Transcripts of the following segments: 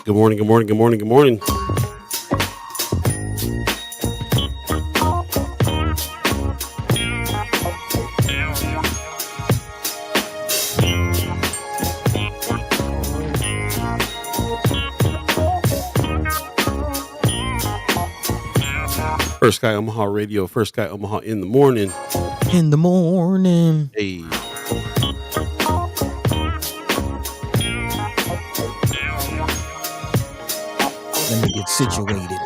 Good morning, good morning, good morning, good morning. First Sky Omaha Radio, First Sky Omaha in the morning. In the morning. Hey. Let me get situated.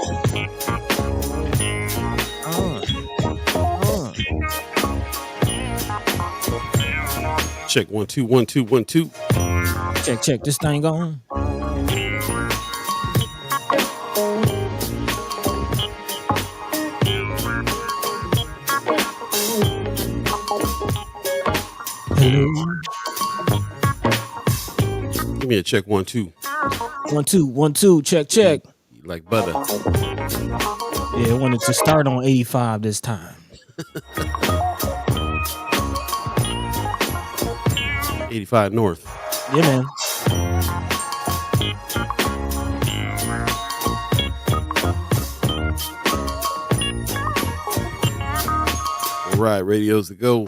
Check 1 2 1 2 1 2. Check this thing on. Hello. Give me a check 1 2. 1 2 1 2. Check. Like butter. Yeah, I wanted to start on 85 this time. 85 North. Yeah, man. All right, radios to go.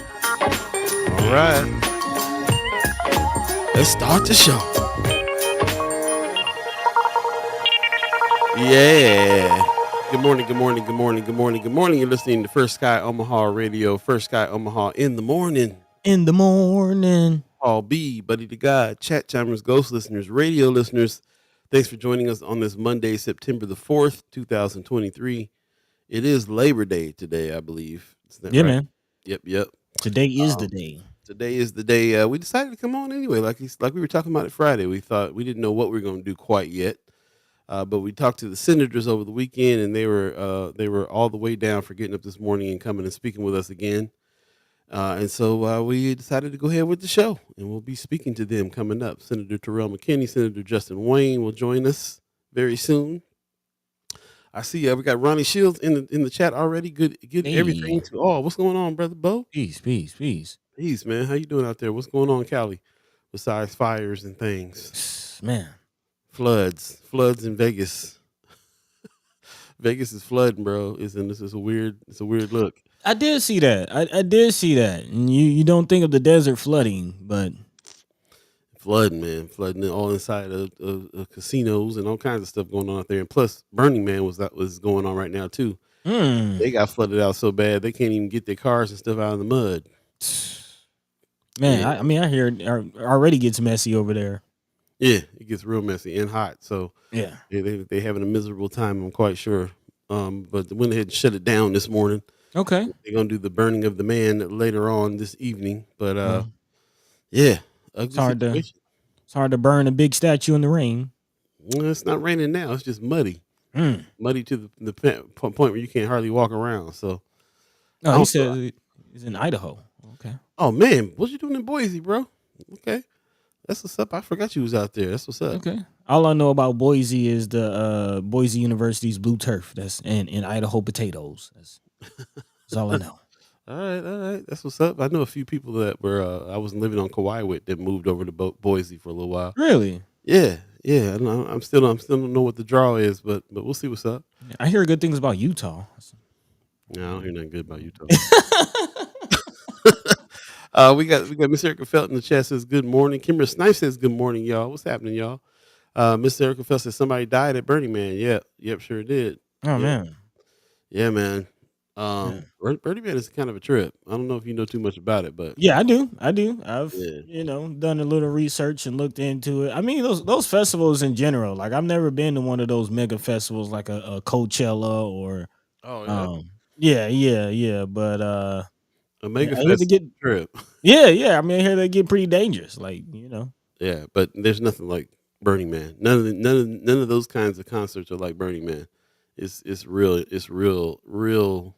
All right. Let's start the show. Yeah. Good morning, good morning, good morning, good morning, good morning. You're listening to First Sky Omaha Radio, First Sky Omaha in the morning. In the morning. All Beeee, Buddi3 Da Gawd, chat chimers, ghost listeners, radio listeners. Thanks for joining us on this Monday, September the 4th, 2023. It is Labor Day today, I believe. Yeah, right? man. Yep. Today is the day. Today is the day. We decided to come on anyway, like we were talking about it Friday. We thought we didn't know what we were going to do quite yet, but we talked to the senators over the weekend, and they were all the way down for getting up this morning and coming and speaking with us again. And so we decided to go ahead with the show, and we'll be speaking to them coming up. Senator Terrell, McKinney, Senator Justin Wayne will join us very soon. I see we got Ronnie Shields in the chat already. Good Hey. everything to all. What's going on, brother Bo? Peace. Peace, man. How you doing out there? What's going on, Cali? Besides fires and things, Man. floods in Vegas. Vegas is flooding, bro. This is a weird look. I did see that. I did see that. And you don't think of the desert flooding, but Flooding, man, flooding all inside of casinos and all kinds of stuff going on out there. And plus, Burning Man was going on right now too. They got flooded out so bad they can't even get their cars and stuff out of the mud. Man, Yeah. I hear it already gets messy over there. Yeah, it gets real messy and hot. So Yeah. they having a miserable time, I'm quite sure. But they went ahead and shut it down this morning. Okay. They're gonna do the burning of the man later on this evening. But Mm. ugly It's hard situation. It's hard to burn a big statue in the rain. Well, it's not raining now. It's just muddy. Mm. Muddy to the point where you can't hardly walk around. So, Oh, he Oh, said he's in Idaho. Okay. oh man, what you doing in Boise, bro? Okay, that's what's up. I forgot you was out there. That's what's up. Okay. All I know about Boise is the Boise University's blue turf. That's in Idaho potatoes. That's all I know. All right. That's what's up. I know a few people that were I was living on Kauai with that moved over to Boise for a little while. Really? Yeah. I'm still don't know what the draw is, but we'll see what's up. I hear good things about Utah. No, I don't hear nothing good about Utah. We got Miss Erica Felt in the chat says good morning. Kimber Snipe says good morning, y'all. What's happening, y'all? Miss Erica Felt says somebody died at Burning Man. Yep, sure did. Oh, Yeah. man. Yeah, man. Yeah. Burning Man is kind of a trip. I don't know if you know too much about it, but Yeah, I do. I've yeah. done a little research and looked into it. I mean, those festivals in general. Like, I've never been to one of those mega festivals like a Coachella or Oh yeah, yeah. But a mega I hear they fest get trip. yeah. I mean, I hear they get pretty dangerous. Like, Yeah, but there's nothing like Burning Man. None of those kinds of concerts are like Burning Man. It's real. It's real.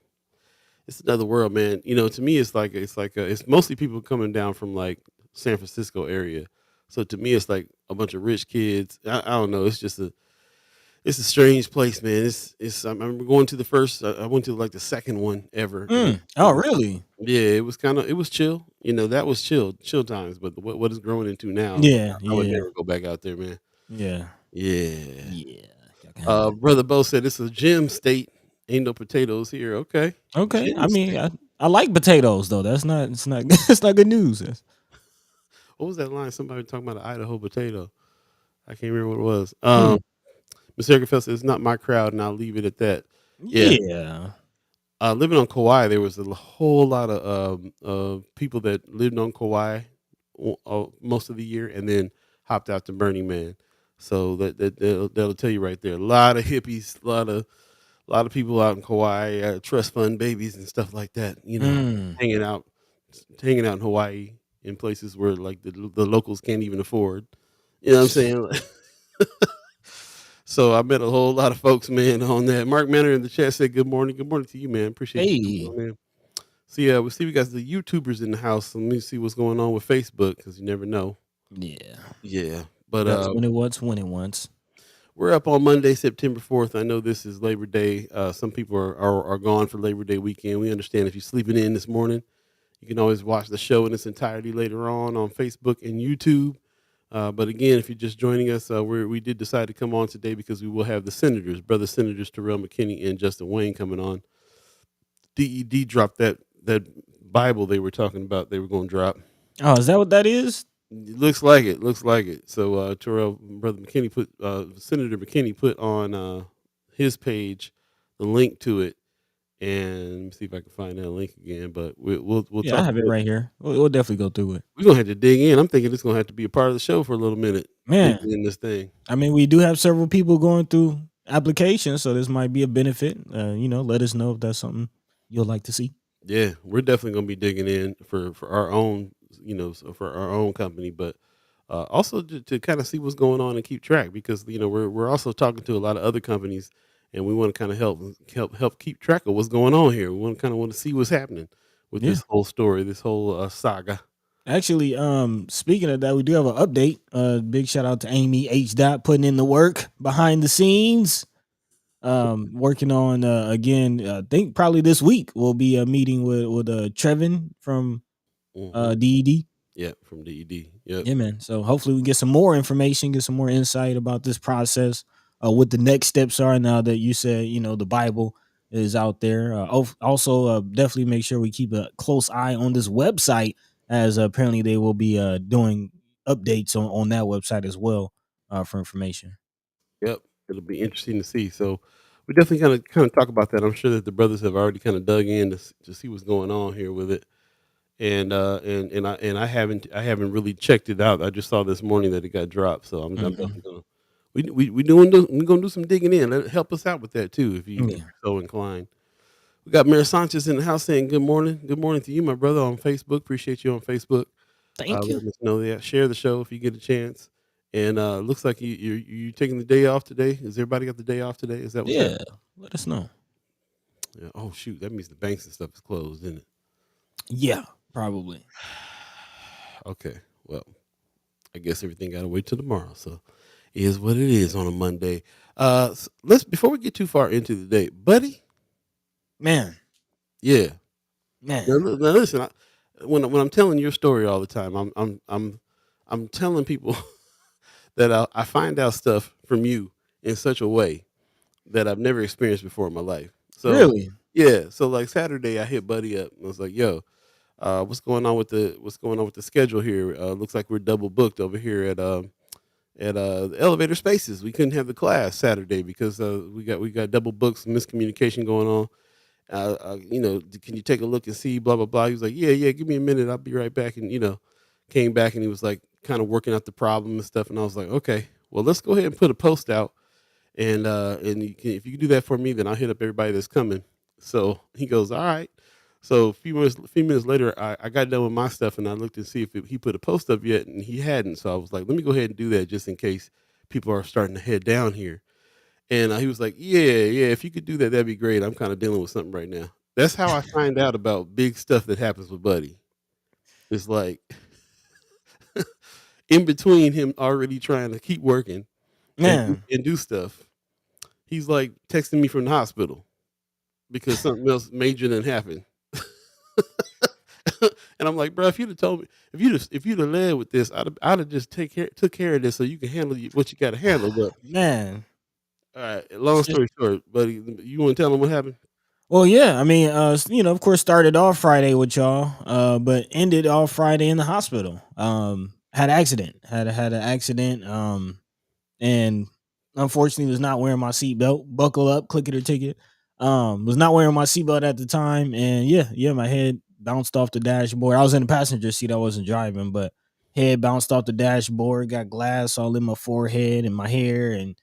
It's another world, man. To me, it's mostly people coming down from like San Francisco area. So to me, it's like a bunch of rich kids. I don't know. It's a strange place, man. I remember going to the first. I went to like the second one ever, and Oh, really? yeah, it was chill. That was chill times. But what is growing into now? Yeah, I would yeah, never go back out there, man. yeah, Yeah. yeah. Y'all can have that. Brother Bo said it's a gym state. Ain't no potatoes here. Okay. Okay. Gym I mean, state. I like potatoes though. That's not. It's not. It's not good news. What was that line? Somebody talking about an Idaho potato. I can't remember what it was. Hmm. Mr. Eric says it's not my crowd, and I'll leave it at that. Yeah. Yeah. Living on Kauai, there was a whole lot of people that lived on Kauai most of the year, and then hopped out to Burning Man. So that'll tell you right there. A lot of hippies, a lot of people out in Kauai, trust fund babies and stuff like that. Mm. Hanging out, hanging out in Hawaii in places where like the locals can't even afford. You know what I'm saying? So I met a whole lot of folks, man, on that. Mark Manor in the chat said, "Good morning, good morning to you, man. Appreciate you coming Hey. on, man." So yeah, we got the YouTubers in the house. Let me see what's going on with Facebook because you never know. Yeah. Yeah, but That's when it was. When it once. we're up on Monday, September 4th. I know this is Labor Day. Some people are gone for Labor Day weekend. We understand if you're sleeping in this morning, you can always watch the show in its entirety later on Facebook and YouTube. But again, if you're just joining us, we did decide to come on today because we will have the senators, brother senators Terrell, McKinney, and Justin Wayne coming on. DED dropped that Bible they were talking about. They were going to drop. Oh, is that what that is? It looks like it. Looks like it. So Terrell, brother McKinney Senator McKinney put on his page the link to it, and let me see if I can find that link again. But we'll Yeah, I talk have it about it. right here. We'll definitely go through it. We're gonna have to dig in. I'm thinking it's gonna have to be a part of the show for a little minute. Man, Digging in this thing. I mean, we do have several people going through applications, so this might be a benefit. Let us know if that's something you'll like to see. Yeah, we're definitely gonna be digging in for our own, so for our own company, but also to kind of see what's going on and keep track because we're also talking to a lot of other companies, and we want to kind of help keep track of what's going on here. We want to see what's happening with Yeah. this whole story, this whole saga. Actually, speaking of that, we do have an update. Big shout out to Amy H. Dot putting in the work behind the scenes. Working on again. I think probably this week we'll be meeting with Trevin from Hmm. DED. Yeah, from DED. Yep. Yeah, man. So hopefully we get some more information, get some more insight about this process. What the next steps are now that you said the Bible is out there. Also, definitely make sure we keep a close eye on this website, as apparently they will be doing updates on that website as well for information. Yep. It'll be interesting to see. So we definitely kind of talk about that. I'm sure that the brothers have already kind of dug in to see what's going on here with it. And I haven't really checked it out. I just saw this morning that it got dropped, so I'm Hmm. definitely gonna we're gonna do some digging in. Help us out with that too if Yeah. you're so inclined. We got Mayor Sanchez in the house saying good morning to you, my brother, on Facebook. Appreciate you on Facebook. Thank you. Letting us know that. Share the show if you get a chance. And looks like you're taking the day off today. Is everybody got the day off today? Is that what's Yeah. happening? Let us know. Yeah. Oh shoot, that means the banks and stuff is closed, isn't it? Yeah, probably. Okay. Well, I guess everything got to wait till tomorrow. So, it is what it is on a Monday. Let's before we get too far into the day, buddy. Man, Yeah. Now, man. now listen. When I'm telling your story all the time, I'm telling people that I find out stuff from you in such a way that I've never experienced before in my life. So, Really? yeah. So like Saturday, I hit Buddy up and I was like, "Yo, what's going on with the schedule here? Looks like we're double booked over here at the elevator spaces. We couldn't have the class Saturday because we got double booked, some miscommunication going on. Can you take a look and see blah blah blah?" He was like, "Yeah, give me a minute, I'll be right back." And came back and he was like kind of working out the problem and stuff. And I was like, "Okay, well let's go ahead and put a post out and if you can do that for me, then I'll hit up everybody that's coming." So he goes, "All right." So a few minutes later, I got done with my stuff and I looked and see if he put a post up yet, and he hadn't. So I was like, let me go ahead and do that just in case people are starting to head down here. And he was like, yeah, yeah, if you could do that, that'd be great. I'm kind of dealing with something right now. That's how I find out about big stuff that happens with Buddy. It's like in between him already trying to keep working Man, and do stuff, he's like texting me from the hospital because something else major than happened. And I'm like, bro, if you'd have told me, if you'd have led with this, I'd have just took care of this so you can handle what you got to handle. But man. all right, long story short, buddy, you want to tell him what happened? Well, yeah, I mean, of course, started off Friday with y'all, but ended off Friday in the hospital. Had an accident, had an accident, and unfortunately was not wearing my seatbelt. Buckle up, click it or ticket. Was not wearing my seatbelt at the time, and yeah, my head bounced off the dashboard. I was in the passenger seat, I wasn't driving, but head bounced off the dashboard, got glass all in my forehead and my hair, and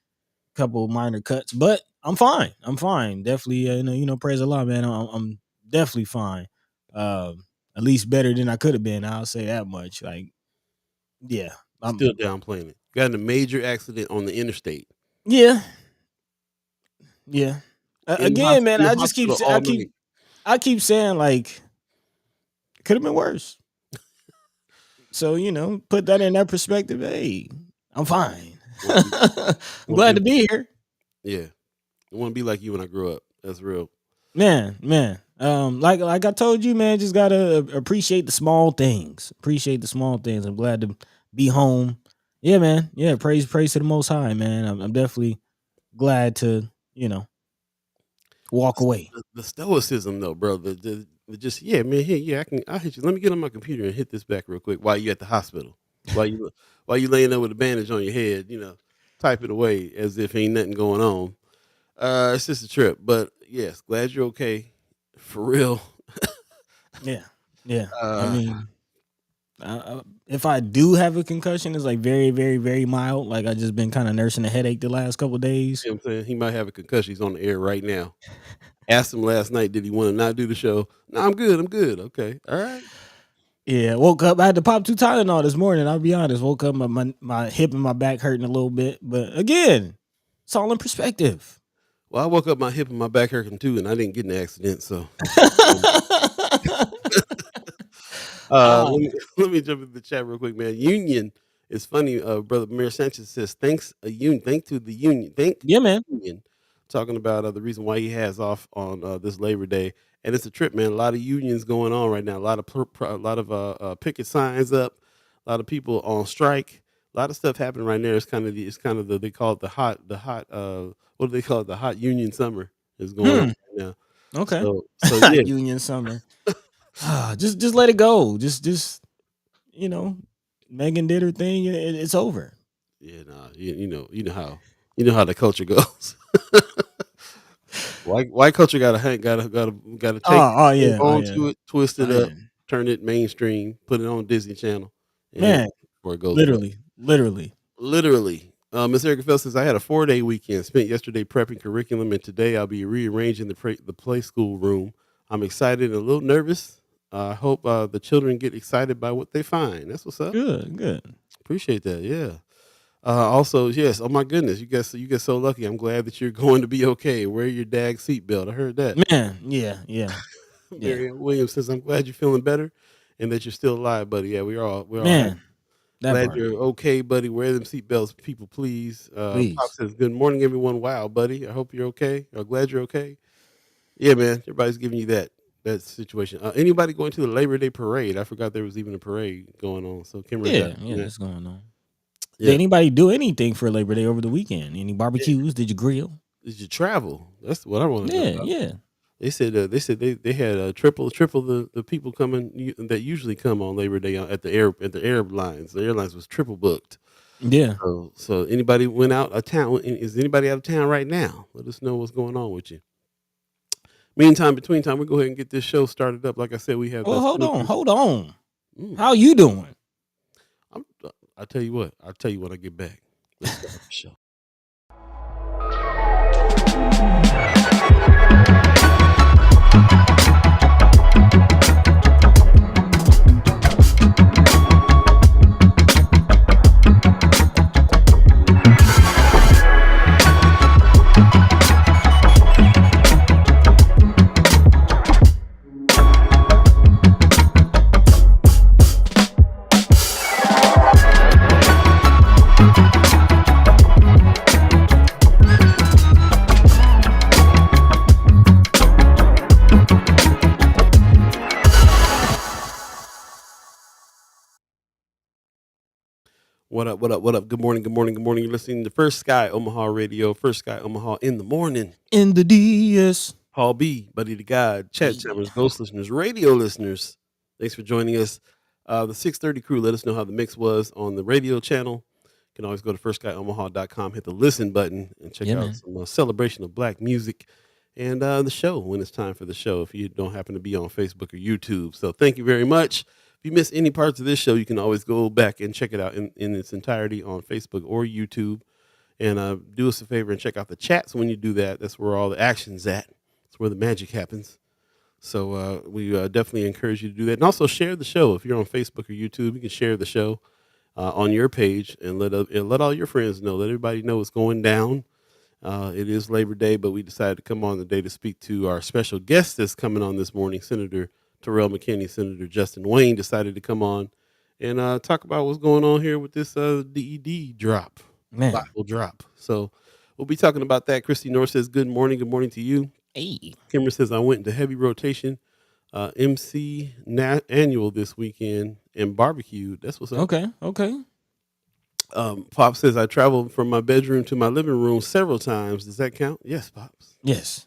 couple of minor cuts, but I'm fine. I'm fine. Definitely, praise the Lord, man. I'm definitely fine. At least better than I could have been. I'll say that much. Like, yeah, Still downplaying it. Got in a major accident on the interstate. yeah, yeah. Again, man, In the I just hospital all night. I keep saying like, could have been worse. So put that in that perspective. Hey, I'm fine. I'm glad to be here. Yeah, I want to be like you when I grow up. That's real. Man. Like I told you, man, just gotta appreciate the small things. Appreciate the small things. I'm glad to be home. Yeah, man. Yeah, praise to the Most High, man. I'm definitely glad to walk away. The stoicism, though, bro. The just man. Here, I'll hit you. Let me get on my computer and hit this back real quick while you at the hospital. While you laying there with a bandage on your head, type it away as if ain't nothing going on. It's just a trip, but yes, glad you're okay. For real. Yeah. I mean, if I do have a concussion, it's like very, very, very mild. Like I just been kind of nursing a headache the last couple of days. You know what I'm saying? He might have a concussion. He's on the air right now. Asked him last night, did he want to not do the show? No, I'm good. Okay. All right. Yeah, woke up. I had to pop 2 Tylenol this morning. I'll be honest. Woke up, my hip and my back hurting a little bit. But again, it's all in perspective. Well, I woke up, my hip and my back hurting too, and I didn't get in an accident. So let me jump into the chat real quick, man. Union is funny. Brother Mayor Sanchez says, thanks to the union. Yeah, man. Union. Talking about the reason why he has off on this Labor Day. And it's a trip, man. A lot of unions going on right now. A lot of picket signs up. A lot of people on strike. A lot of stuff happening right there. It's kind of they call it the hot what do they call it? The hot union summer is going on right now. Okay. So yeah. Union summer. just let it go. Just Megan did her thing. It's over. Yeah, nah. You know how the culture goes. White culture gotta take onto it, twist it up, turn it mainstream, put it on Disney Channel, man. Before it goes Literally. Miss Erica Fell says, I had a 4-day weekend. Spent yesterday prepping curriculum, and today I'll be rearranging the play school room. I'm excited and a little nervous. I hope the children get excited by what they find. That's what's up. Good. Appreciate that. Yeah. Also, yes. Oh my goodness, you get so lucky. I'm glad that you're going to be okay. Wear your dag seatbelt. I heard that. Man, yeah. Marianne Williams says, I'm glad you're feeling better and that you're still alive, buddy. Yeah, we're all man. Glad you're okay, buddy. Wear them seatbelts, people, please. Pop says, good morning, everyone. Wow, buddy. I hope you're okay. I'm glad you're okay. Yeah, man. Everybody's giving you that situation. Anybody going to the Labor Day parade? I forgot there was even a parade going on. So Kimberly, that's going on. Yeah. Did anybody do anything for Labor Day over the weekend? Any barbecues? Yeah. Did you grill? Did you travel? That's what I want to know. Yeah. They said they had triple the people coming that usually come on Labor Day at the airlines. The airlines was triple booked. Yeah. So anybody went out of town? Is anybody out of town right now? Let us know what's going on with you. Between time, we go ahead and get this show started up. Like I said, we have. Well, hold on. How you doing? I'll tell you what. I'll tell you when I get back. Let's start the show. What up? What up? What up? Good morning. Good morning. Good morning. You're listening to First Sky Omaha Radio. First Sky Omaha in the morning. In the DS. Paul B, Buddi3 Da Gawd, chat Yeah. chatters, ghost listeners, radio listeners. Thanks for joining us. The 6:30 crew. Let us know how the mix was on the radio channel. You can always go to firstsky.omaha.com, hit the listen button, and check Yeah, out man. some celebration of black music and the show when it's time for the show. If you don't happen to be on Facebook or YouTube, so thank you very much. If you miss any parts of this show, you can always go back and check it out in its entirety on Facebook or YouTube. And do us a favor and check out the chats when you do that. That's where all the action's at. That's where the magic happens. So we definitely encourage you to do that. And also share the show. If you're on Facebook or YouTube, you can share the show on your page and let all your friends know. Let everybody know what's going down. It is Labor Day, but we decided to come on today to speak to our special guest that's coming on this morning, Senator Terrell McKinney. Senator Justin Wayne decided to come on and talk about what's going on here with this DED drop. Man. Bible drop. So we'll be talking about that. Christy North says, good morning. Good morning to you. Hey. Kimber says, I went into heavy rotation, MC annual this weekend and barbecued. That's what's up. Okay. Pop says, I traveled from my bedroom to my living room several times. Does that count? Yes, Pops. Yes.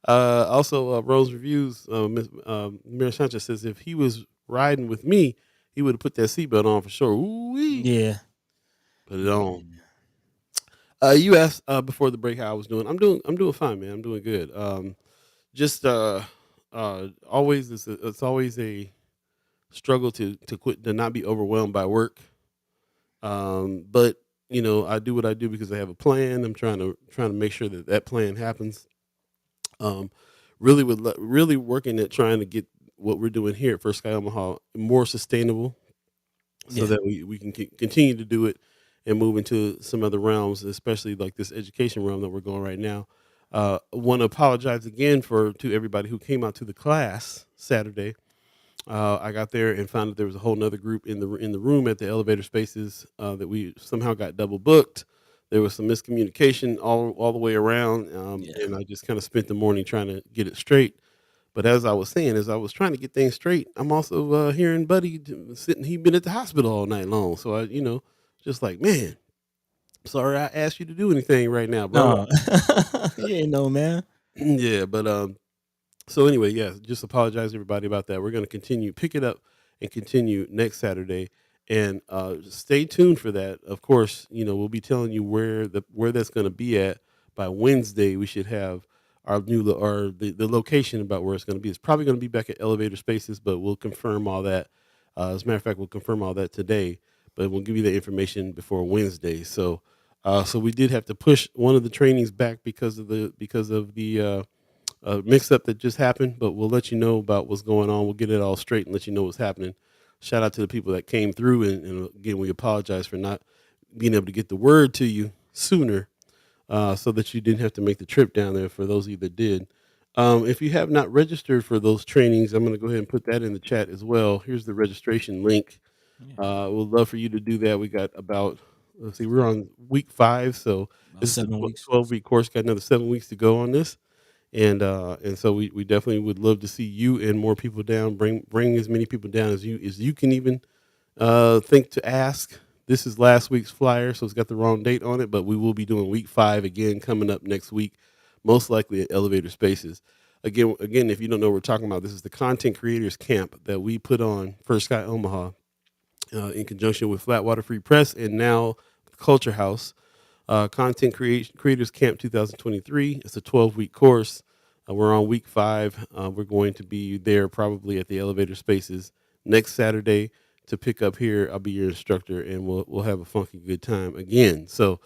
Also, Rose Reviews, Mira Sanchez says, if he was riding with me, he would have put that seatbelt on for sure. Ooh-wee. Yeah. Put it on. You asked before the break how I was doing. I'm doing fine, man. I'm doing good. Just always it's always a struggle to quit, to not be overwhelmed by work. But you know, I do what I do because I have a plan. I'm trying to make sure that plan happens. Really working at trying to get what we're doing here at First Sky Omaha more sustainable, so that we can continue to do it and move into some other realms, especially like this education realm that we're going right now. Want to apologize again to everybody who came out to the class Saturday. I got there and found that there was a whole nother group in the room at the elevator spaces that we somehow got double booked. There was some miscommunication all the way around, and I just kind of spent the morning trying to get it straight. But as I was saying, as I was trying to get things straight, I'm also hearing Buddy sitting. He'd been at the hospital all night long, so I, just like, man, sorry I asked you to do anything right now, bro. No. You ain't know, man. Yeah, but so anyway, yeah, just apologize everybody about that. We're gonna pick it up and continue next Saturday. And stay tuned for that. Of course, we'll be telling you where that's gonna be at by Wednesday. We should have our the location about where it's gonna be. It's probably gonna be back at Elevator Spaces, but we'll confirm all that. As a matter of fact, we'll confirm all that today, but we'll give you the information before Wednesday. So we did have to push one of the trainings back because of the mix up that just happened, but we'll let you know about what's going on. We'll get it all straight and let you know what's happening. Shout out to the people that came through, and again, we apologize for not being able to get the word to you sooner, so that you didn't have to make the trip down there. For those of you that did, if you have not registered for those trainings, I'm going to go ahead and put that in the chat as well. Here's the registration link. We'd love for you to do that. We got about, let's see, we're on week 5, so this is 7 a weeks. 12-week course. Got another 7 weeks to go on this. And so we definitely would love to see you and more people down. Bring as many people down as you can even think to ask. This is last week's flyer, so it's got the wrong date on it. But we will be doing week 5 again coming up next week, most likely at Elevator Spaces. Again, if you don't know what we're talking about, this is the Content Creators Camp that we put on First Sky Omaha in conjunction with Flatwater Free Press and now Culture House. Content Creators Camp 2023. It's a 12-week course. We're on week 5. We're going to be there probably at the Elevator Spaces next Saturday to pick up here. I'll be your instructor, and we'll have a funky good time again. So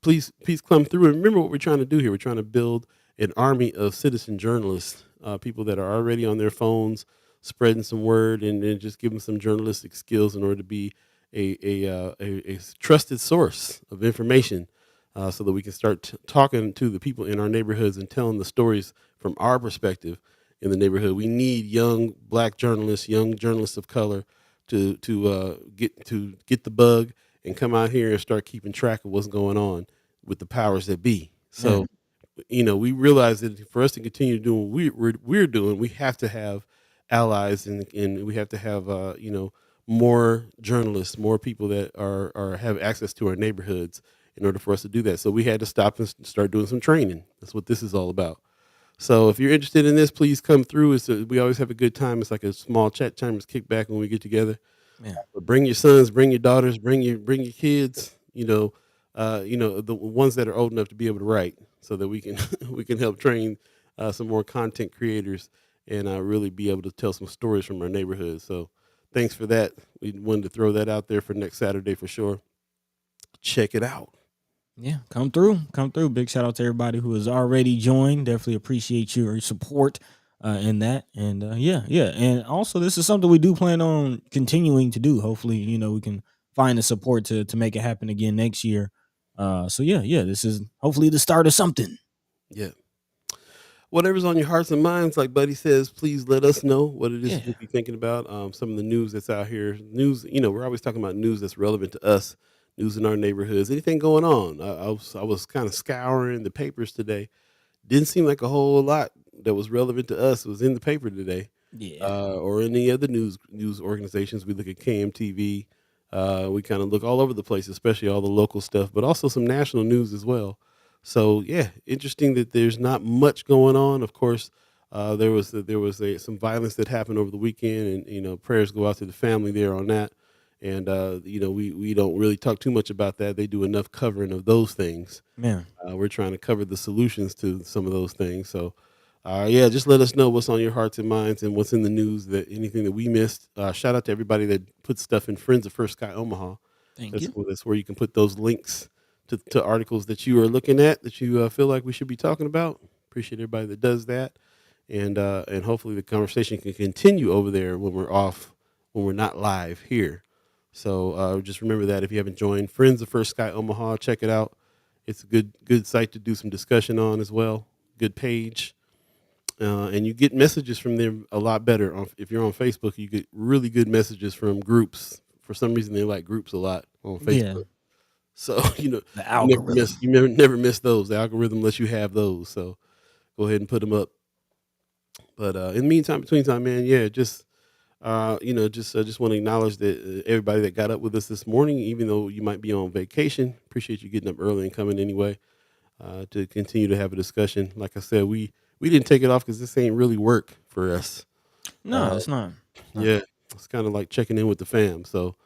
please come through. And remember what we're trying to do here. We're trying to build an army of citizen journalists, people that are already on their phones, spreading some word, and then just give them some journalistic skills in order to be a trusted source of information, so that we can start talking to the people in our neighborhoods and telling the stories from our perspective in the neighborhood. We need young black journalists, young journalists of color to get the bug and come out here and start keeping track of what's going on with the powers that be. So, we realize that for us to continue doing what we're doing, we have to have allies and we have to have more journalists, more people that are have access to our neighborhoods in order for us to do that. So we had to stop and start doing some training. That's what this is all about. So if you're interested in this, please come through. We always have a good time. It's like a small chat chambers kickback when we get together. Yeah. But bring your sons, bring your daughters, bring your kids. The ones that are old enough to be able to write, so that we can we can help train some more content creators and really be able to tell some stories from our neighborhood. So thanks for that. We wanted to throw that out there for next Saturday for sure. Check it out. Yeah, come through, come through. Big shout out to everybody who has already joined. Definitely appreciate your support in that. And yeah. And also, this is something we do plan on continuing to do. Hopefully, we can find the support to make it happen again next year. So yeah, this is hopefully the start of something. Yeah. Whatever's on your hearts and minds, like Buddy says, please let us know what it is Yeah, you'll be thinking about. Some of the news that's out here. News, we're always talking about news that's relevant to us, news in our neighborhoods, anything going on. I was kind of scouring the papers today. Didn't seem like a whole lot that was relevant to us was in the paper today, yeah, or any other news organizations. We look at KMTV. We kind of look all over the place, especially all the local stuff, but also some national news as well. So yeah, interesting that there's not much going on. Of course, some violence that happened over the weekend, and prayers go out to the family there on that. And we don't really talk too much about that. They do enough covering of those things. man. We're trying to cover the solutions to some of those things. So, yeah, just let us know what's on your hearts and minds and what's in the news, that anything that we missed. Shout out to everybody that puts stuff in Friends of First Sky Omaha. Thank That's you. that's where you can put those links to articles that you are looking at that you feel like we should be talking about. Appreciate everybody that does that, and hopefully the conversation can continue over there when we're off, when we're not live here. So just remember that if you haven't joined Friends of First Sky Omaha, check it out. It's a good site to do some discussion on as well. Good page, and you get messages from them a lot better. If you're on Facebook, you get really good messages from groups. For some reason, they like groups a lot on Yeah, Facebook. So the you never miss algorithm. never miss those. The algorithm lets you have those. So go ahead and put them up. But in the meantime, between time, man, yeah, just want to acknowledge that everybody that got up with us this morning, even though you might be on vacation. Appreciate you getting up early and coming anyway, to continue to have a discussion. Like I said, we didn't take it off because this ain't really work for us. No, Uh, it's not. Not. yeah, it's kind of like checking in with the fam. So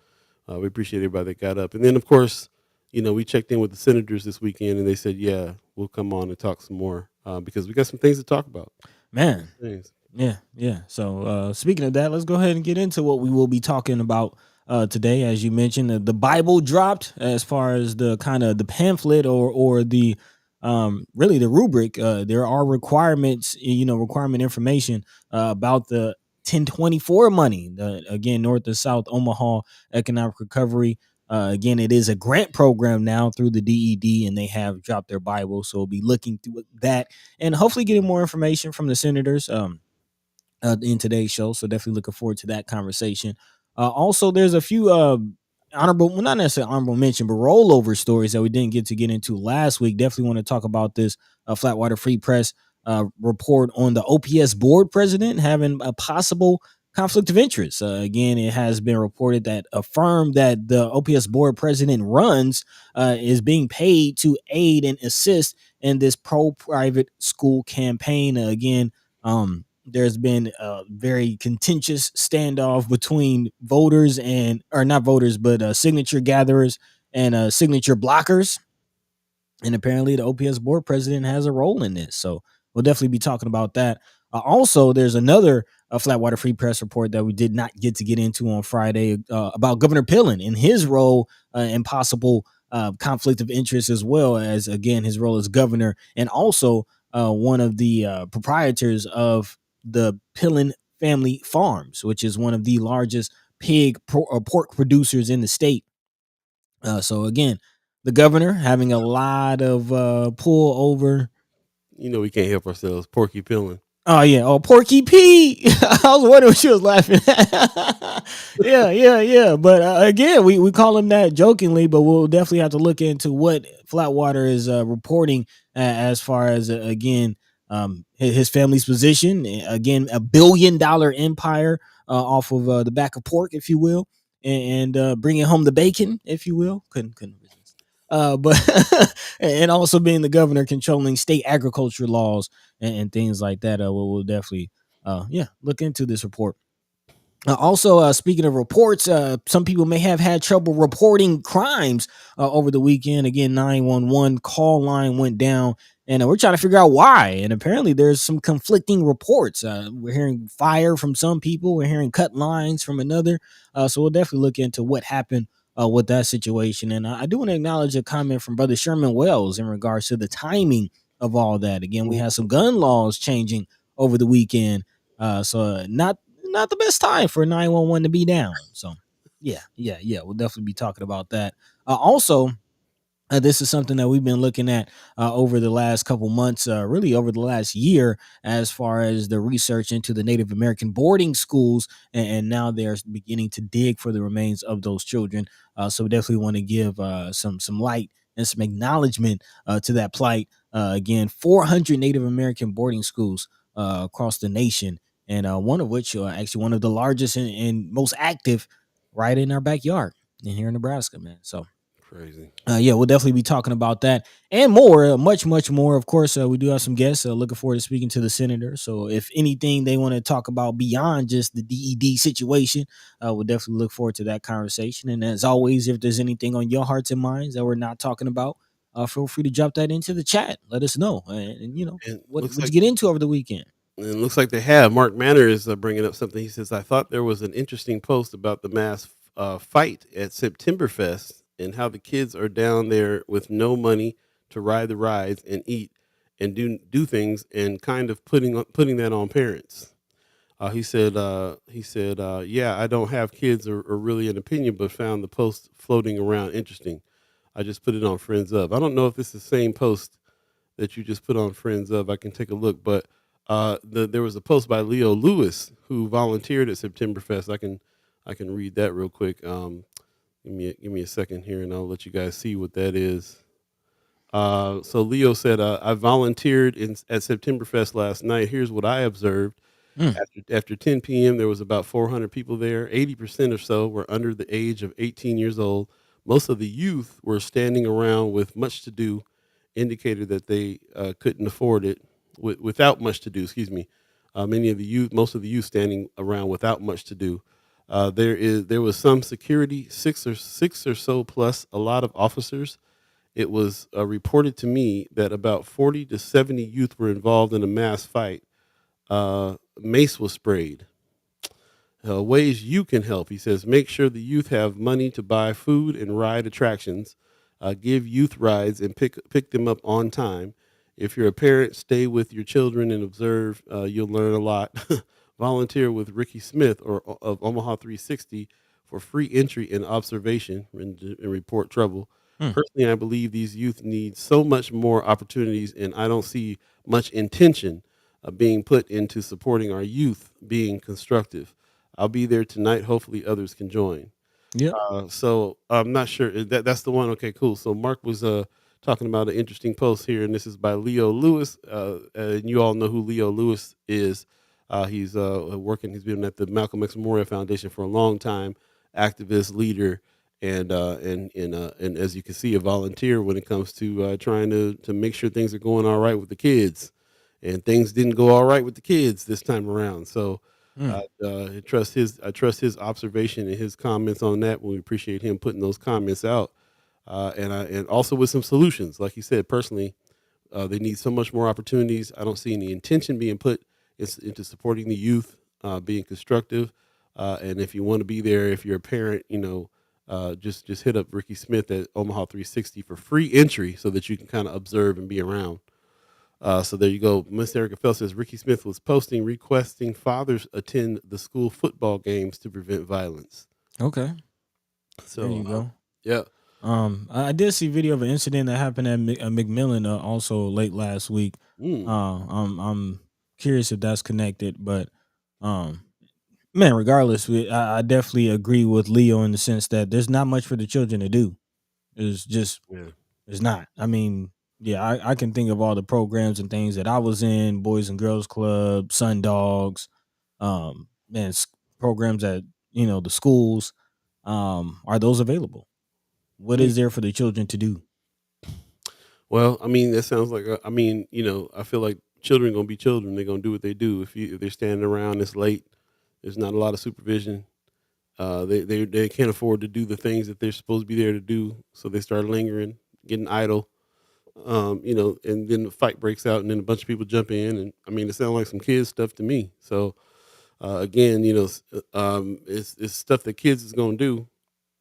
we appreciate everybody that got up. And then, of course, we checked in with the senators this weekend, and they said, yeah, we'll come on and talk some more, because we got some things to talk about. Man. Things. Yeah. So speaking of that, let's go ahead and get into what we will be talking about today. As you mentioned, the Bible dropped as far as the kind of the pamphlet or the really the rubric. There are requirements, requirement information about the 1024 money. Again, North to South Omaha Economic Recovery. Again, it is a grant program now through the DED, and they have dropped their Bible. So we'll be looking through that and hopefully getting more information from the senators. In today's show. So definitely looking forward to that conversation. Also, there's a few honorable, well, not necessarily honorable mention, but rollover stories that we didn't get into last week. Definitely want to talk about this Flatwater Free Press report on the OPS board president having a possible conflict of interest. Again, it has been reported that a firm that the OPS board president runs is being paid to aid and assist in this pro-private school campaign. Again, there's been a very contentious standoff between voters or not voters, but signature gatherers and signature blockers. And apparently, the OPS board president has a role in this. So we'll definitely be talking about that. Also, there's another Flatwater Free Press report that we did not get into on Friday about Governor Pillen and his role and possible conflict of interest, as well as, again, his role as governor, and also one of the proprietors of the Pillen Family Farms, which is one of the largest pork producers in the state. So again, the governor having a lot of pull over. We can't help ourselves. Porky Pillin. Oh yeah, oh Porky P. I was wondering what she was laughing at. Yeah. But again, we call him that jokingly, but we'll definitely have to look into what Flatwater is reporting as far as again his family's position. Again, $1 billion empire off of the back of pork, if you will. and bringing home the bacon, if you will. Couldn't resist. But and also being the governor controlling state agriculture laws and things like that. We'll definitely yeah, look into this report. Also, speaking of reports, some people may have had trouble reporting crimes over the weekend. Again, 911 call line went down, and we're trying to figure out why. And apparently, there's some conflicting reports. We're hearing fire from some people, we're hearing cut lines from another. So we'll definitely look into what happened with that situation. And I do want to acknowledge a comment from Brother Sherman Wells in regards to the timing of all that. Again, we Mhm. had some gun laws changing over the weekend. So not the best time for 911 to be down. So yeah, we'll definitely be talking about that. Also, this is something that we've been looking at over the last couple months, really over the last year, as far as the research into the Native American boarding schools, and now they're beginning to dig for the remains of those children. So we definitely want to give some light and some acknowledgement to that plight. Again, 400 Native American boarding schools across the nation, and one of which actually one of the largest and most active, right in our backyard in here in Nebraska, man. So Crazy. yeah, we'll definitely be talking about that and more, much more. Of course, we do have some guests. Looking forward to speaking to the senator. So, if anything they want to talk about beyond just the DED situation, we'll definitely look forward to that conversation. And as always, if there's anything on your hearts and minds that we're not talking about, feel free to drop that into the chat. Let us know, and you know And what you get into over the weekend. looks like they have. Mark Manner is bringing up something. He says, "I thought there was an interesting post about the mass fight at Septemberfest and how the kids are down there with no money to ride the rides and eat and do things, and kind of putting that on parents." He said, yeah, I don't have kids or really an opinion, but found the post floating around interesting. I just put it on Friends of. I don't know if this is the same post that you just put on Friends of. I can take a look, but there was a post by Leo Lewis who volunteered at Septemberfest. I can read that real quick. Give me a second here, and I'll let you guys see what that is. So Leo said, I volunteered at Septemberfest last night. Here's what I observed. Mm, After 10 p.m., there was about 400 people there. 80% or so were under the age of 18 years old. Most of the youth were standing around with much to do, indicated that they couldn't afford it without much to do. Excuse me. Most of the youth standing around without much to do. There was some security, six or so plus a lot of officers. It was reported to me that about 40 to 70 youth were involved in a mass fight. Mace was sprayed. Ways you can help. He says, make sure the youth have money to buy food and ride attractions. Give youth rides and pick them up on time. If you're a parent, stay with your children and observe. You'll learn a lot. Volunteer with Ricky Smith of Omaha 360 for free entry and observation and report trouble. mm. Personally, I believe these youth need so much more opportunities, and I don't see much intention being put into supporting our youth being constructive. I'll be there tonight. Hopefully, others can join. Yep. So I'm not sure that's the one. Okay, cool. So Mark was talking about an interesting post here, and this is by Leo Lewis. And you all know who Leo Lewis is. He's working. He's been at the Malcolm X Memorial Foundation for a long time. Activist, leader, and as you can see, a volunteer when it comes to trying to make sure things are going all right with the kids. And things didn't go all right with the kids this time around. So Mm. I trust his observation and his comments on that. We appreciate him putting those comments out, and also with some solutions. Like you said, personally, they need so much more opportunities. I don't see any intention being put into supporting the youth, being constructive. And if you want to be there, if you're a parent, just hit up Ricky Smith at Omaha 360 for free entry so that you can kind of observe and be around. So there you go. Miss Erica Fell says Ricky Smith was posting requesting fathers attend the school football games to prevent violence. Okay. There So you go. yeah. I did see video of an incident that happened at McMillan also late last week. Mm, I'm curious if that's connected, but um, man, regardless, I definitely agree with Leo in the sense that there's not much for the children to do. It's just yeah. it's not. I mean, yeah, I can think of all the programs and things that I was in, Boys and Girls Club, Sun Dogs, man, programs at the schools. Are those available? What Mm. is there for the children to do? Well, I mean, that sounds like I mean, I feel like children gonna be children. They're gonna do what they do. If they're standing around, it's late. There's not a lot of supervision. They can't afford to do the things that they're supposed to be there to do, so they start lingering, getting idle. And then the fight breaks out, and then a bunch of people jump in, and I mean, it sounds like some kids stuff to me. So again, it's stuff that kids is gonna do.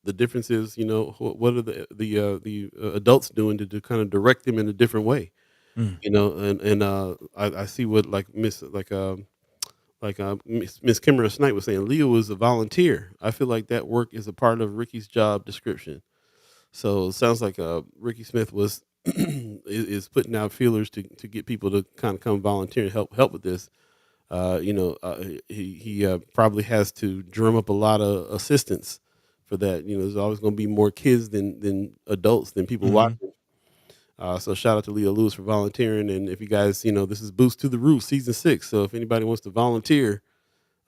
The difference is, what are the adults doing to kind of direct them in a different way, Mm. and I see what Miss Kimmerer Snight was saying. Leo is a volunteer. I feel like that work is a part of Ricky's job description. So it sounds like Ricky Smith was is putting out feelers to get people to kind of come volunteer and help with this. He probably has to drum up a lot of assistance for that. There's always going to be more kids than adults than people Hmm. watching. So shout out to Leo Lewis for volunteering. And if you guys, this is Boost to the Roof season 6. So if anybody wants to volunteer,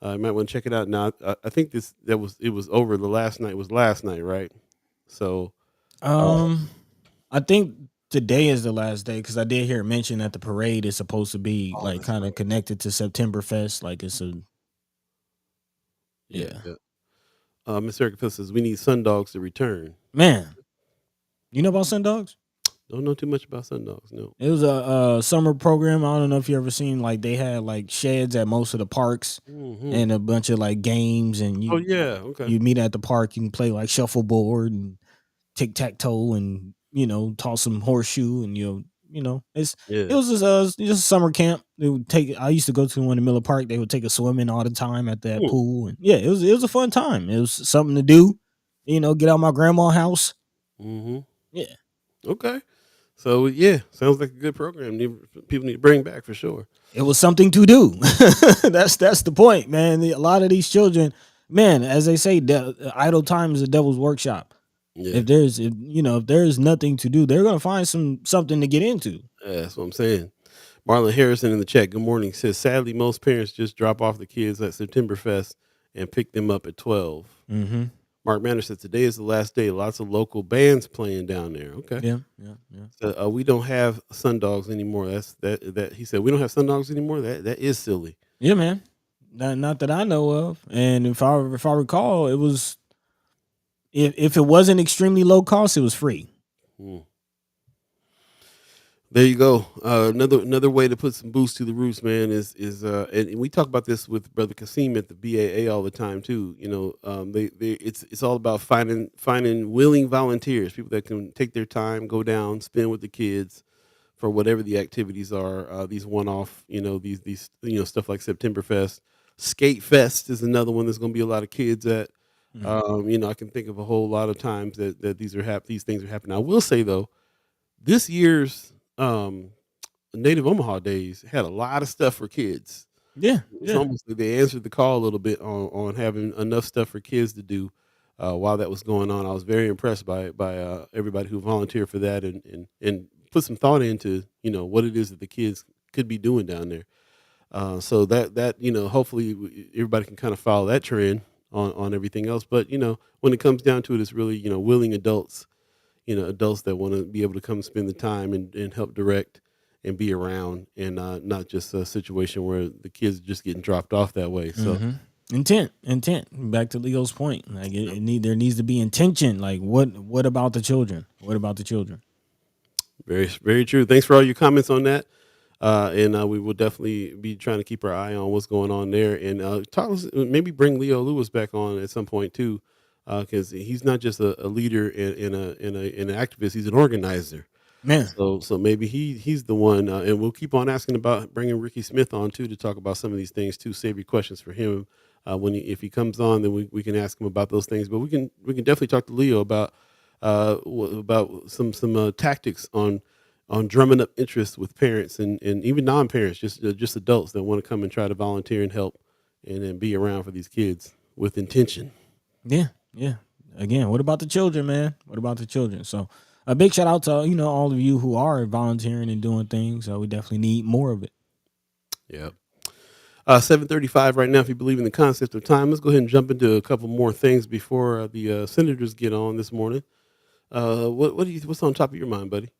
you might want to check it out. Now, I think it was over. The last night was last night, right? So, uh, Um, I think today is the last day because I did hear it mention that the parade is supposed to be oh, like that's kind right. of connected to September Fest. Like it's a Yeah, yeah. yeah. Miss Erica Phil says we need Sundogs to return. Man, you know about Sundogs? Don't know too much about Sundogs. No. It was a summer program. I don't know if you ever seen like they had like sheds at most of the parks Hmm. and a bunch of like games and Oh yeah. Okay. you meet at the park. You can play like shuffleboard and tic tac toe and toss some horseshoe and it Yeah. was just a summer camp. They would take. I used to go to one in Miller Park. They would take us swimming all the time at that Hmm. pool and yeah, it was a fun time. It was something to do. Get out my grandma's house. Hmm. Yeah. Okay. So yeah, sounds like a good program. People need to bring back for sure. It was something to do. That's the point, man. A lot of these children, man, as they say, idle time is a devil's workshop. Yeah. If there's nothing to do, they're gonna find something to get into. That's what I'm saying. Marlon Harrison in the chat. Good morning. Says sadly most parents just drop off the kids at September Fest and pick them up at 12. Mm-hmm. Mark Manner says today is the last day. Lots of local bands playing down there. Okay. Yeah, yeah, yeah. So we don't have Sundogs anymore. That he said we don't have Sundogs anymore. That is silly. Yeah, man. Not that I know of. And if I recall, it was if it wasn't extremely low cost, it was free. Hmm. There you go. Another way to put some boost to the roots, man, is and we talk about this with Brother Kasim at the BAA all the time too. It's all about finding willing volunteers, people that can take their time, go down, spend with the kids for whatever the activities are. These one off, these stuff like September Fest, Skate Fest is another one. There's going to be a lot of kids at. Mhm. I can think of a whole lot of times that these things are happening. I will say though, this year's Native Omaha Days had a lot of stuff for kids. Yeah, It's yeah. almost like they answered the call a little bit on having enough stuff for kids to do while that was going on. I was very impressed by everybody who volunteered for that and put some thought into what it is that the kids could be doing down there. So that hopefully everybody can kind of follow that trend on everything else. But when it comes down to it, it's really willing adults, adults that want to be able to come spend the time and help direct and be around, and not just a situation where the kids are just getting dropped off that way. So Hmm. Intent. Back to Leo's point. Like there needs to be intention. Like what about the children? What about the children? very, very true. Thanks for all your comments on that. And we will definitely be trying to keep our eye on what's going on there, and maybe bring Leo Lewis back on at some point too, because he's not just a leader and an activist; he's an organizer. Man. So maybe he's the one, and we'll keep on asking about bringing Ricky Smith on too to talk about some of these things too. Save your questions for him if he comes on, then we can ask him about those things. But we can definitely talk to Leo about some tactics on drumming up interest with parents and even non-parents, just adults that want to come and try to volunteer and help and then be around for these kids with intention. Yeah, yeah. Again, what about the children, man? What about the children? So a big shout out to all of you who are volunteering and doing things. We definitely need more of it. Yeah. 7:35 right now. If you believe in the concept of time, let's go ahead and jump into a couple more things before the senators get on this morning. What's on top of your mind, buddy?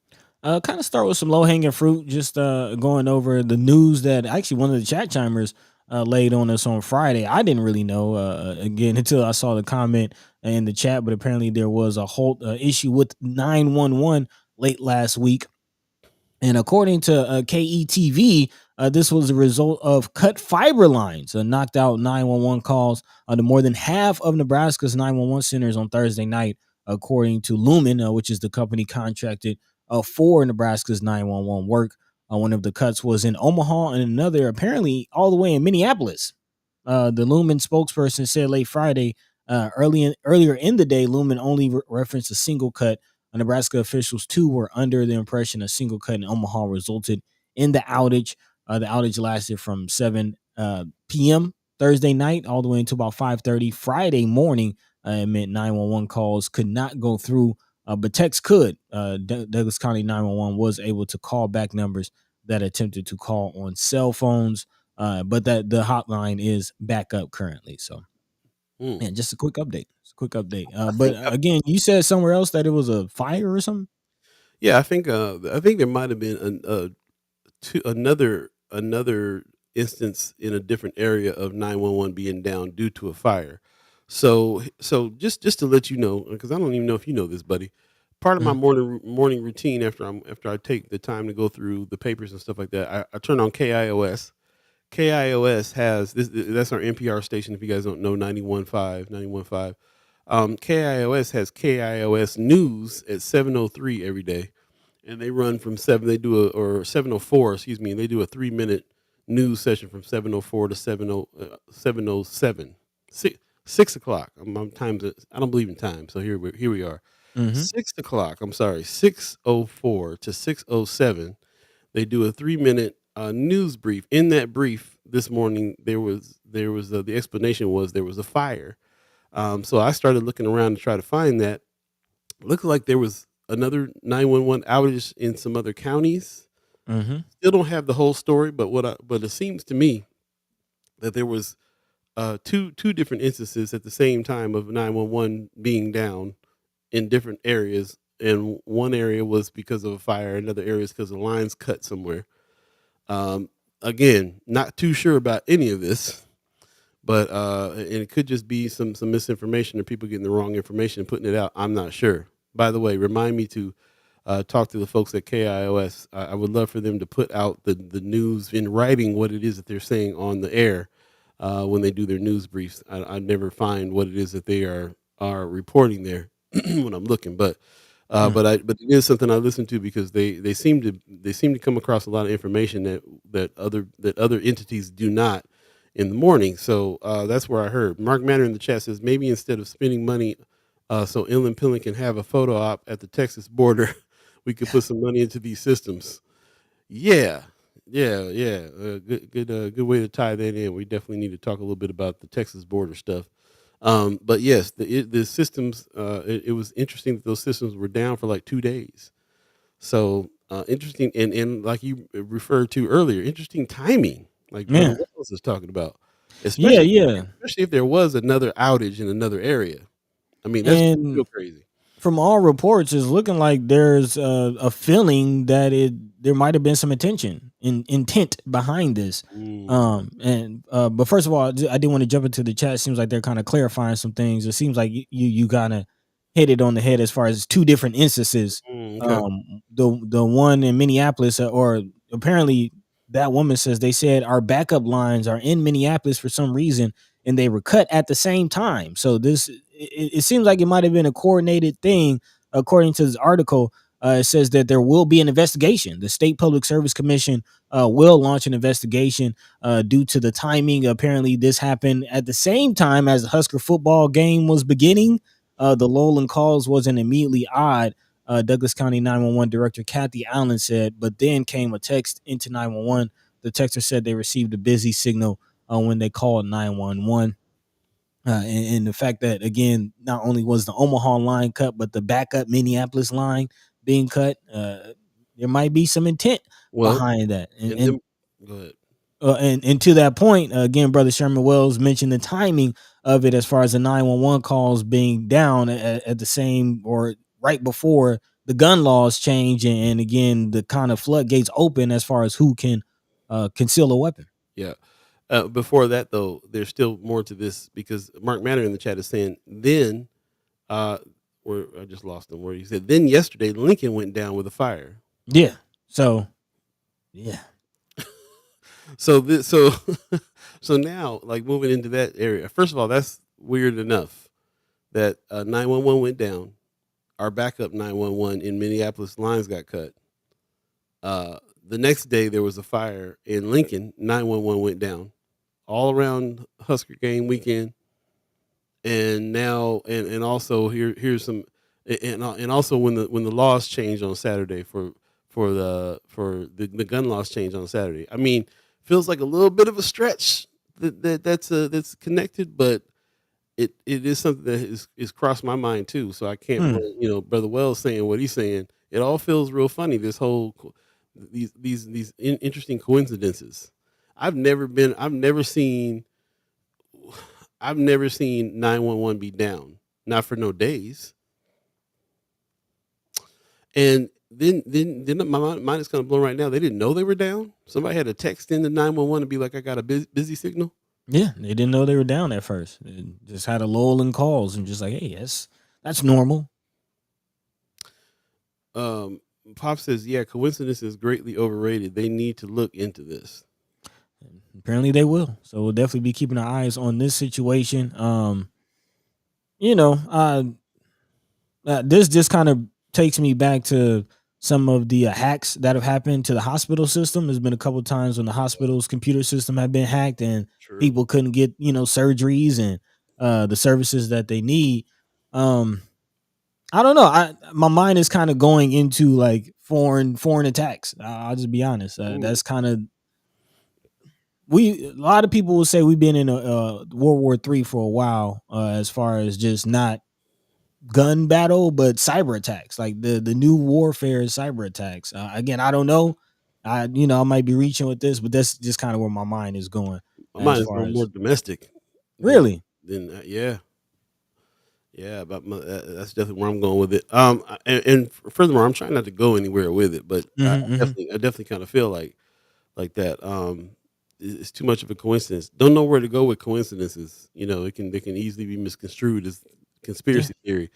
Kind of start with some low hanging fruit. Just going over the news that actually one of the chat chimers laid on us on Friday. I didn't really know again until I saw the comment in the chat, but apparently there was a whole issue with 911 late last week. And according to KETV, this was a result of cut fiber lines, knocked out 911 calls to more than half of Nebraska's 911 centers on Thursday night, according to Lumen, which is the company contracted for Nebraska's 911 work. One of the cuts was in Omaha and another apparently all the way in Minneapolis. The Lumen spokesperson said late Friday, earlier in the day, Lumen only referenced a single cut. Nebraska officials too were under the impression a single cut in Omaha resulted in the outage. The outage lasted from 7 p.m. Thursday night all the way until about 5:30 Friday morning. It meant 911 calls could not go through, but texts could. Douglas County 911 was able to call back numbers that attempted to call on cell phones, but that the hotline is back up currently. So, Hmm. man, just a quick update. Just a quick update. I But think again, you said somewhere else that it was a fire or something. Yeah, I think there might have been another instance in a different area of 911 being down due to a fire. So just to let you know, because I don't even know if you know this, buddy. Part of my Mhm. morning routine after I take the time to go through the papers and stuff like that, I turn on KIOS. KIOS has this. That's our NPR station. If you guys don't know, 91.5. KIOS has KIOS News at 7:03 every day, and they run from seven. They do a or 7:04, excuse me, and they do a 3 minute news session from 7:04 to 7:07. 6 o'clock. I'm times. I don't believe in time, so here we are. Mhm. 6 o'clock. I'm sorry, 6:04 to 6:07. They do a 3 minute news brief. In that brief this morning, there was the explanation was there was a fire. So I started looking around to try to find that. Looked like there was another 911 outage in some other counties. Mhm. Still don't have the whole story, but it seems to me that there was two different instances at the same time of 911 being down in different areas. And one area was because of a fire, another area is because the lines cut somewhere. Um, Again, not too sure about any of this, but and it could just be some misinformation or people getting the wrong information and putting it out. I'm not sure. By the way, remind me to talk to the folks at KIOS. I would love for them to put out the news in writing, what it is that they're saying on the air when they do their news briefs. I never find what it is that they are reporting there when I'm looking, but Mm. but it is something I listen to because they seem to come across a lot of information that other entities do not in the morning. So that's where I heard Mark Manner in the chat says maybe instead of spending money so Inland Pillen can have a photo op at the Texas border, we could put some money into these systems. Yeah, yeah. Good way to tie that in. We definitely need to talk a little bit about the Texas border stuff. But yes, the systems. It was interesting that those systems were down for like 2 days. So interesting, and like you referred to earlier, interesting timing. Like Brother Yeah. Wells is talking about, Yeah, especially yeah. especially if there was another outage in another area. I mean, that's And real crazy. from all reports, it's looking like there's a feeling that there might have been some intent behind this. Mm, But first of all, I did want to jump into the chat. It seems like they're kind of clarifying some things. It seems like you kind of hit it on the head as far as two different instances. okay. The one in Minneapolis, or apparently that woman says they said our backup lines are in Minneapolis for some reason, and they were cut at the same time. So it seems like it might have been a coordinated thing. According to this article, it says that there will be an investigation. The State Public Service Commission will launch an investigation due to the timing. Apparently, this happened at the same time as the Husker football game was beginning. The lull in calls wasn't immediately odd. Douglas County 911 Director Kathy Allen said, but then came a text into 911. The texter said they received a busy signal when they called 911. And the fact that again, not only was the Omaha line cut, but the backup Minneapolis line being cut, there might be some intent Well, behind that. And, and and then go ahead. and to that point, again, Brother Sherman Wells mentioned the timing of it as far as the 911 calls being down at the same or right before the gun laws change, and again, the kind of floodgates open as far as who can conceal a weapon. Yeah. Before that, though, there's still more to this because Mark Manner in the chat is saying, then, uh, where I just lost him, where he said, then yesterday, Lincoln went down with a fire. Yeah. So, yeah. So this, so, so now, like moving into that area, first of all, that's weird enough that 911 went down. Our backup 911 in Minneapolis lines got cut. The next day, there was a fire in Lincoln. 911 went down all around Husker game weekend. And now, and also here's some, and also when the laws changed on Saturday for the gun laws changed on Saturday. I mean, feels like a little bit of a stretch that's connected, but it is something that is crossed my mind too. So I can't Hmm. blame, Brother Wells saying what he's saying. It all feels real funny. This whole these interesting coincidences. I've never seen I've never seen 911 be down, not for no days. And then my mind is kind of blown right now. They didn't know they were down. Somebody had to text in the 911 and be like, "I got a busy signal." Yeah, they didn't know they were down at first. They just had a lull in calls and just like, hey, that's normal. Um, Pop says, "Yeah, coincidence is greatly overrated. They need to look into this." Apparently they will. So we'll definitely be keeping our eyes on this situation. You know, this just kind of takes me back to some of the hacks that have happened to the hospital system. There's been a couple of times when the hospital's computer system had been hacked and True. people couldn't get, surgeries and the services that they need. Um, I don't know. My mind is kind of going into like foreign attacks. I'll just be honest. Ooh. That's kind of a lot of people will say we've been in a World War III for a while, as far as just not gun battle, but cyber attacks. Like the new warfare is cyber attacks. Again, I don't know. I might be reaching with this, but that's just kind of where my mind is going Mine as is far going more as domestic than really. yeah. Yeah, but that's definitely where I'm going with it. And furthermore, I'm trying not to go anywhere with it, but Hmm, hmm. I definitely kind of feel like that. It's too much of a coincidence. Don't know where to go with coincidences. They can easily be misconstrued as Yeah, conspiracy theory.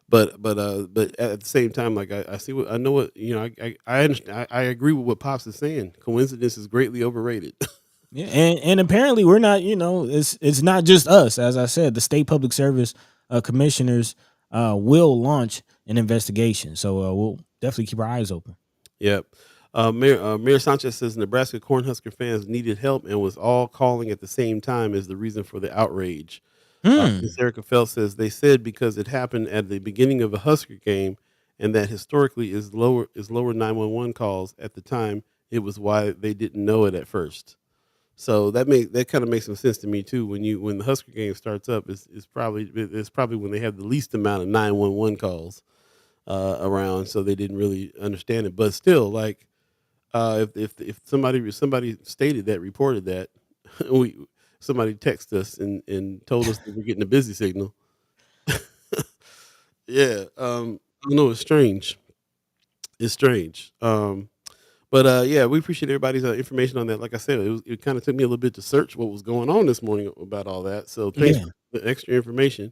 But at the same time, like I see what I know what I understand. I agree with what Pops is saying. Coincidence is greatly overrated. yeah, and apparently we're not. It's not just us. As I said, the state public service commissioners will launch an investigation. So we'll definitely keep our eyes open. Yep. Mayor Sanchez says Nebraska Cornhusker fans needed help and was all calling at the same time as the reason for the outrage. Miss Hmm. Erica Felt says they said because it happened at the beginning of a Husker game and that historically is lower 911 calls at the time. It was why they didn't know it at first. So that kind of makes some sense to me too. When the Husker game starts up, it's probably when they have the least amount of 911 calls around, so they didn't really understand it. But still, like if somebody stated that, reported that, we somebody texted us and told us that we're getting a busy signal. Yeah, I know it's strange. It's strange. But yeah, we appreciate everybody's information on that. Like I said, it kind of took me a little bit to search what was going on this morning about all that. So thanks Yeah. for the extra information.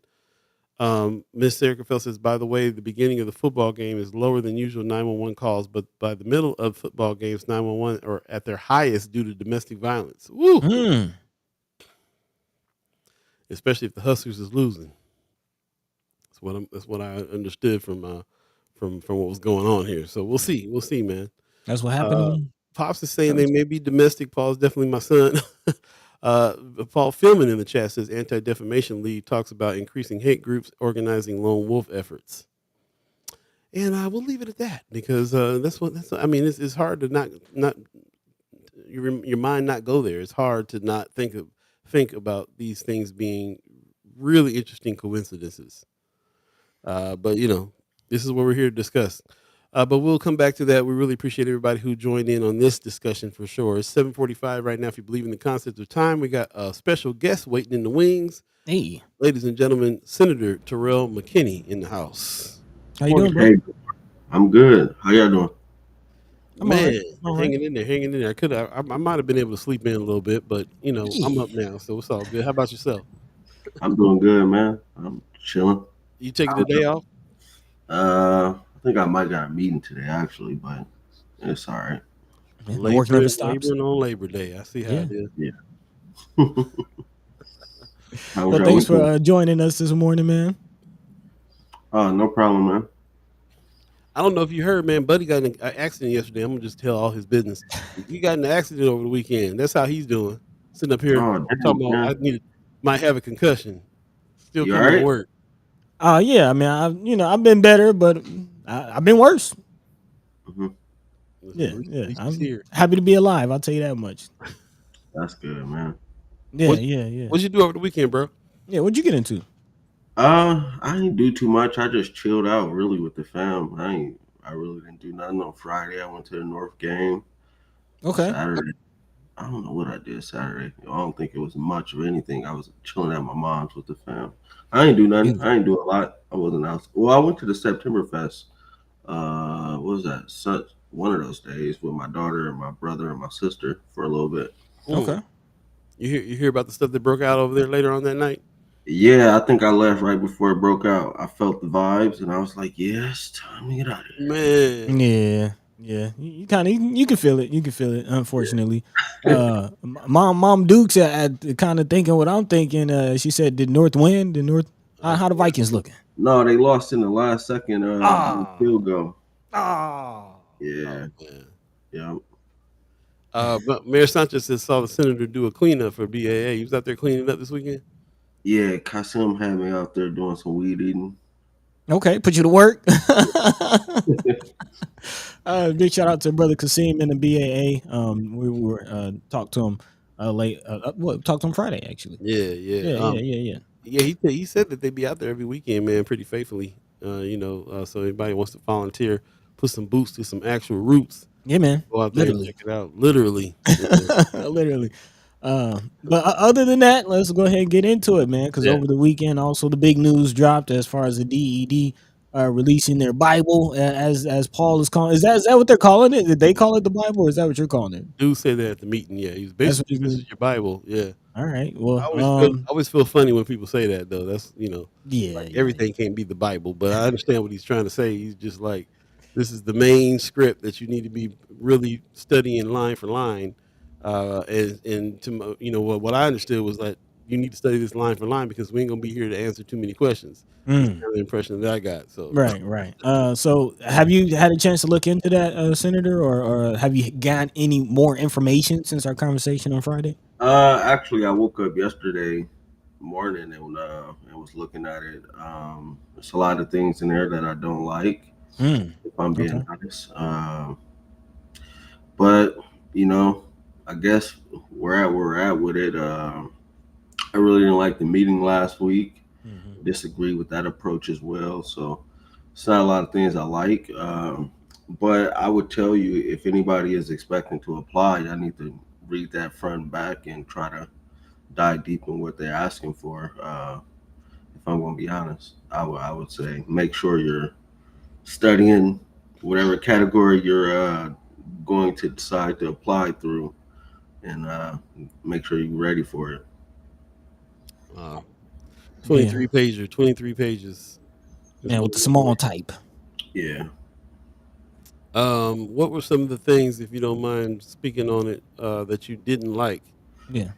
Miss Erica Fell says, by the way, the beginning of the football game is lower than usual 911 calls, but by the middle of football games, 911 are at their highest due to domestic violence. Woo! Hmm. Especially if the Huskers is losing. That's what I understood from what was going on here. So we'll see. We'll see, man. That's what happened Uh, in Pops is saying they Charlotte. may be domestic. Paul's definitely my son. uh, Paul Philman in the chat says Anti Defamation League talks about increasing hate groups organizing lone wolf efforts. And I will leave it at that because I mean. It's hard to not your mind not go there. It's hard to not think about these things being really interesting coincidences. But this is what we're here to discuss. But we'll come back to that. We really appreciate everybody who joined in on this discussion for sure. It's 7:45 right now. If you believe in the concept of time, we got a special guest waiting in the wings. Hey, Ladies and gentlemen, Senator Terrell McKinney in the house. how you doing, Morning, bro? Hey, I'm good. How y'all doing? I'm all right. man. All right. Hanging in there, hanging in there. I might have been able to sleep in a little bit, but I'm Yeah. up now, so it's all good. How about yourself? I'm doing good, man. I'm chilling. You taking the day off? I think I might got a meeting today actually, but it's all right. Yeah, the work never stops. Laboring on Labor Day. I see how Yeah. it is. Yeah. How was Well, your thanks for weekend? joining us this morning, man. Oh, no problem, man. I don't know if you heard, man. Buddy got in an accident yesterday. I'm gonna just tell all his business. He got in an accident over the weekend. That's how he's doing. Sitting up here Oh, damn, talking about man. might have a concussion. Still You all coming to right? work. Yeah. I mean, I've been better, but I've been worse. Hmm. Yeah, At yeah. least he's I'm here. happy to be alive. I'll tell you that much. That's good, man. Yeah, What yeah. What'd you do over the weekend, bro? Yeah, what'd you get into? I didn't do too much. I just chilled out really with the fam. I really didn't do nothing on Friday. I went to the North game. Okay. Saturday, I don't know what I did Saturday. I don't think it was much of anything. I was chilling at my mom's with the fam. I ain't do nothing. I ain't do a lot. I wasn't out. Well, I went to the September Fest. What was that? Such one of those days with my daughter and my brother and my sister for a little bit. Okay. You hear about the stuff that broke out over there later on that night? Yeah, I think I left right before it broke out. I felt the vibes and I was like, yeah, it's time to get out of here. Man, Yeah, yeah. You kind of you can feel it. You can feel it. Unfortunately, Mom Duke's at kind of thinking what I'm thinking. She said, "Did North win? Did North? How the Vikings looking?" No, they lost in the last second on the Ah, field goal. ah. Yeah, oh man. yeah. But Mayor Sanchez saw the senator do a cleanup for BAA. He was out there cleaning up this weekend. Yeah, Kasim had me out there doing some weed eating. Okay, put you to work. Big shout out to brother Kasim and the BAA. We were talked to him talked to him Friday actually. Yeah, Yeah, yeah. yeah. Yeah, he said that they'd be out there every weekend, man, pretty faithfully. So anybody wants to volunteer, put some boots to some actual roots, Yeah, man. go out there and Literally. check it out. Literally. Literally. But other than that, let's go ahead and get into it, man. Because Yeah. over the weekend, also the big news dropped as far as the DED releasing their Bible, as Paul is calling. Is that what they're calling it? Did they call it the Bible, or is that what you're calling it? Dude said that at the meeting. Yeah, he's That's what basically this is your Bible. Yeah. all right. Well, I always feel funny when people say that though. That's yeah, like everything can't be the Bible, but I understand what he's trying to say. He's just like, this is the main script that you need to be really studying line for line. And what I understood was that you need to study this line for line because we ain't gonna be here to answer too many questions. That's kind of the impression that I got. So right. So have you had a chance to look into that, Senator, or have you got any more information since our conversation on Friday? Actually, I woke up yesterday morning and was looking at it. There's a lot of things in there that I don't like, Mm, if I'm being okay. honest. But you know, I guess where we're at with it. I really didn't like the meeting last week. Hmm. Disagree with that approach as well. So it's not a lot of things I like. But I would tell you if anybody is expecting to apply, I need to read that front and back and try to dive deep in what they're asking for. If I'm going to be honest, I would say make sure you're studying whatever category you're going to decide to apply through, and make sure you're ready for it. uh, Yeah. 23 pages. Is Yeah, what with the it is. small type. Yeah. What were some of the things, if you don't mind speaking on it, that you didn't like? Yeah.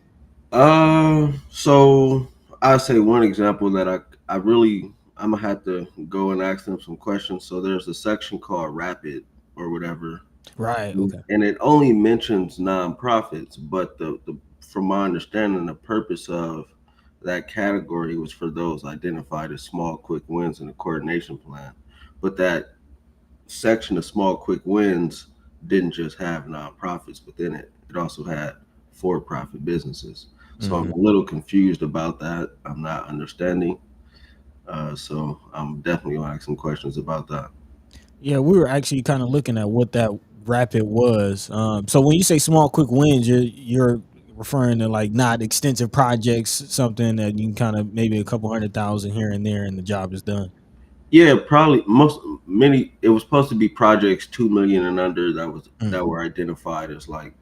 So I say one example that I really I'm gonna have to go and ask them some questions. So there's a section called Rapid or whatever, Right. Okay. and it only mentions nonprofits, but the from my understanding, the purpose of that category was for those identified as small, quick wins in the coordination plan. But that section of small, quick wins didn't just have nonprofits within it; it also had for-profit businesses. So I'm Hmm. a little confused about that. I'm not understanding. So I'm definitely gonna ask some questions about that. Yeah, we were actually kind of looking at what that rapid was. So when you say small, quick wins, you're referring to like not extensive projects, something that you can kind of maybe a couple 100,000 here and there, and the job is done. Yeah, probably most many. It was supposed to be projects 2 million and under Mm. that were identified as like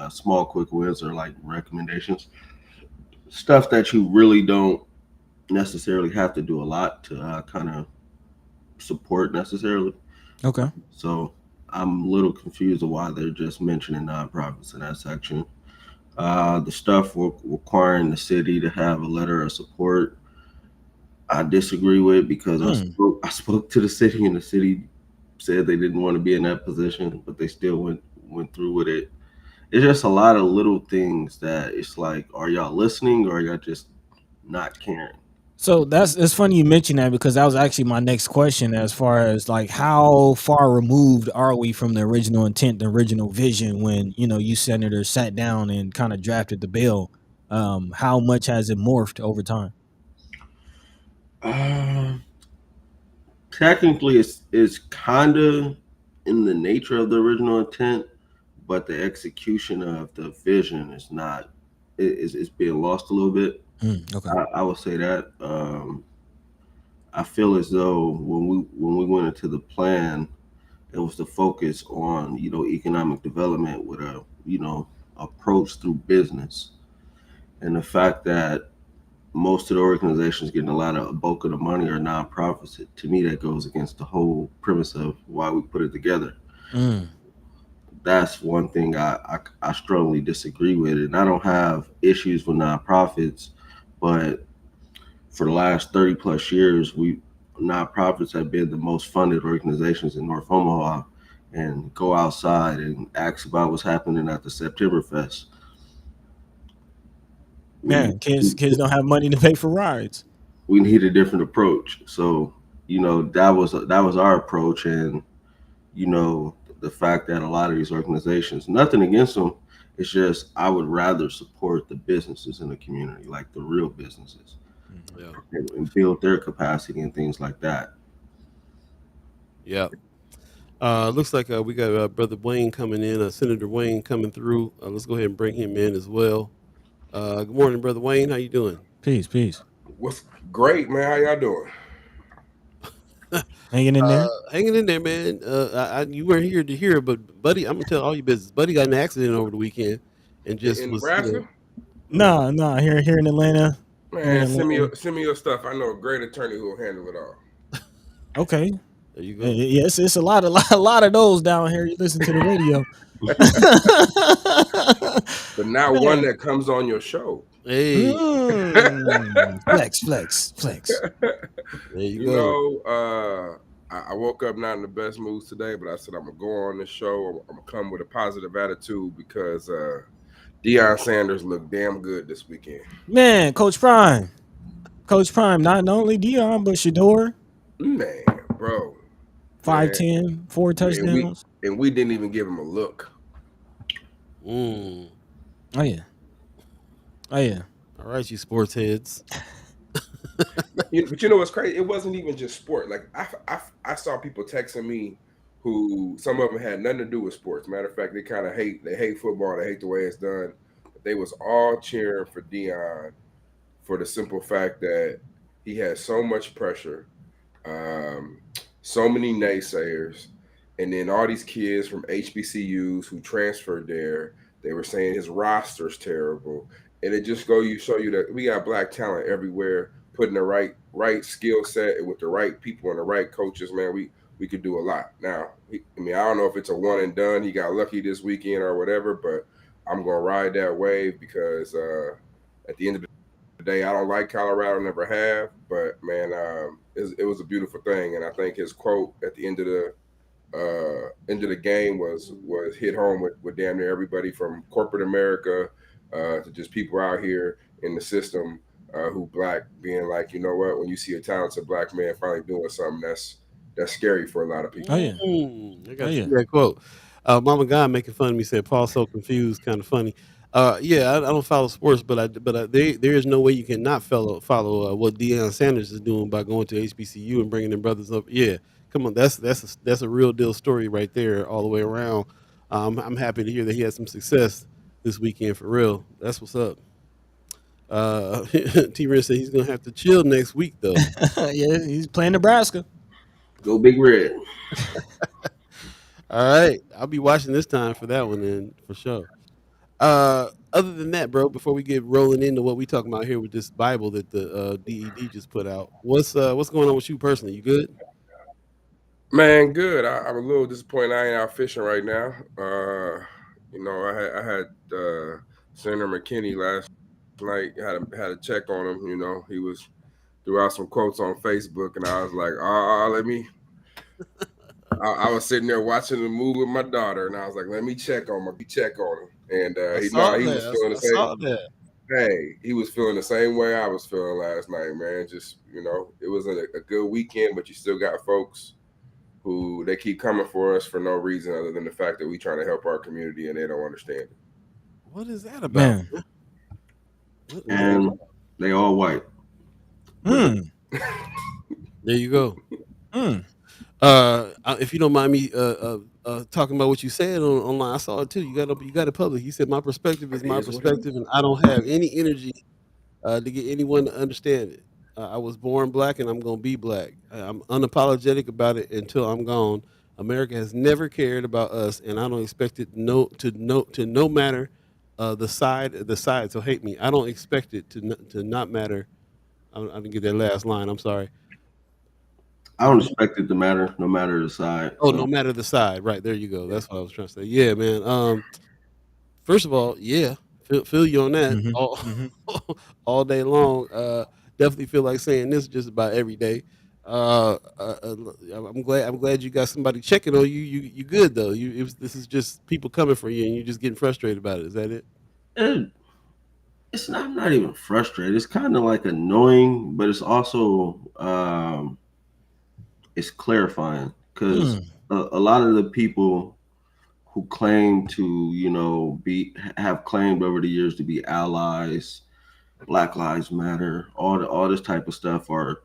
small quick wins or like recommendations, stuff that you really don't necessarily have to do a lot to kind of support necessarily. Okay. So I'm a little confused of why they're just mentioning nonprofits in that section. The stuff requiring the city to have a letter of support, I disagree with because Mm. I spoke to the city and the city said they didn't want to be in that position, but they still went through with it. It's just a lot of little things that it's like, are y'all listening or are y'all just not caring? So it's funny you mention that because that was actually my next question as far as like how far removed are we from the original intent, the original vision when you senators sat down and kind of drafted the bill. How much has it morphed over time? Uh, Technically, it's kind of in the nature of the original intent, but the execution of the vision is not. It's being lost a little bit. Okay. I would say that. I feel as though when we went into the plan, it was to focus on economic development with a approach through business, and the fact that most of the organizations getting a bulk of the money are nonprofits. To me, that goes against the whole premise of why we put it together. Mm. That's one thing I strongly disagree with, and I don't have issues with nonprofits, but for the last 30 plus years, we nonprofits have been the most funded organizations in North Omaha. And go outside and ask about what's happening at the September Fest. We Man, kids don't have money to pay for rides. we need a different approach. So that was our approach, and the fact that a lot of these organizations, nothing against them, it's just I would rather support the businesses in the community, like the real businesses, Mhm. Yeah. and build their capacity and things like that. Yeah. Looks like we got Brother Wayne coming in, Senator Wayne coming through. Let's go ahead and bring him in as well. Good morning, Brother Wayne. How you doing? Peace, peace. What's great, man? How y'all doing? Hanging in there. Hanging in there, man. You weren't here to hear, but Buddy, I'm gonna tell all your business. Buddy got in an accident over the weekend, and just In was, Nebraska? No, no, here in Atlanta. Here in Man, Atlanta. send me your stuff. I know a great attorney who will handle it all. Okay. there you go. Yes, it's a a lot of those down here. You listen to the radio. But not one Man. that comes on your show. Hey, Flex, flex, flex. there you go. I woke up not in the best mood today, but I said I'm gonna go on this show. I'm gonna come with a positive attitude because Deion Sanders looked damn good this weekend. Man, Coach Prime. Coach Prime, not only Dion, but Shador. Man, bro. 5'10", 4 And touchdowns. we didn't even give him a look. Mm. Oh yeah. Oh yeah. All right, you sports heads. But you know what's crazy? It wasn't even just sport. Like I saw people texting me who some of them had nothing to do with sports. Matter of fact, they hate football, they hate the way it's done. But they was all cheering for Dion for the simple fact that he had so much pressure, um, so many naysayers, and then all these kids from HBCUs who transferred there, they were saying his roster's terrible, and it just show you that we got black talent everywhere. Putting the right skill set and with the right people and the right coaches, man, we could do a lot. Now, I mean, I don't know if it's a one and done. He got lucky this weekend or whatever, but I'm gonna ride that wave because at the end of the day, I don't like Colorado, never have. But man, it was a beautiful thing, and I think his quote at the end of the game was hit home with damn near everybody from corporate America to just people out here in the system who black being like, you know what, when you see a talented black man finally doing something that's scary for a lot of people. Oh yeah. I Oh got to yeah. see that quote. Mama God making fun of me said Paul's so confused, kind of funny. Yeah, I don't follow sports, but there is no way you cannot follow what Deion Sanders is doing by going to HBCU and bringing them brothers up. Yeah, Come on, that's a real deal story right there, all the way around. I'm happy to hear that he had some success this weekend for real. That's what's up. T. Red said he's gonna have to chill next week though. Yeah, he's playing Nebraska. Go Big Red. All right, I'll be watching this time for that one then for sure. Other than that, bro, before we get rolling into what we talking about here with this Bible that the DED just put out, what's going on with you personally? You good? Man, good. I'm a little disappointed I ain't out fishing right now. I had Senator McKinney last night. Had a check on him. He was threw out some quotes on Facebook, and I was like, let me. I was sitting there watching the movie with my daughter, and I was like, let me check on him. And I he saw was that. feeling I the same. saw that. Hey, he was feeling the same way I was feeling last night, man. Just it was a good weekend, but you still got folks who they keep coming for us for no reason other than the fact that we trying to help our community and they don't understand it. What is that about? Man. What is And they all white. Mm. There you go. Mm. If you don't mind me talking about what you said online, I saw it too. You got it public. He said my perspective is my It is what it is. perspective, and I don't have any energy to get anyone to understand it. I was born black, and I'm gonna be black. I'm unapologetic about it until I'm gone. America has never cared about us, and I don't expect it no matter the side. So hate me. I don't expect it to not matter. I didn't get that last line. I'm sorry. I don't expect it to matter, no matter the side. Oh, So no matter the side. Right, there you go. That's what I was trying to say. Yeah, man. First of all, yeah, feel you on that Mhm. all Mhm. all day long. Definitely feel like saying this just about every day. I'm glad you got somebody checking on you. You good though. This is just people coming for you, and you're just getting frustrated about it. Is that it? it, it's not, I'm not even frustrated. It's kind of like annoying, but it's also it's clarifying because Mm. a lot of the people who claim to, be have claimed over the years to be allies, Black Lives Matter, all this type of stuff are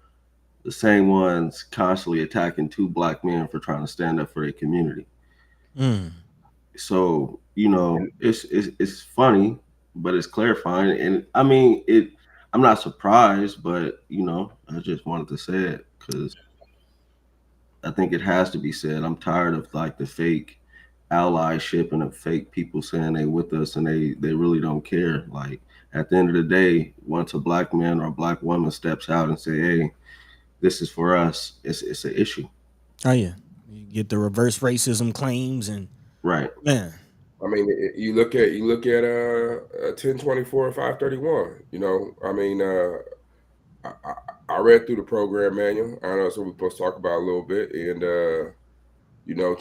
the same ones constantly attacking two black men for trying to stand up for their community. Mm. So it's funny, but it's clarifying, and I mean it. I'm not surprised, but I just wanted to say it because I think it has to be said. I'm tired of like the fake allyship and the fake people saying they with us and they really don't care. Like at the end of the day, once a black man or a black woman steps out and say, "Hey, this is for us," it's an issue. Oh yeah. You get the reverse racism claims and Right. man. I mean, you look at 1024 531. I mean, I read through the program manual. I know that's what we're supposed to talk about a little bit, and to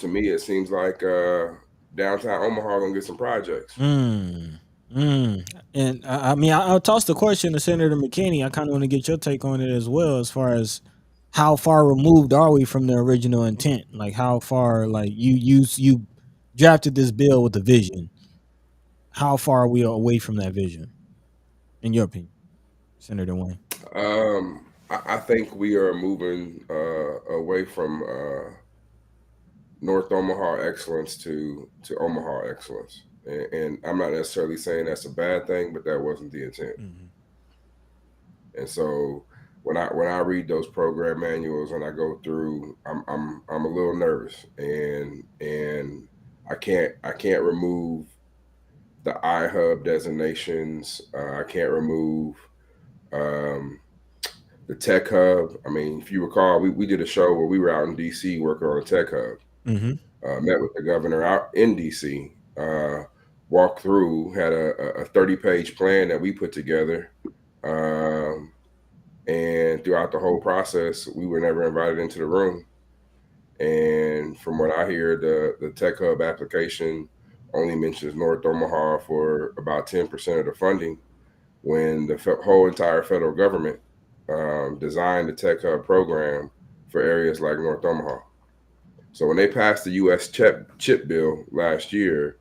me, it seems like downtown Omaha gonna get some projects. Mm. Mm. And I mean, I'll toss the question to Senator McKinney. I kind of want to get your take on it as well, as far as how far removed are we from the original intent? Like how far, like you drafted this bill with a vision. How far are we away from that vision, in your opinion, Senator Wayne? I think we are moving away from North Omaha excellence to Omaha excellence, and I'm not necessarily saying that's a bad thing, but that wasn't the intent. Mm-hmm. And so when I read those program manuals and I go through, I'm a little nervous, and I can't remove the iHub designations. I can't remove um, the tech hub. I mean, if you recall, we did a show where we were out in DC working on a tech hub. Mm-hmm. Met with the governor out in DC. Walked through, had a 30-page plan that we put together. And throughout the whole process, we were never invited into the room. And from what I hear, the Tech Hub application only mentions North Omaha for about 10% of the funding, when the whole entire federal government designed the Tech Hub program for areas like North Omaha. So when they passed the U.S. chip bill last year,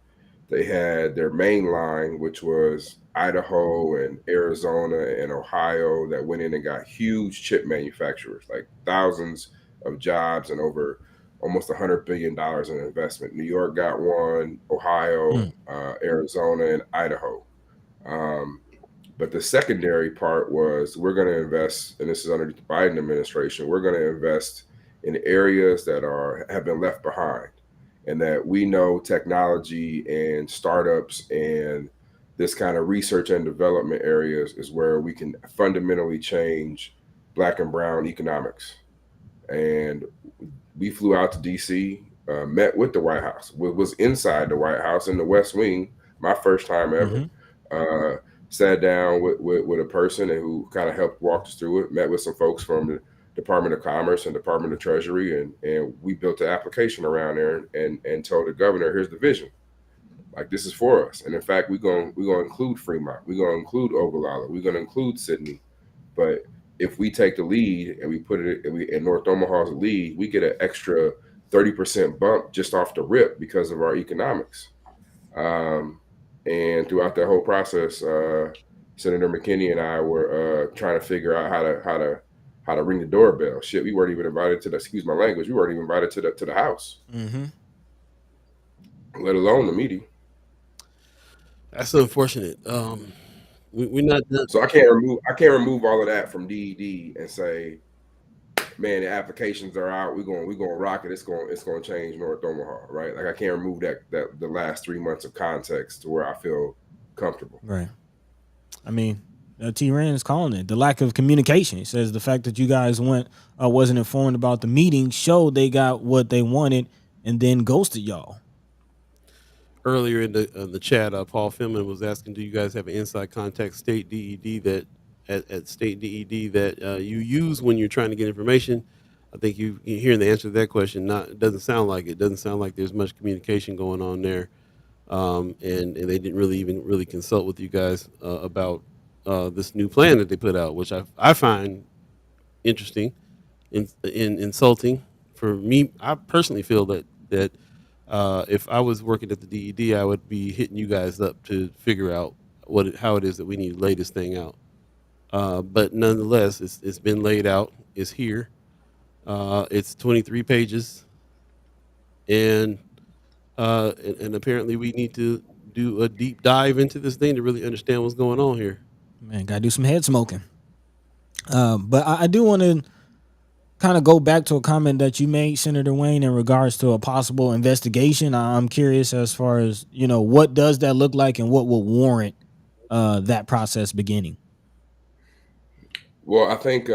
they had their main line, which was Idaho and Arizona and Ohio, that went in and got huge chip manufacturers, like thousands of jobs and over almost $100 billion in investment. New York got one, Ohio, Arizona, and Idaho. But the secondary part was we're going to invest, and this is under the Biden administration, we're going to invest in areas that have been left behind, and that we know technology and startups and this kind of research and development areas is where we can fundamentally change Black and brown economics. And we flew out to DC, met with the White House, was inside the White House in the West Wing, my first time ever. Sat down with a person who kind of helped walk us through it, met with some folks from the Department of Commerce and Department of Treasury, and we built an application around there and told the governor, here's the vision. Like, this is for us. And in fact, we're gonna include Fremont, we're gonna include Ogallala, we're gonna include Sydney. But if we take the lead and we put it in North Omaha's lead, we get an extra 30% bump just off the rip because of our economics. And throughout that whole process, Senator McKinney and I were trying to figure out how to ring the doorbell. Shit, we weren't even invited to the, excuse my language, we weren't even invited to the house, let alone the meeting. That's unfortunate. We're not done. So I can't remove all of that from DED and say, man, the applications are out. We're gonna rock it. It's gonna change North Omaha, right? Like, I can't remove that the last 3 months of context to where I feel comfortable. Right. I mean, T. Rand is calling it the lack of communication. He says the fact that you guys wasn't informed about the meeting showed they got what they wanted and then ghosted y'all. Earlier in the chat, Paul Philman was asking, do you guys have an inside contact state DED that at state DED that you use when you're trying to get information? I think you hearing the answer to that question. It doesn't sound like it. Doesn't sound like there's much communication going on there, and they didn't really consult with you guys about this new plan that they put out, which I find interesting, insulting. For me, I personally feel that if I was working at the DED, I would be hitting you guys up to figure out how it is that we need to lay this thing out. But nonetheless, it's been laid out. It's here. It's 23 pages, and apparently we need to do a deep dive into this thing to really understand what's going on here. Man, gotta do some head smoking. But I do want to kind of go back to a comment that you made, Senator Wayne, in regards to a possible investigation. I'm curious as far as, what does that look like and what will warrant that process beginning? Well, I think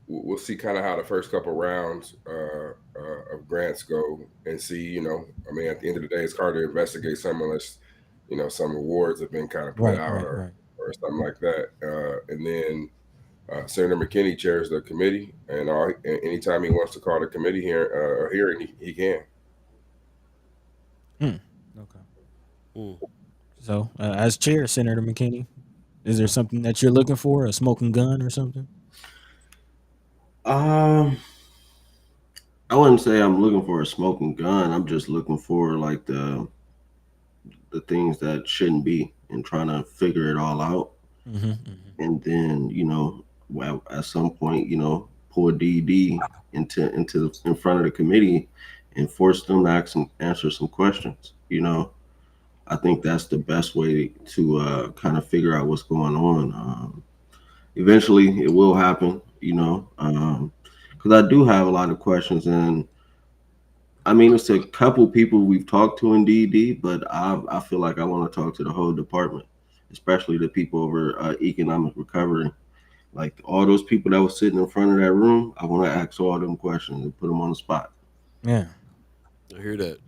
we'll see kind of how the first couple rounds of grants go and see, I mean, at the end of the day, it's hard to investigate someone unless, some awards have been kind of put out or something like that. And then Senator McKinney chairs the committee, and anytime he wants to call the committee hearing, he can. Okay. So, as chair, Senator McKinney, is there something that you're looking for, a smoking gun or something? I wouldn't say I'm looking for a smoking gun. I'm just looking for like the things that shouldn't be and trying to figure it all out. And then, at some point, pull DD in front of the committee and force them to answer some questions. I think that's the best way to kind of figure out what's going on. Eventually, it will happen, because I do have a lot of questions. And I mean, it's a couple people we've talked to in DED, but I feel like I want to talk to the whole department, especially the people over economic recovery. Like all those people that were sitting in front of that room, I want to ask all them questions and put them on the spot. Yeah, I hear that.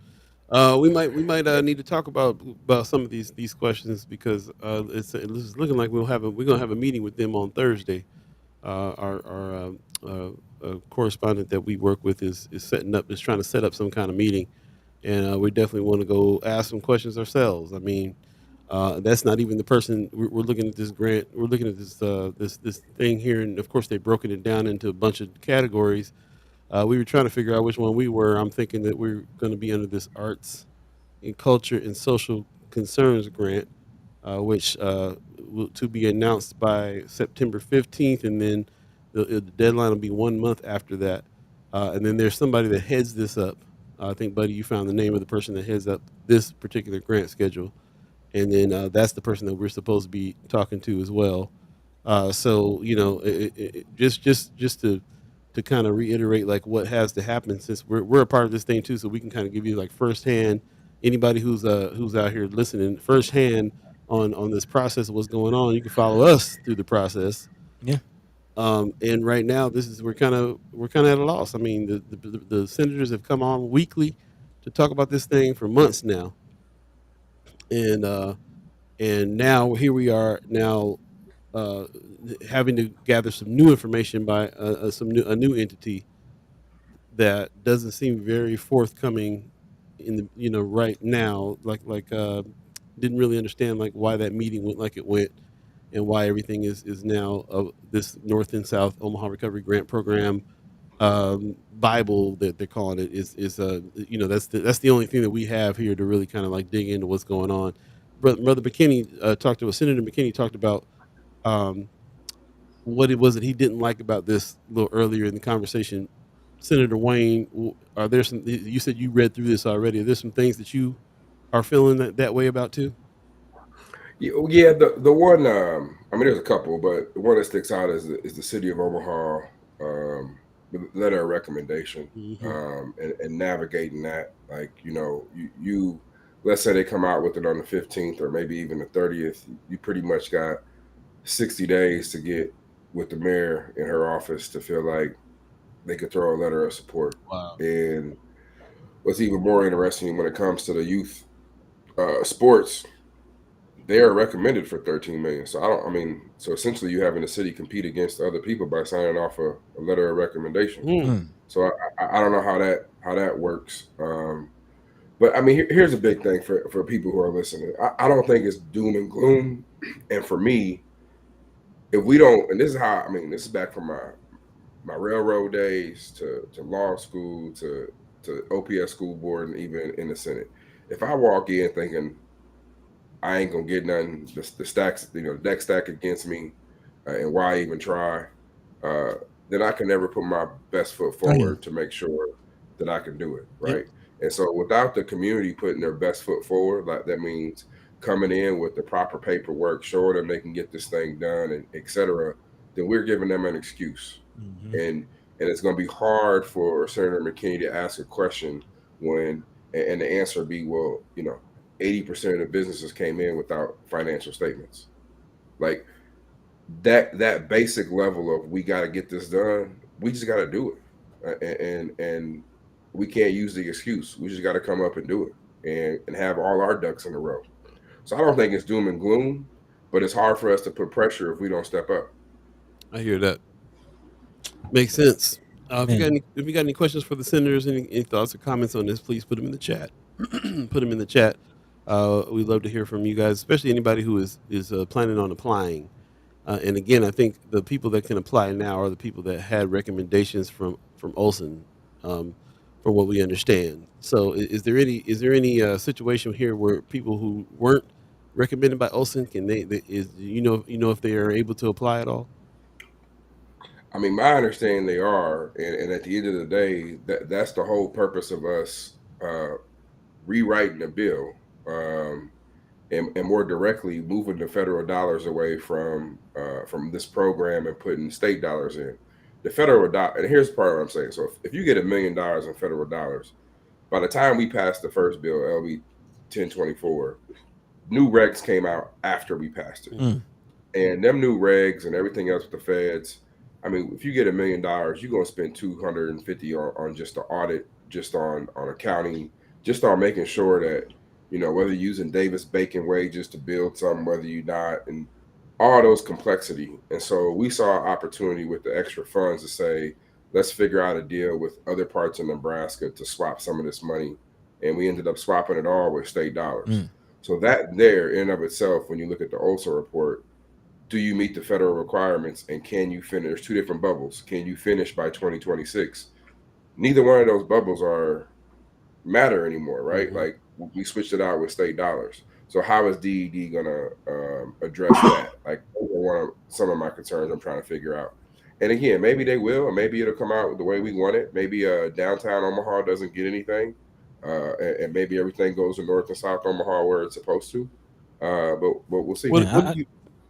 We might need to talk about some of these questions because it's looking like we're gonna have a meeting with them on Thursday. Our correspondent that we work with is trying to set up some kind of meeting, and we definitely want to go ask some questions ourselves. I mean, that's not even the person we're looking at this grant. We're looking at this thing here, and of course they've broken it down into a bunch of categories. We were trying to figure out which one we were. I'm thinking that we're going to be under this arts and culture and social concerns grant, which to be announced by September 15th, and then the deadline will be 1 month after that. And then there's somebody that heads this up. I think, Buddy, you found the name of the person that heads up this particular grant schedule, and then that's the person that we're supposed to be talking to as well. So just to kind of reiterate like what has to happen, since we're a part of this thing too, so we can kind of give you like firsthand, anybody who's out here listening firsthand on this process of what's going on. You can follow us through the process. Yeah. And right now, this is we're kind of at a loss. I mean, the senators have come on weekly to talk about this thing for months now, and now here we are now, uh, having to gather some new information by a new entity that doesn't seem very forthcoming in the right now. Didn't really understand like why that meeting went like it went, and why everything is now this North and South Omaha Recovery Grant Program Bible that they're calling it that's the only thing that we have here to really kind of like dig into what's going on. Brother McKinney talked to Senator McKinney talked about um, what it was that he didn't like about this a little earlier in the conversation. Senator Wayne, are there some? You said you read through this already. Are there some things that you are feeling that way about too? Yeah, the one. I mean, there's a couple, but the one that sticks out is the city of Omaha, the letter of recommendation, Hmm. and navigating that. Like you let's say they come out with it on the 15th or maybe even the 30th. You pretty much got 60 days to get with the mayor in her office to feel like they could throw a letter of support. Wow. And what's even more interesting when it comes to the youth sports, they are recommended for 13 million. So so essentially you having the city compete against other people by signing off a letter of recommendation. Mm. Mm. So I don't know how that works. But I mean, here's a big thing for people who are listening. I don't think it's doom and gloom. And for me, if we don't, and this is how, I mean, this is back from my railroad days to law school to OPS school board and even in the Senate. If I walk in thinking I ain't gonna get nothing, the stacks, the deck stack against me, and why even try? Uh, then I can never put my best foot Damn. forward to make sure that I can do it, Yep. right? And so without the community putting their best foot forward, like that means coming in with the proper paperwork, showing them they can get this thing done, and et cetera, then we're giving them an excuse. Hmm. And it's going to be hard for Senator McKinney to ask a question when and the answer be, well, 80% of the businesses came in without financial statements. Like that basic level of we got to get this done. We just got to do it, and we can't use the excuse. We just got to come up and do it, and have all our ducks in a row. So I don't think it's doom and gloom, but it's hard for us to put pressure if we don't step up. I hear that. Makes sense. Man. If you got any questions for the senators, any thoughts or comments on this, please put them in the chat. Put them in the chat. We'd love to hear from you guys, especially anybody who is planning on applying. And again, I think the people that can apply now are the people that had recommendations from Olson, um, from what we understand. So, is there any situation here where people who weren't recommended by Olson can they is if they are able to apply at all? I mean, my understanding they are, and at the end of the day, that's the whole purpose of us uh, rewriting the bill, and more directly moving the federal dollars away from this program and putting state dollars in. The federal dollar, and here's part of what I'm saying. So if you get $1 million in federal dollars, by the time we passed the first bill, LB 1024, new regs came out after we passed it. Mm. And them new regs and everything else with the feds, I mean, if you get $1 million, you're gonna spend 250 on just the audit, just on accounting, just on making sure that whether you're using Davis Bacon wages to build something, whether you're not, and all those complexity. And so we saw an opportunity with the extra funds to say, let's figure out a deal with other parts of Nebraska to swap some of this money, and we ended up swapping it all with state dollars. Mm. So that there in and of itself, when you look at the Olson report, do you meet the federal requirements and can you finish? There's two different bubbles. Can you finish by 2026? Neither one of those bubbles are matter anymore, right? Hmm. Like we switched it out with state dollars. So how is DED gonna address that? Like those are some of my concerns I'm trying to figure out. And again, maybe they will, or maybe it'll come out the way we want it. Maybe downtown Omaha doesn't get anything, and maybe everything goes to North and South Omaha where it's supposed to. But we'll see. What Yeah, do you?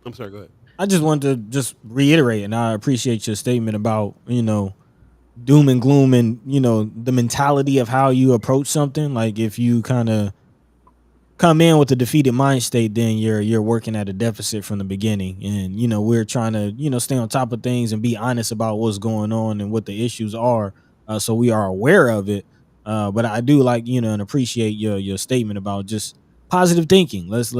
I'm sorry. Go ahead. I just wanted to just reiterate, and I appreciate your statement about doom and gloom, and the mentality of how you approach something. Like if you kind of come in with a defeated mind state, then you're working at a deficit from the beginning. And we're trying to stay on top of things and be honest about what's going on and what the issues are, so we are aware of it. But I do like and appreciate your statement about just positive thinking. Let's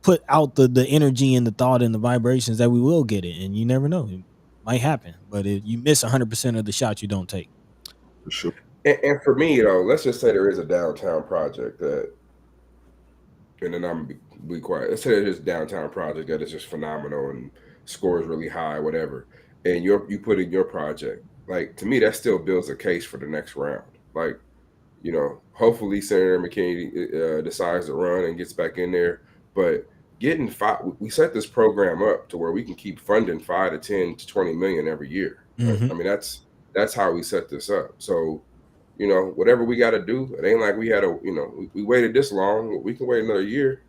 put out the energy and the thought and the vibrations that we will get it. And you never know, it might happen. But if you miss 100% of the shots you don't take. For sure. And for me, let's just say there is a downtown project that, and then I'm gonna be quiet. Let's say there's a downtown project that is just phenomenal and scores really high, whatever. And you put in your project, like to me, that still builds a case for the next round. Like, hopefully Senator McKinney decides to run and gets back in there. But getting we set this program up to where we can keep funding 5 to 10 to 20 million every year. Right? Mhm. I mean, that's how we set this up. So, whatever we got to do, it ain't like we had we waited this long. We can wait another year.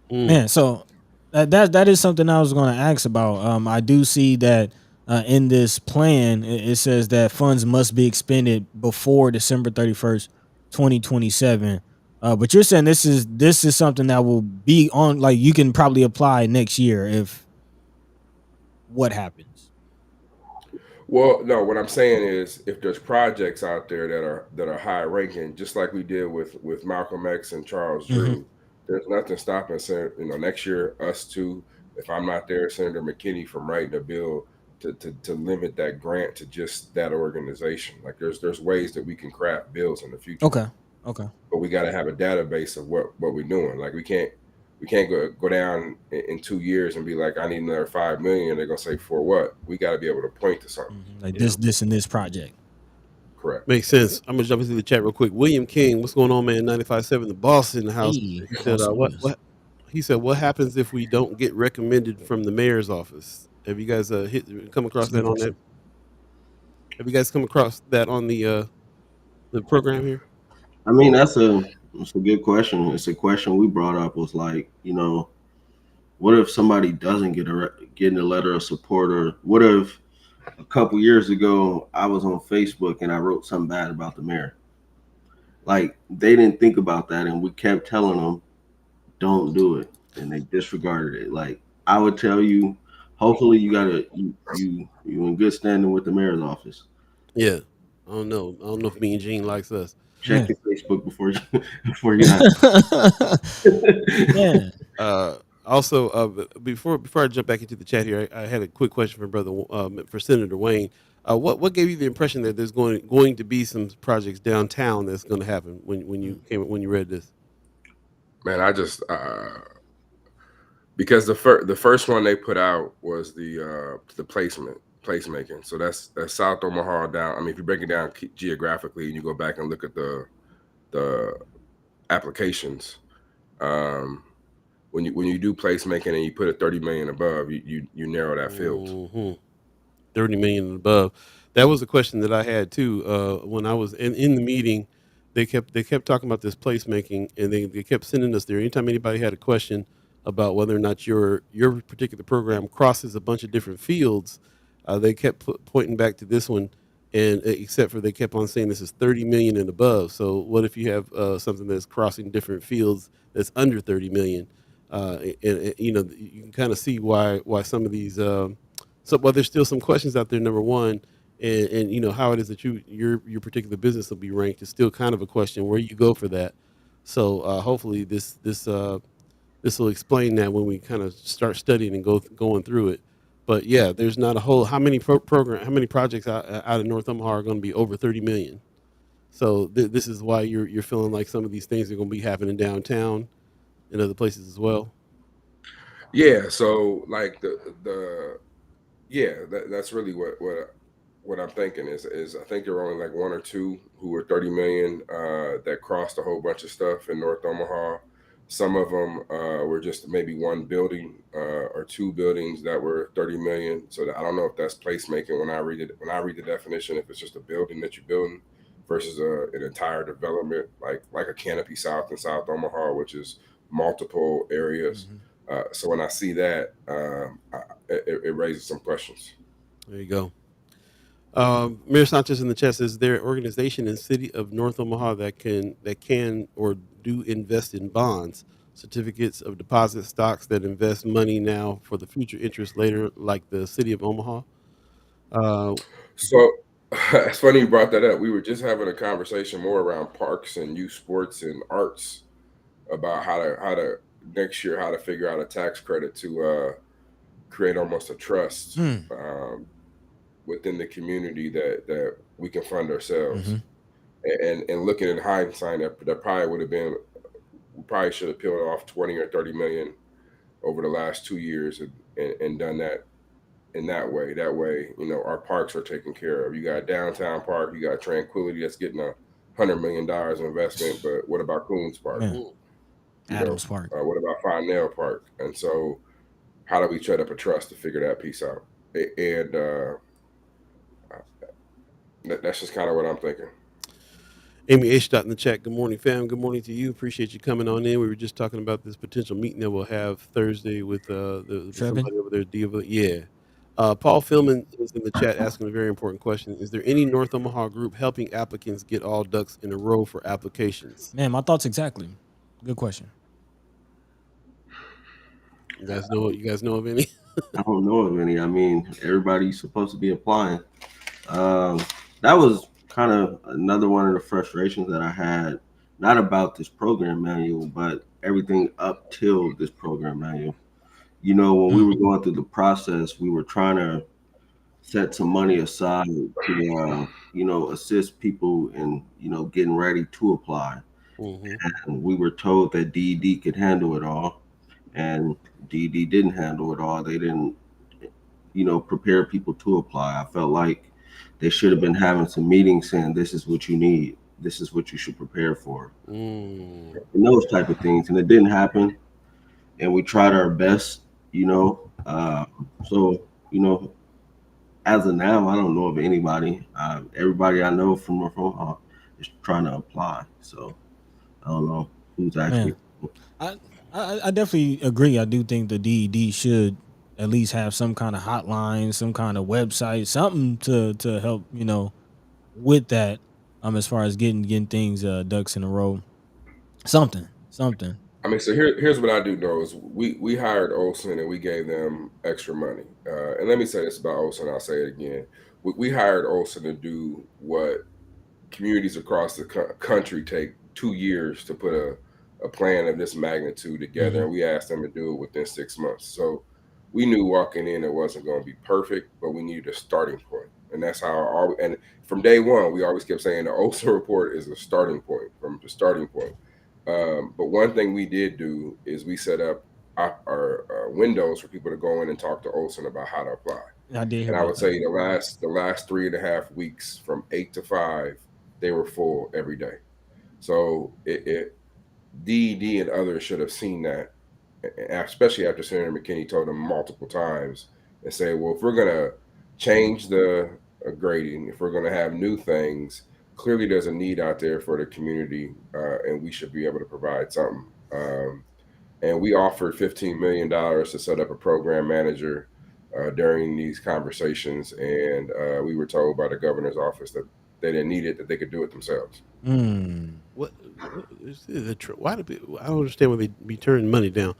Man, so that is something I was going to ask about. I do see that in this plan, it says that funds must be expended before December 31st, 2027. But you're saying this is something that will be on, like you can probably apply next year if what happens. Well, no, what I'm saying is if there's projects out there that are high ranking, just like we did with Malcolm X and Charles Hmm. Drew, there's nothing stopping next year us two, if I'm not there, Senator McKinney from writing a bill to limit that grant to just that organization. Like there's ways that we can craft bills in the future. Okay. Okay. But we got to have a database of what we're doing. Like we can't go down in 2 years and be like, I need another 5 million. They're gonna say for what? We got to be able to point to something. Like this and this project. Correct. Makes sense. I'm gonna jump into the chat real quick. William King, what's going on, man? 95.7, the boss in the house. Hey, He said, what? He said, what happens if we don't get recommended from the mayor's office? Have you guys come across that on that? Have you guys come across that on the program here? I mean, that's a good question. It's a question we brought up. Was like, what if somebody doesn't get a letter of support, or what if a couple years ago I was on Facebook and I wrote something bad about the mayor? Like they didn't think about that, and we kept telling them, don't do it, and they disregarded it. Like I would tell you, hopefully you in good standing with the mayor's office. Yeah, I don't know if me and Gene likes us. Check your Facebook before you. Yeah. Also, before I jump back into the chat here, I had a quick question for Senator Wayne. What gave you the impression that there's going to be some projects downtown that's going to happen when you read this? Man, I just because the first one they put out was the placemaking. So that's South Omaha down. I mean, if you break it down geographically and you go back and look at the applications, when you do placemaking and you put a 30 million above, you narrow that field. Mm-hmm. 30 million and above. That was a question that I had too. When I was in the meeting, they kept talking about this placemaking, and they kept sending us there. Anytime anybody had a question about whether or not your particular program crosses a bunch of different fields, they kept pointing back to this one, and except for they kept on saying this is 30 million and above. So what if you have something that's crossing different fields that's under 30 million? And you can kind of see why some of these. Well, there's still some questions out there. Number one, and how it is that your particular business will be ranked is still kind of a question where you go for that. So hopefully this will explain that when we kind of start studying and going through it. But yeah, there's not a whole how many projects out of North Omaha are going to be over 30 million. So this is why you're feeling like some of these things are going to be happening downtown and other places as well. Yeah. So like that's really what I'm thinking is I think there were only like one or two who were 30 million that crossed a whole bunch of stuff in North Omaha. Some of them were just maybe one building or two buildings that were 30 million. So I don't know if that's placemaking when I read it. When I read the definition, if it's just a building that you're building versus an entire development, like a Canopy South in South Omaha, which is multiple areas. So when I see that, it raises some questions. There you go. Mayor Sanchez in the chat says, is there an organization in the city of North Omaha that can or do invest in bonds, certificates of deposit, stocks that invest money now for the future interest later, like the city of Omaha? So it's funny you brought that up. We were just having a conversation more around parks and youth sports and arts about how to next year how to figure out a tax credit to create almost a trust within the community that we can fund ourselves. And looking in hindsight, that probably would have been, we probably should have peeled off 20 or 30 million over the last 2 years and done that in that way. That way, our parks are taken care of. You got downtown park, you got Tranquility that's getting $100 million investment, but what about Coons Park? Adams Park. What about Fontenelle Park? And so, how do we set up a trust to figure that piece out? And that's just kind of what I'm thinking. Amy H. in the chat. Good morning, fam. Good morning to you. Appreciate you coming on in. We were just talking about this potential meeting that we'll have Thursday with somebody over there. Yeah. Paul Philman is in the chat asking a very important question. Is there any North Omaha group helping applicants get all ducks in a row for applications? Man, my thoughts exactly. Good question. You guys know of any? I don't know of any. I mean, everybody's supposed to be applying. That was kind of another one of the frustrations that I had, not about this program manual, but everything up till this program manual. When we were going through the process, we were trying to set some money aside to, assist people in, getting ready to apply. And we were told that DED could handle it all, and DED didn't handle it all. They didn't, prepare people to apply. I felt like they should have been having some meetings saying, this is what you need. This is what you should prepare for. And those type of things. And it didn't happen. And we tried our best, So, as of now, I don't know of anybody. Everybody I know from North Omaha is trying to apply. So I don't know who's actually. I definitely agree. I do think the DED should at least have some kind of hotline, some kind of website, something to help, with that. As far as getting things ducks in a row, something. I mean, so here's what I do know is we hired Olson and we gave them extra money. And let me say this about Olson, I'll say it again. We hired Olson to do what communities across the country take 2 years to put a plan of this magnitude together. And we asked them to do it within 6 months. So we knew walking in it wasn't going to be perfect, but we needed a starting point. And that's how and from day one, we always kept saying the Olson report is a starting point, from the starting point. But one thing we did do is we set up our windows for people to go in and talk to Olson about how to apply. And I would say the last 3.5 weeks from 8 to 5, they were full every day. So DED and others should have seen that, especially after Senator McKinney told them multiple times and say, well, if we're going to change the grading, if we're going to have new things, clearly there's a need out there for the community, and we should be able to provide something. And we offered $15 million to set up a program manager during these conversations, and we were told by the governor's office that they didn't need it, that they could do it themselves. What is why do people, I don't understand why they be turning money down.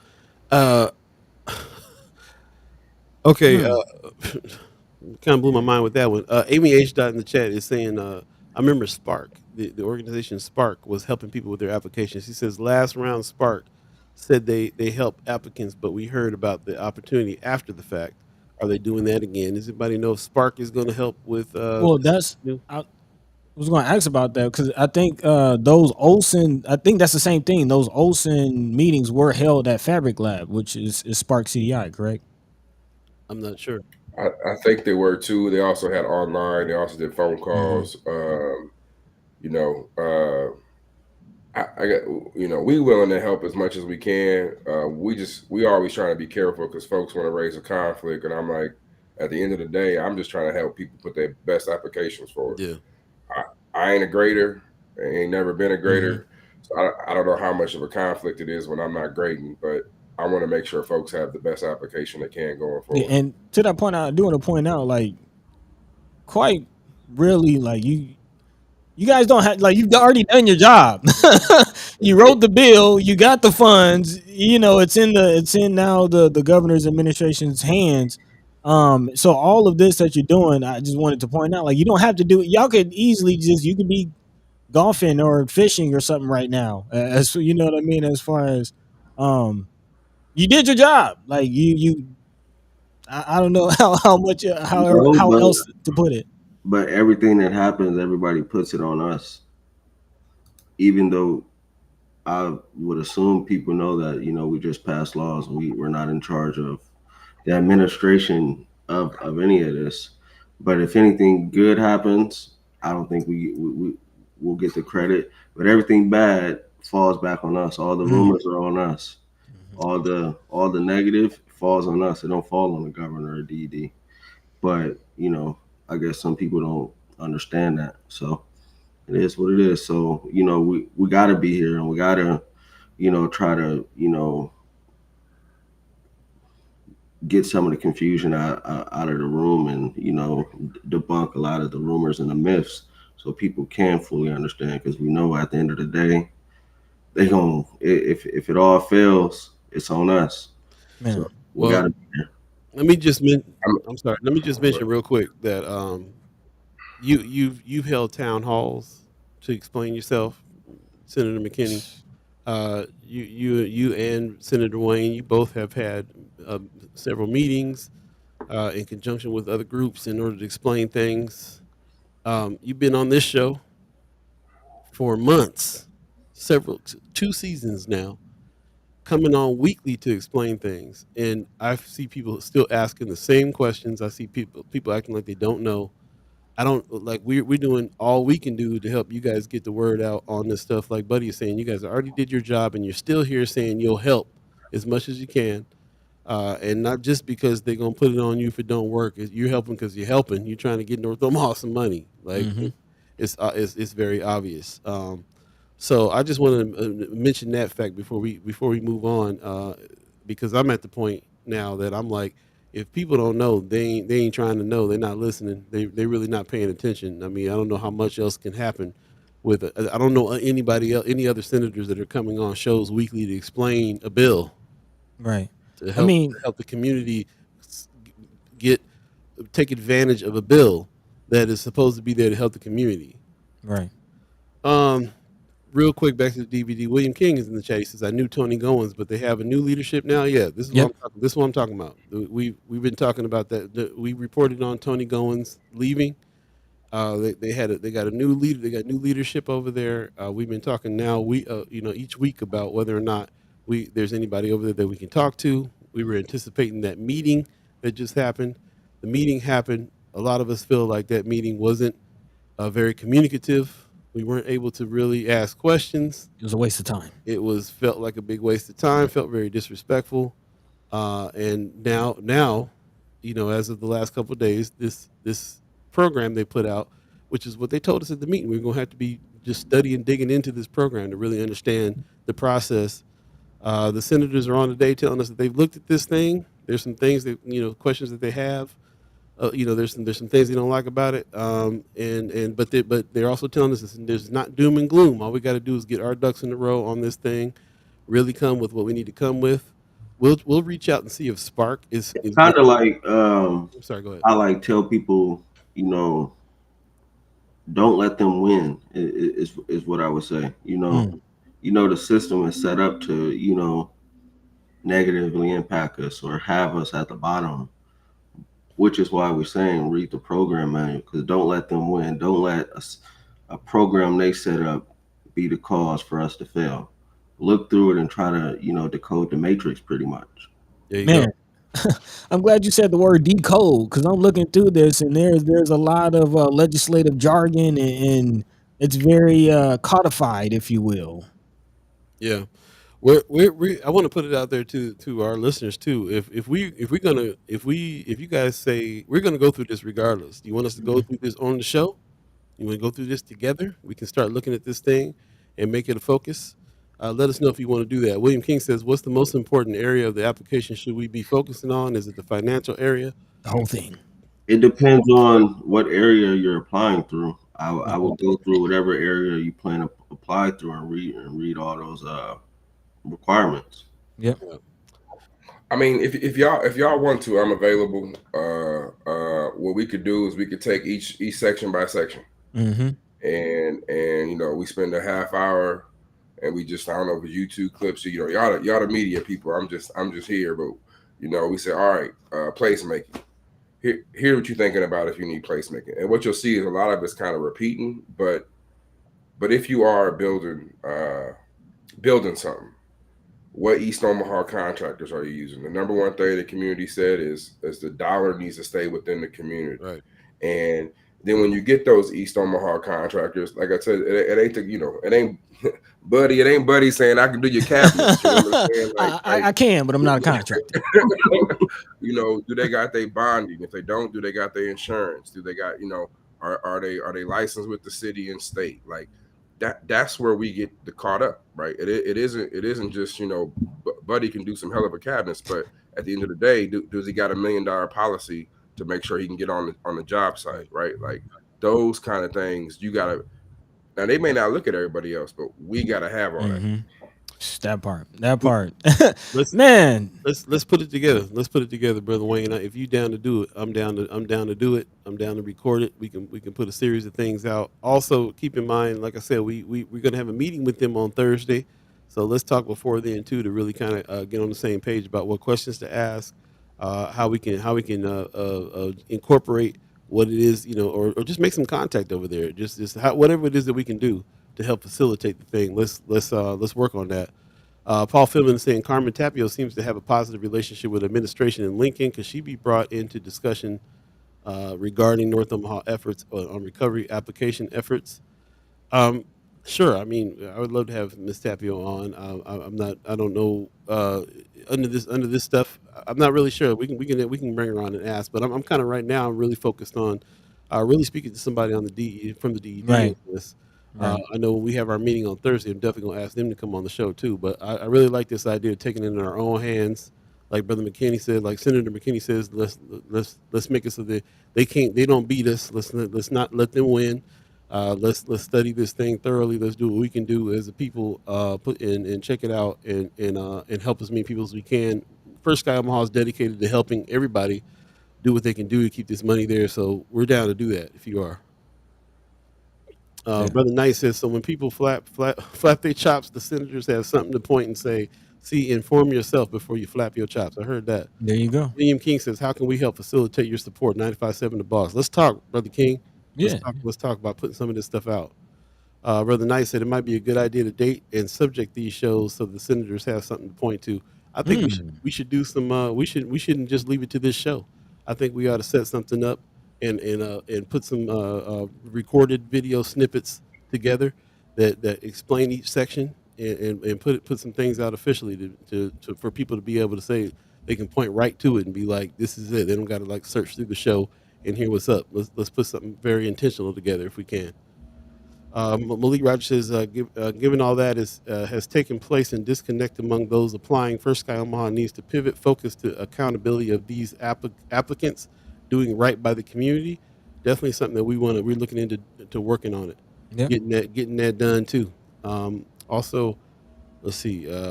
Okay, kind of blew my mind with that one. Amy H. in the chat is saying, I remember Spark, the organization Spark was helping people with their applications. He says last round Spark said they help applicants, but we heard about the opportunity after the fact. Are they doing that again? Does anybody know if Spark is going to help with? Well, I was going to ask about that because I think those Olson, I think that's the same thing. Those Olson meetings were held at Fabric Lab, which is Spark CDI, correct? I'm not sure. I think they were too. They also had online. They also did phone calls. I I got, we willing to help as much as we can. We always trying to be careful because folks want to raise a conflict, and I'm like, at the end of the day, I'm just trying to help people put their best applications forward. Yeah. I ain't a grader. I ain't never been a Mhm. grader, so I don't know how much of a conflict it is when I'm not grading, but I want to make sure folks have the best application they can going Yeah, forward. and to that point, I do want to point out, like, quite really, like you guys don't have, like, you've already done your job. You wrote the bill, you got the funds, it's in now the governor's administration's hands. So all of this that you're doing, I just wanted to point out, like, you don't have to do it. Y'all could easily you could be golfing or fishing or something right now. As you know what I mean, as far as um you did your job. Like, I don't know how much No, how else to put it. but everything that happens, everybody puts it on us. Even though I would assume people know that, we just passed laws. We're not in charge of the administration of any of this. But if anything good happens, I don't think we'll get the credit. But everything bad falls back on us. All the rumors are on us. All the negative falls on us. It don't fall on the governor or DD. But I guess some people don't understand that. So it is what it is. So we got to be here, and we got to try to get some of the confusion out of the room, and debunk a lot of the rumors and the myths, so people can fully understand. Because we know at the end of the day, they gon' if it all fails, it's on us. Man. So we Well, gotta be here. let me just I'm sorry. Let me just mention real quick that you've held town halls to explain yourself, Senator McKinney. You and Senator Wayne, you both have had several meetings in conjunction with other groups in order to explain things. You've been on this show for months, two seasons now, coming on weekly to explain things, and I see people still asking the same questions. I see people acting like they don't know. I don't like we're doing all we can do to help you guys get the word out on this stuff. Like Buddy is saying, you guys already did your job, and you're still here saying you'll help as much as you can, and not just because they're gonna put it on you if it don't work. You're helping because you're helping. You're trying to get North Omaha some money. Like it's very obvious. So I just want to mention that fact before we move on, because I'm at the point now that I'm like, if people don't know, they ain't trying to know. They're not listening. They really not paying attention. I mean, I don't know how much else can happen with it. I don't know anybody else, any other senators that are coming on shows weekly to explain a bill, Right. to I mean, help the community take advantage of a bill that is supposed to be there to help the community. right. Real quick, back to the DVD. William King is in the chat. He says, "I knew Tony Goins, but they have a new leadership now." Yeah, this is Yep. what I'm talking about. We've been talking about that. We reported on Tony Goins leaving. They got a new leader. They got new leadership over there. We've been talking now. Each week about whether or not there's anybody over there that we can talk to. We were anticipating that meeting that just happened. The meeting happened. A lot of us feel like that meeting wasn't very communicative. We weren't able to really ask questions. It was a waste of time. It felt like a big waste of time. Felt very disrespectful. And now, as of the last couple of days, this program they put out, which is what they told us at the meeting, we're going to have to be just studying, digging into this program to really understand the process. The senators are on today telling us that they've looked at this thing. There's some things that questions that they have. There's some things they don't like about it, but they're also telling us there's not doom and gloom. All we got to do is get our ducks in a row on this thing, really come with what we need to come with. We'll reach out and see if Spark is Kind of like I'm sorry, go ahead. I tell people, don't let them win. Is what I would say. The system is set up to negatively impact us or have us at the bottom. Which is why we're saying read the program manual, because don't let them win. Don't let a program they set up be the cause for us to fail. Look through it and try to, decode the matrix pretty much. There you Man, go. I'm glad you said the word decode, because I'm looking through this and there's a lot of legislative jargon, and it's very codified, if you will. Yeah. I want to put it out there to our listeners too. If you guys say we're gonna go through this regardless, do you want us to go Mhm. through this on the show? You want to go through this together? We can start looking at this thing and make it a focus. Let us know if you want to do that. William King says, "What's the most important area of the application should we be focusing on? Is it the financial area?" The whole thing. It depends on what area you're applying through. I Mhm. will go through whatever area you plan to apply through and read all those requirements. Yep. Yeah. I mean, if y'all want to, I'm available. What we could do is we could take each section by section, Mm-hmm. and we spend a half hour, and we just, I don't know, with YouTube clips. Y'all the media people. I'm just here, but we say, all right, placemaking. Hear what you're thinking about if you need placemaking, and what you'll see is a lot of it's kind of repeating, but if you are building something, what East Omaha contractors are you using? The number one thing the community said is the dollar needs to stay within the community. Right. And then when you get those East Omaha contractors, like I said, it ain't it ain't Buddy, it ain't Buddy saying I can do your cabinets. You know what I'm saying? I can, but I'm not a contractor. Do they got their bonding? If they don't, do they got their insurance? Do they got, are they licensed with the city and state? Like that's where we get the caught up, right? It isn't just, Buddy can do some hell of a cabinets, but at the end of the day, does he got $1 million policy to make sure he can get on the job site, right? Like those kind of things you gotta. Now they may not look at everybody else, but we gotta have all that. Mm-hmm. That part. Let's Man. let's put it together. Let's put it together, brother Wayne. If you down to do it, I'm down to do it. I'm down to record it. We can put a series of things out. Also, keep in mind, like I said, we're gonna have a meeting with them on Thursday. So let's talk before then too to really kind of get on the same page about what questions to ask, how we can incorporate what it is, or just make some contact over there. Whatever it is that we can do to help facilitate the thing. Let's work on that. Paul Philbin is saying Carmen Tapio seems to have a positive relationship with administration in Lincoln. Could she be brought into discussion regarding North Omaha efforts on recovery application efforts? Um, sure. I mean, I would love to have Miss Tapio on. I'm not. I don't know. Under this stuff, I'm not really sure. We can bring her on and ask. But I'm kind of right now. I'm really focused on really speaking to somebody on the DE from the DED Right. on this. Right. I know when we have our meeting on Thursday, I'm definitely going to ask them to come on the show too. But I really like this idea of taking it in our own hands, like Brother McKinney said, like Senator McKinney says. Let's make it so that they don't beat us. Let's not let them win. Let's study this thing thoroughly. Let's do what we can do as a people. Put in and check it out and help as many people as we can. First Sky Omaha is dedicated to helping everybody do what they can do to keep this money there. So we're down to do that if you are. Yeah. Brother Knight says, so when people flap their chops, the senators have something to point and say, see, inform yourself before you flap your chops. I heard that. There you go. William King says, how can we help facilitate your support? 95.7 The Boss. Let's talk, Brother King. Let's Yeah. talk. Let's talk about putting some of this stuff out. Brother Knight said it might be a good idea to date and subject these shows so the senators have something to point to. I think we should do some. We shouldn't just leave it to this show. I think we ought to set something up and put some recorded video snippets together that explain each section and put some things out officially for people to be able to say they can point right to it and be like, this is it. They don't got to like search through the show and hear what's up. Let's put something very intentional together if we can. Malik Rogers says, given all that has taken place and disconnect among those applying, First Sky Omaha needs to pivot focus to accountability of these applicants doing right by the community. Definitely something that we're looking into to working on it, Yep. getting that done too. Also, let's see. But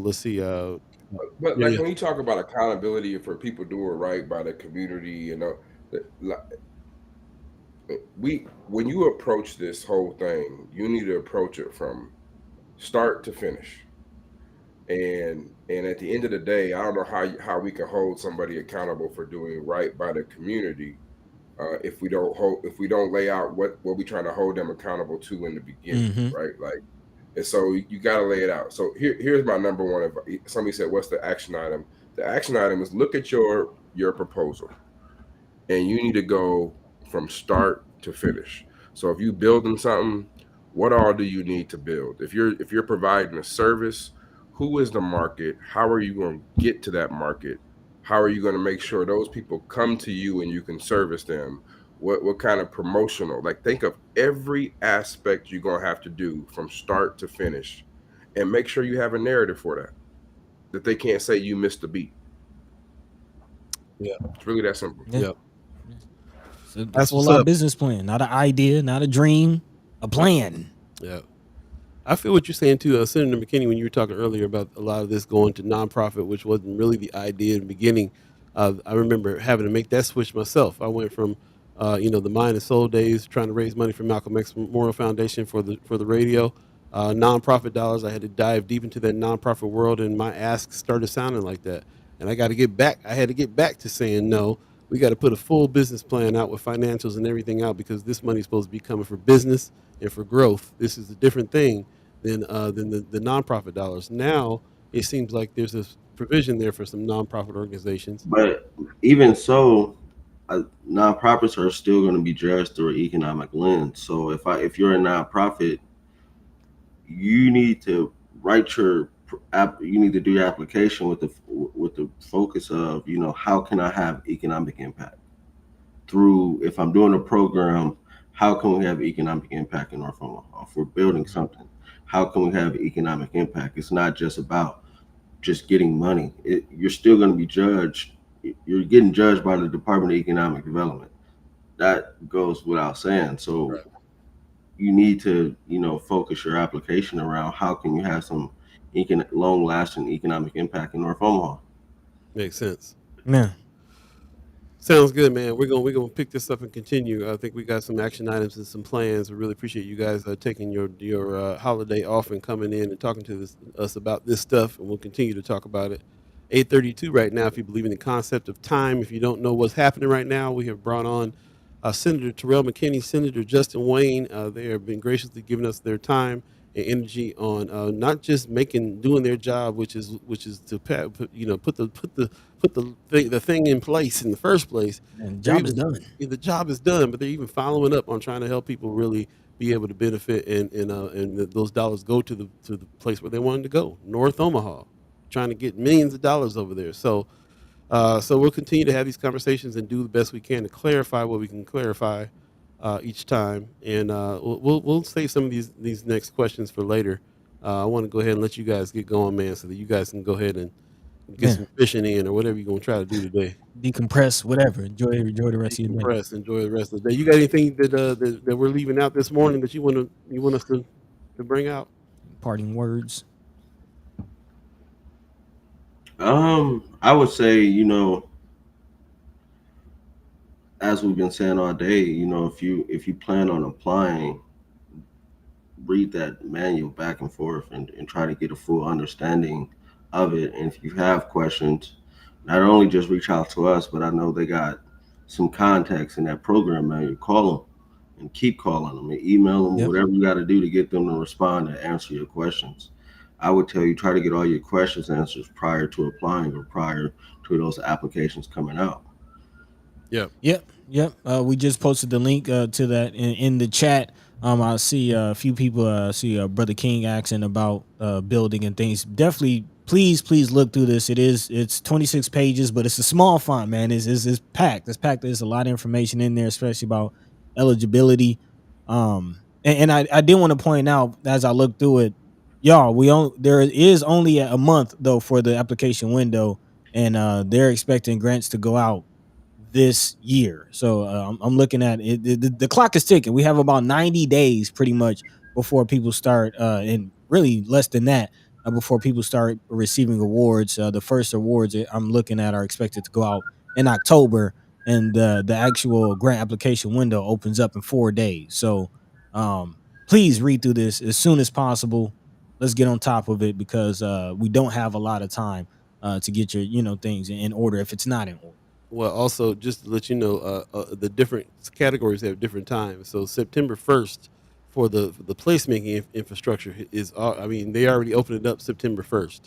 Yeah, like yeah. when you talk about accountability for people doing right by the community, when you approach this whole thing, you need to approach it from start to finish. And at the end of the day, I don't know how we can hold somebody accountable for doing right by the community if we don't lay out what we're trying to hold them accountable to in the beginning, Mm-hmm. right? Like, and so you got to lay it out. So here's my number one advice. Somebody said, "What's the action item?" The action item is look at your proposal, and you need to go from start to finish. So if you building something, What all do you need to build? If you're providing a service, who is the market? How are you going to get to that market? How are you going to make sure those people come to you and you can service them? What kind of promotional? Like, think of every aspect you're going to have to do from start to finish, and make sure you have a narrative for that they can't say you missed a beat. Yeah. It's really that simple. Yeah. Yep. So That's full what's out up. business plan, not an idea, not a dream, a plan. Yeah. I feel what you're saying too, Senator McKinney, when you were talking earlier about a lot of this going to nonprofit, which wasn't really the idea in the beginning. I remember having to make that switch myself. I went from, the Mind and Soul days, trying to raise money for Malcolm X Memorial Foundation for the radio, nonprofit dollars. I had to dive deep into that nonprofit world, and my asks started sounding like that. And I got to get back. I had to get back to saying no. We got to put a full business plan out with financials and everything out, because this money's supposed to be coming for business and for growth. This is a different thing than the nonprofit dollars. Now it seems like there's a provision there for some nonprofit organizations. But even so, nonprofits are still going to be judged through an economic lens. So if you're a nonprofit, you need to write your you need to do your application with the focus of, how can I have economic impact through, if I'm doing a program, how can we have economic impact in North Omaha? If we're building something, how can we have economic impact? It's not just about just getting money. You're still going to be judged. You're getting judged by the Department of Economic Development. That goes without saying. So Right. you need to, focus your application around how can you have some long-lasting economic impact in North Omaha. Makes sense. Man, Sounds good, man. We're gonna pick this up and continue. I think we got some action items and some plans. We really appreciate you guys taking your holiday off and coming in and talking to us about this stuff, and we'll continue to talk about it. 8:32 right now. If you believe in the concept of time, if you don't know what's happening right now, we have brought on Senator Terrell McKinney, Senator Justin Wayne. They have been graciously giving us their time and energy on not just doing their job, which is to put the thing in place in the first place. and They're job is even done. The job is done, but they're even following up on trying to help people really be able to benefit, and that those dollars go to the place where they wanted to go, North Omaha, trying to get millions of dollars over there. So we'll continue to have these conversations and do the best we can to clarify what we can clarify each time, and we'll save some of these next questions for later. I want to go ahead and let you guys get going, man, so that you guys can go ahead and get some fishing in or whatever you're gonna try to do today. Decompress, whatever. Enjoy the rest of your day. Decompress, enjoy the rest of the day. You got anything that we're leaving out this morning that you want us to bring out? Parting words. I would say, as we've been saying all day, if you plan on applying, read that manual back and forth and try to get a full understanding of it. And if you have questions, not only just reach out to us, but I know they got some contacts in that program manual. Call them and keep calling them and email them, whatever you got to do to get them to respond and answer your questions. I would tell you, try to get all your questions answered prior to applying or prior to those applications coming out. Yep. We just posted the link to that in the chat. I see a few people. I see Brother King asking about building and things. Definitely, please look through this. It's 26 pages, but it's a small font, man. It's packed. It's packed. There's a lot of information in there, especially about eligibility. And I did want to point out as I look through it, y'all, there is only a month though for the application window, and they're expecting grants to go out this year. So I'm looking at it. The clock is ticking. We have about 90 days pretty much before people start, and really less than that, before people start receiving awards. The first awards I'm looking at are expected to go out in October, and the actual grant application window opens up in 4 days. So please read through this as soon as possible. Let's get on top of it, because we don't have a lot of time to get your things in order if it's not in order. Well, also just to let you know, the different categories have different times. So September 1st for the placemaking infrastructure is, they already opened it up September 1st,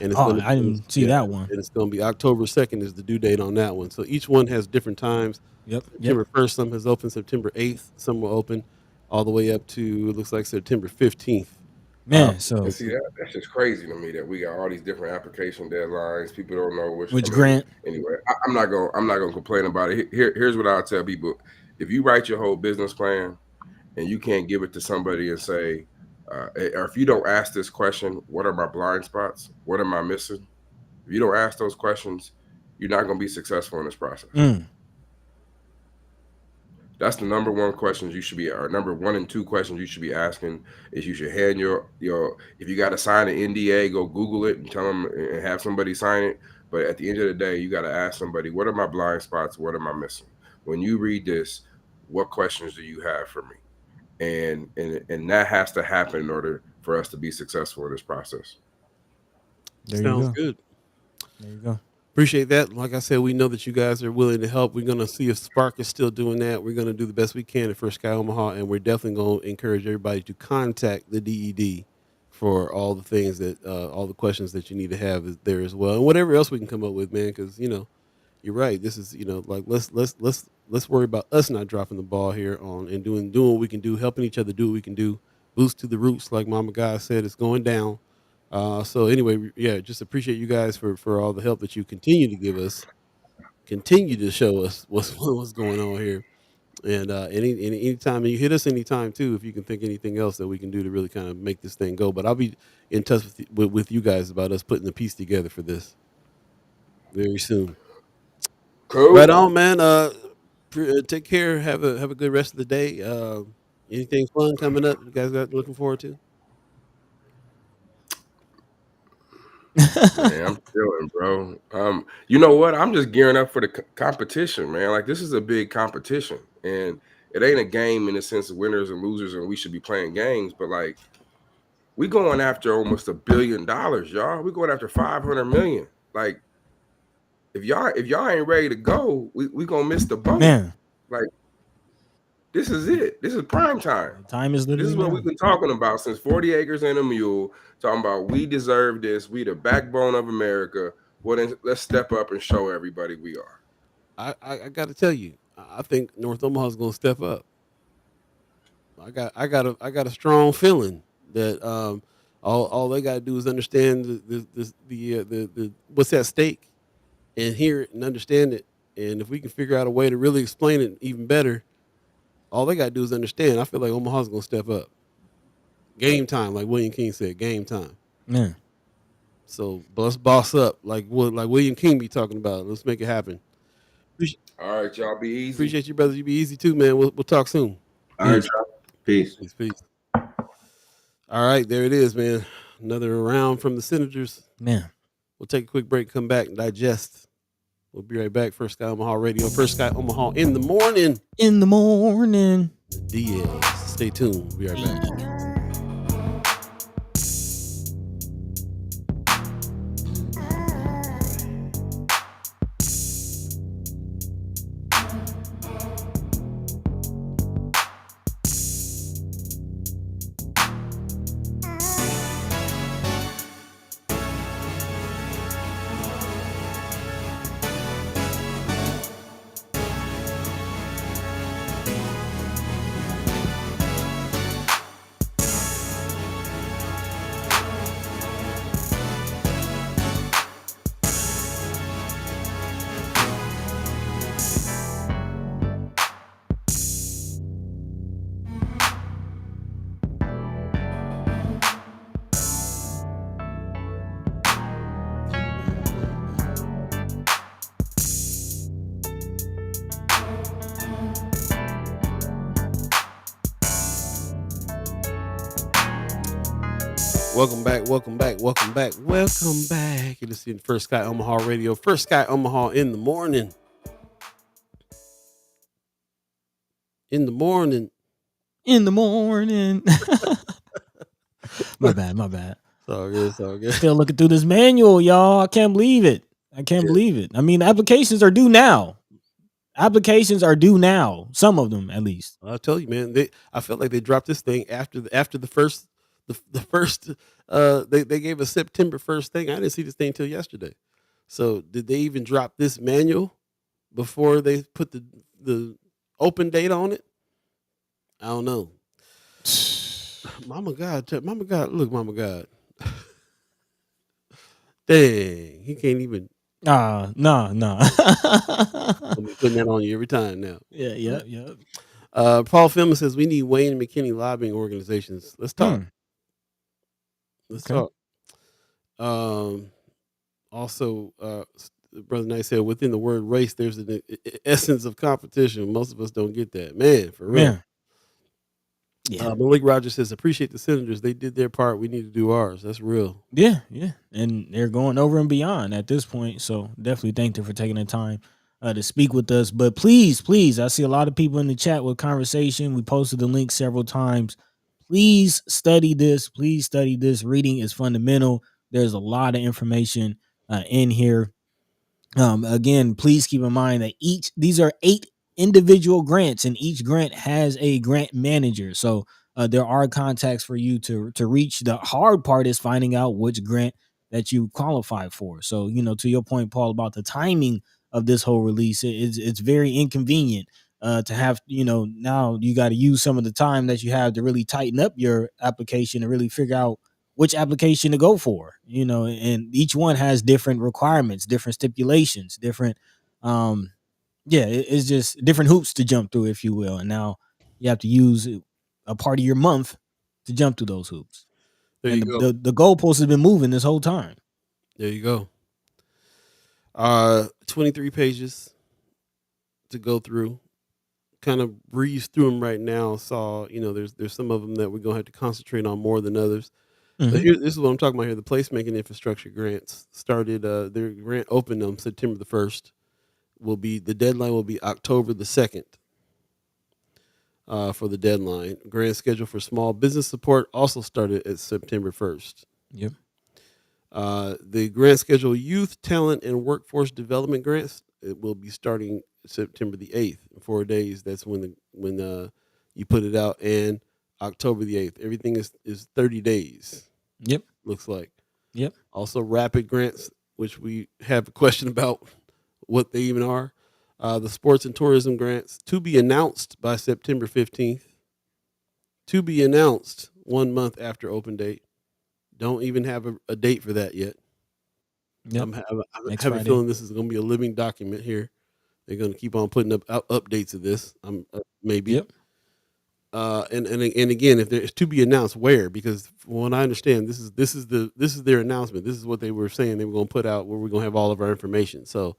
and I didn't see that one. And it's going to be October 2nd is the due date on that one. So each one has different times. Yep. September 1st, some has opened. September 8th, some will open. all the way up to, it looks like September 15th. Man, And so see, that's just crazy to me that we got all these different application deadlines. People don't know which. which I mean, grant? anyway, I'm not gonna complain about it. Here's what I'll tell people: if you write your whole business plan and you can't give it to somebody and say, or if you don't ask this question, what are my blind spots? What am I missing? If you don't ask those questions, you're not gonna be successful in this process. Mm. That's the number one questions you should be, or number 1 and 2 questions you should be asking is you should hand your if you got to sign an NDA, go Google it and tell them and have somebody sign it. But at the end of the day, you got to ask somebody, what are my blind spots? What am I missing? When you read this, what questions do you have for me? And that has to happen in order for us to be successful in this process. There you Sounds go. good. There you go. Appreciate that. Like I said, we know that you guys are willing to help. We're going to see if Spark is still doing that. We're going to do the best we can at First Sky Omaha, and we're definitely going to encourage everybody to contact the DED for all the things that, all the questions that you need to have there as well, and whatever else we can come up with, man. Because you're right. This is like let's worry about us not dropping the ball here on and doing what we can do, helping each other do what we can do. Boost to the roots, like Mama Guy said, it's going down. So anyway, yeah, just appreciate you guys for all the help that you continue to give us, continue to show us what's going on here, and anytime, and you hit us anytime too if you can think anything else that we can do to really kind of make this thing go. But I'll be in touch with you guys about us putting the piece together for this very soon. Cool. Right on, man. Take care. Have a good rest of the day. Anything fun coming up you guys got looking forward to? Man, I'm chilling, bro. You know what? I'm just gearing up for the competition, man. Like this is a big competition, and it ain't a game in the sense of winners and losers, and we should be playing games. But like, we going after almost $1 billion, y'all. We going after 500 million. Like, if y'all ain't ready to go, we gonna miss the boat. Man, Like, this is it. This is prime time. time is This literally is what now. we've been talking about since 40 Acres and a Mule. Talking about we deserve this. We the backbone of America. Well, then let's step up and show everybody we are. I got to tell you, I think North Omaha's going to step up. I got a strong feeling that all they got to do is understand the what's at stake and hear it and understand it. And if we can figure out a way to really explain it even better, all they got to do is understand. I feel like Omaha's going to step up. Game time, like William King said, game time. Man, So let's boss up, like William King be talking about. Let's make it happen. All right, y'all be easy. Appreciate you, brother. You be easy too, man. We'll talk soon. All right, y'all. Peace. Peace. All right, there it is, man. Another round from the Senators. man. We'll take a quick break, come back and digest. We'll be right back. First Sky Omaha Radio. First Sky Omaha in the morning. In the morning. Diaz. Stay tuned. We'll be right back. Welcome back. You're listening to First Sky Omaha Radio. First Sky Omaha in the morning. In the morning. My bad. It's all good. Still looking through this manual, y'all. I can't believe it. I mean, applications are due now. Some of them, at least. I'll tell you, man. I felt like they dropped this thing after the first. The first they gave a September 1st thing. I didn't see this thing till yesterday. So did they even drop this manual before they put the open date on it? I don't know. Mama God, look, Mama God. Dang, he can't even. Nah. I'll be putting that on you every time now. Yeah. Paul Philman says we need Wayne and McKinney lobbying organizations. Let's talk. Let's Okay. talk. Also, Brother Knight said within the word race, there's an essence of competition. Most of us don't get that, man. For real. Man. Yeah. Malik Rogers says appreciate the Senators. They did their part. We need to do ours. That's real. Yeah. And they're going over and beyond at this point. So definitely thank them for taking the time to speak with us. But please, I see a lot of people in the chat with conversation. We posted the link several times. Please study this. Reading is fundamental. There's a lot of information in here. Again, please keep in mind that these are 8 individual grants, and each grant has a grant manager. So there are contacts for you to reach. The hard part is finding out which grant that you qualify for. So, to your point, Paul, about the timing of this whole release, it's very inconvenient to have, now you got to use some of the time that you have to really tighten up your application and really figure out which application to go for, and each one has different requirements, different stipulations, different, it's just different hoops to jump through, if you will. And now you have to use a part of your month to jump through those hoops. There and you go. the goalpost has been moving this whole time. There you go. 23 pages to go through. Kind of breeze through them right now. Saw, there's some of them that we're gonna have to concentrate on more than others. But this is what I'm talking about here. The placemaking infrastructure grants started. Their grant opened on September the 1st. The deadline will be October the 2nd. For the deadline, grant schedule for small business support also started at September 1st. Yep. The grant schedule youth talent and workforce development grants, it will be starting September the 8th. In 4 days, that's when you put it out, and October the 8th. Everything is 30 days. Yep. Looks like. Yep. Also rapid grants, which we have a question about what they even are. The sports and tourism grants to be announced by September 15th. To be announced 1 month after open date. Don't even have a date for that yet. Yep. I have a feeling this is going to be a living document here. They're going to keep on putting up updates of this. Maybe. Yep. And again, if there's to be announced, where? Because from what I understand, this is their announcement. This is what they were saying they were going to put out, where we're going to have all of our information. So,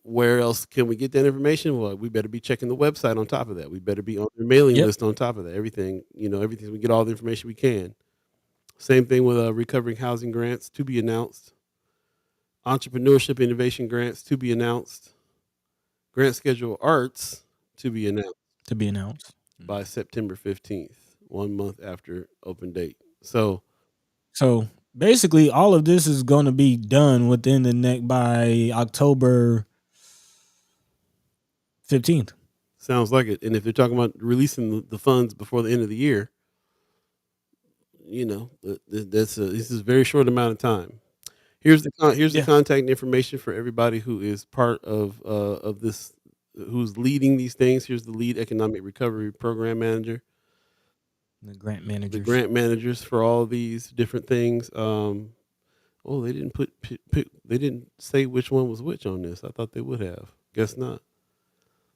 where else can we get that information? Well, we better be checking the website on top of that. We better be on their mailing list on top of that. Everything, we get all the information we can. Same thing with recovering housing grants to be announced. Entrepreneurship innovation grants to be announced. Grant schedule arts to be announced. By September 15th, 1 month after open date. So basically, all of this is going to be done within by October 15th. Sounds like it. And if they're talking about releasing the funds before the end of the year, this is a very short amount of time. Here's the contact information for everybody who is part of this, who's leading these things. Here's the lead economic recovery program manager. The grant managers. The grant managers for all these different things. They didn't they didn't say which one was which on this. I thought they would have. Guess not.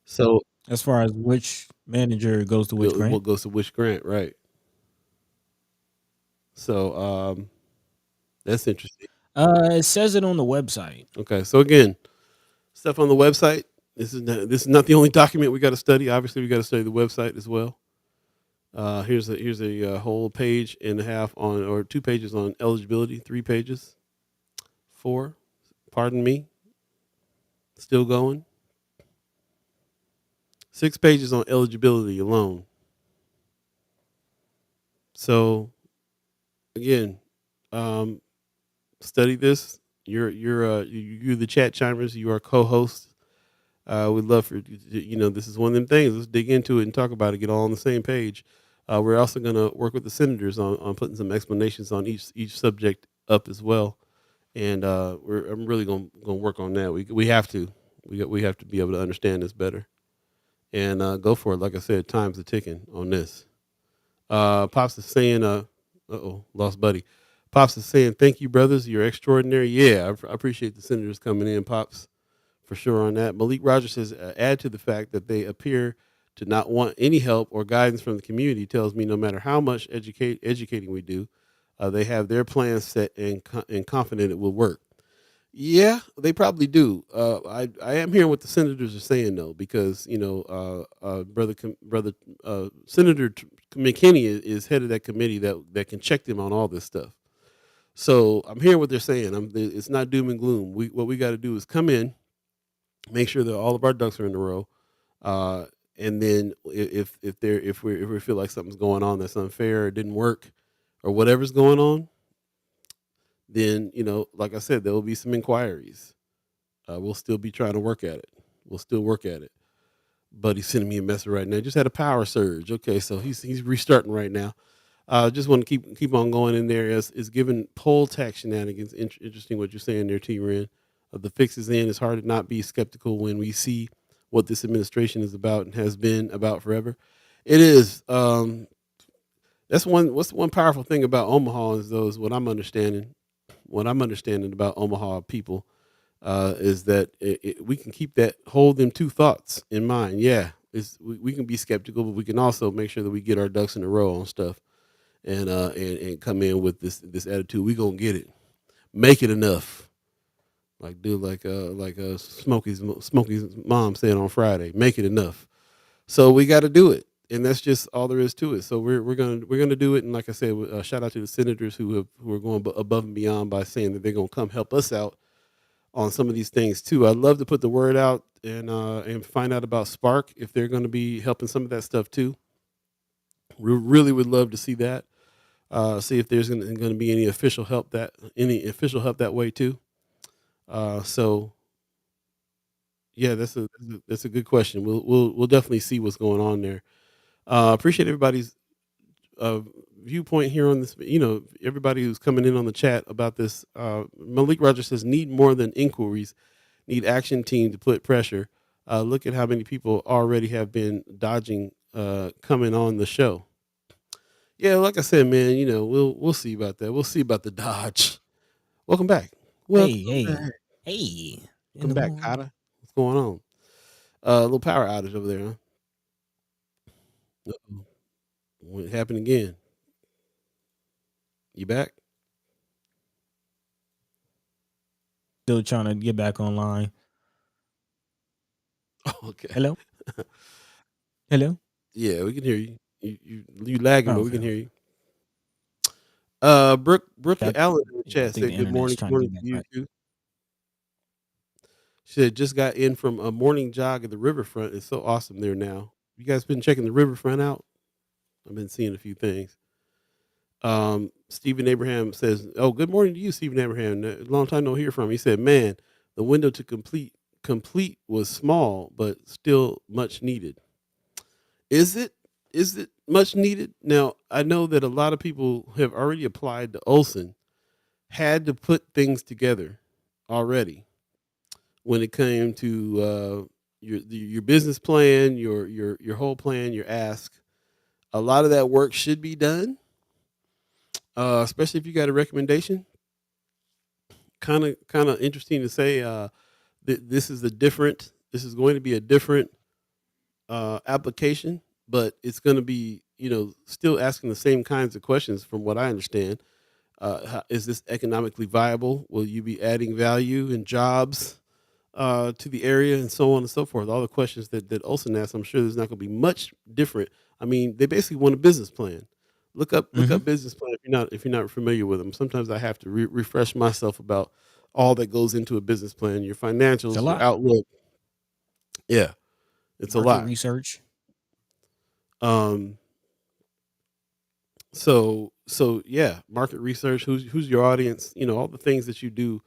So as far as which manager goes to which grant? What goes to which grant, right? So that's interesting. It says it on the website. Okay, so again, stuff on the website. This is not the only document we got to study. Obviously, we got to study the website as well. Here's a whole page and a half or 2 pages on eligibility, 3 pages, 4. Pardon me. Still going. 6 pages on eligibility alone. So, again, study this. You're the chat chimers. You are co-hosts. We'd love for this is one of them things. Let's dig into it and talk about it. Get all on the same page. We're also going to work with the senators on putting some explanations on each subject up as well. And I'm really going to work on that. We have to. We have to be able to understand this better. And go for it. Like I said, time's a ticking on this. Pops is saying, lost Buddy. Pops is saying, thank you, brothers. You're extraordinary. Yeah, I appreciate the senators coming in, Pops, for sure on that. Malik Rogers says, add to the fact that they appear to not want any help or guidance from the community tells me no matter how much educating we do, they have their plans set and confident it will work. Yeah, they probably do. I am hearing what the senators are saying though, because brother Senator McKinney is head of that committee that can check them on all this stuff. So I'm hearing what they're saying. It's not doom and gloom. What we got to do is come in, make sure that all of our ducks are in a row, and then if we feel like something's going on that's unfair or didn't work or whatever's going on, then like I said, there will be some inquiries. We'll still be trying to work at it. We'll still work at it. But he's sending me a message right now. Just had a power surge. Okay, so he's restarting right now. Just want to keep on going in there. Is given poll tax shenanigans. Interesting what you're saying there, T-Ren. The fix is in. It's hard to not be skeptical when we see what this administration is about and has been about forever. It is. That's one. What's one powerful thing about Omaha is what I'm understanding. What I'm understanding about Omaha people is that we can hold them two thoughts in mind. Yeah, we can be skeptical, but we can also make sure that we get our ducks in a row on stuff, and come in with this attitude. We gonna get it, make it enough. Like Smokey's mom said on Friday, make it enough. So we got to do it, and that's just all there is to it. So we're gonna do it, and like I said, shout out to the senators who are going above and beyond by saying that they're gonna come help us out on some of these things too. I'd love to put the word out and find out about Spark if they're going to be helping some of that stuff too. We really would love to see that. See if there's going to be any official help that way too. So yeah, that's a good question. We'll definitely see what's going on there. Appreciate everybody's viewpoint here on this. Everybody who's coming in on the chat about this. Malik Rogers says, need more than inquiries, need action team to put pressure. Look at how many people already have been dodging coming on the show. Yeah, like I said, man, we'll see about that. We'll see about the dodge. Welcome back. Hey. Welcome back, Kata. What's going on? A little power outage over there, huh? Uh-oh. What happened again? You back? Still trying to get back online. Oh, okay. Hello? Hello? Yeah, we can hear you. You lagging, but we can Okay. hear you. Brooke Allen in the chat I think said, the good morning. internet's trying to Morning get to you back too. She said, just got in from a morning jog at the riverfront. It's so awesome there now. You guys been checking the riverfront out? I've been seeing a few things. Stephen Abraham says, oh, good morning to you, Stephen Abraham. Long time no hear from. He said, man, the window to complete was small, but still much needed. Is it much needed? Now, I know that a lot of people have already applied to Olson, had to put things together already when it came to your business plan, your whole plan, your ask. A lot of that work should be done, especially if you got a recommendation. Kind of interesting to say this is going to be a different application, but it's going to be still asking the same kinds of questions from what I understand. Is this economically viable? Will you be adding value and jobs to the area and so on and so forth? All the questions that Olson asked, I'm sure there's not going to be much different. I mean, they basically want a business plan. Look up business plan if you're not familiar with them. Sometimes I have to refresh myself about all that goes into a business plan, your financials, your outlook. Yeah, it's market a lot. research. So yeah, market research. Who's your audience? All the things that you do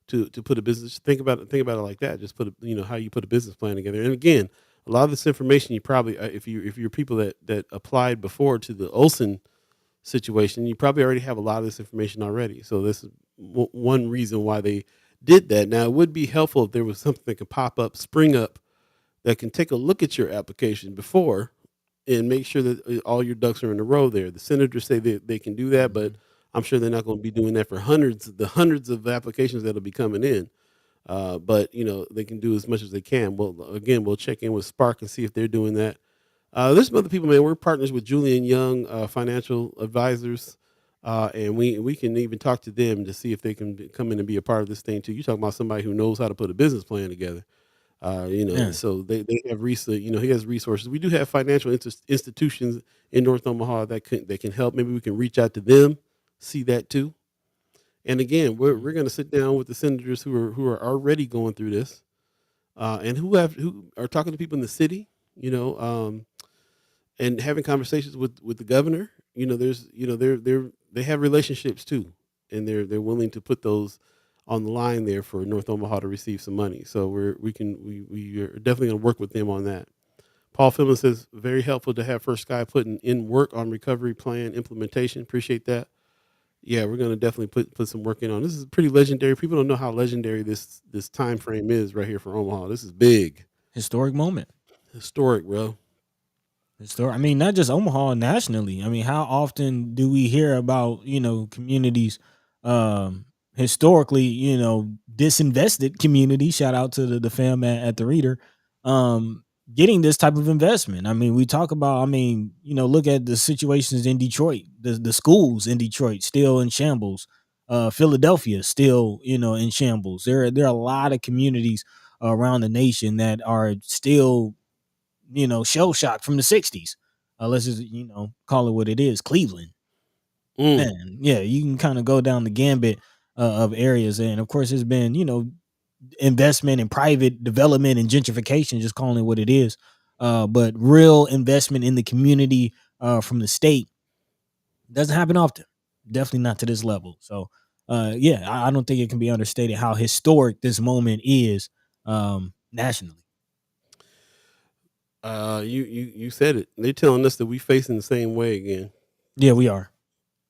to put a business. Think about it like that. Just put how you put a business plan together. And again, a lot of this information you probably if you're people that applied before to the Olson situation, you probably already have a lot of this information already. So this is one reason why they did that. Now, it would be helpful if there was something that could spring up that can take a look at your application before and make sure that all your ducks are in a row there. The senators say that they can do that, but I'm sure they're not going to be doing that for hundreds of applications that'll be coming in. But they can do as much as they can. Well, again, we'll check in with Spark and see if they're doing that. There's some other people, man. We're partners with Julian Young Financial Advisors, and we can even talk to them to see if they can come in and be a part of this thing too. You're talking about somebody who knows how to put a business plan together. Yeah. So they have he has resources. We do have financial institutions in North Omaha that can help. Maybe we can reach out to them, see that too. And again, we're going to sit down with the senators who are already going through this, and who are talking to people in the city, and having conversations with the governor. They have relationships too, and they're willing to put those on the line there for North Omaha to receive some money. So we are definitely going to work with them on that. Paul Philman says, very helpful to have First Sky putting in work on recovery plan implementation. Appreciate that. Yeah, we're going to definitely put some work in on. This is pretty legendary. People don't know how legendary this time frame is right here for Omaha. This is big. Historic moment. Historic, bro. Historic. I mean, not just Omaha, nationally. I mean, how often do we hear about, communities, historically, disinvested communities, shout out to the fam at the Reader, getting this type of investment. I mean, we talk about, look at the situations in Detroit, the schools in Detroit still in shambles, Philadelphia still, in shambles. There are a lot of communities around the nation that are still, shell shock from the 60s. Let's just, call it what it is, Cleveland. Man, yeah, you can kind of go down the gambit of areas. And of course, there's been, investment in private development and gentrification, just calling it what it is. But real investment in the community from the state doesn't happen often. Definitely not to this level. So, I don't think it can be understated how historic this moment is nationally. You said it. They're telling us that we facing the same way again. Yeah, we are.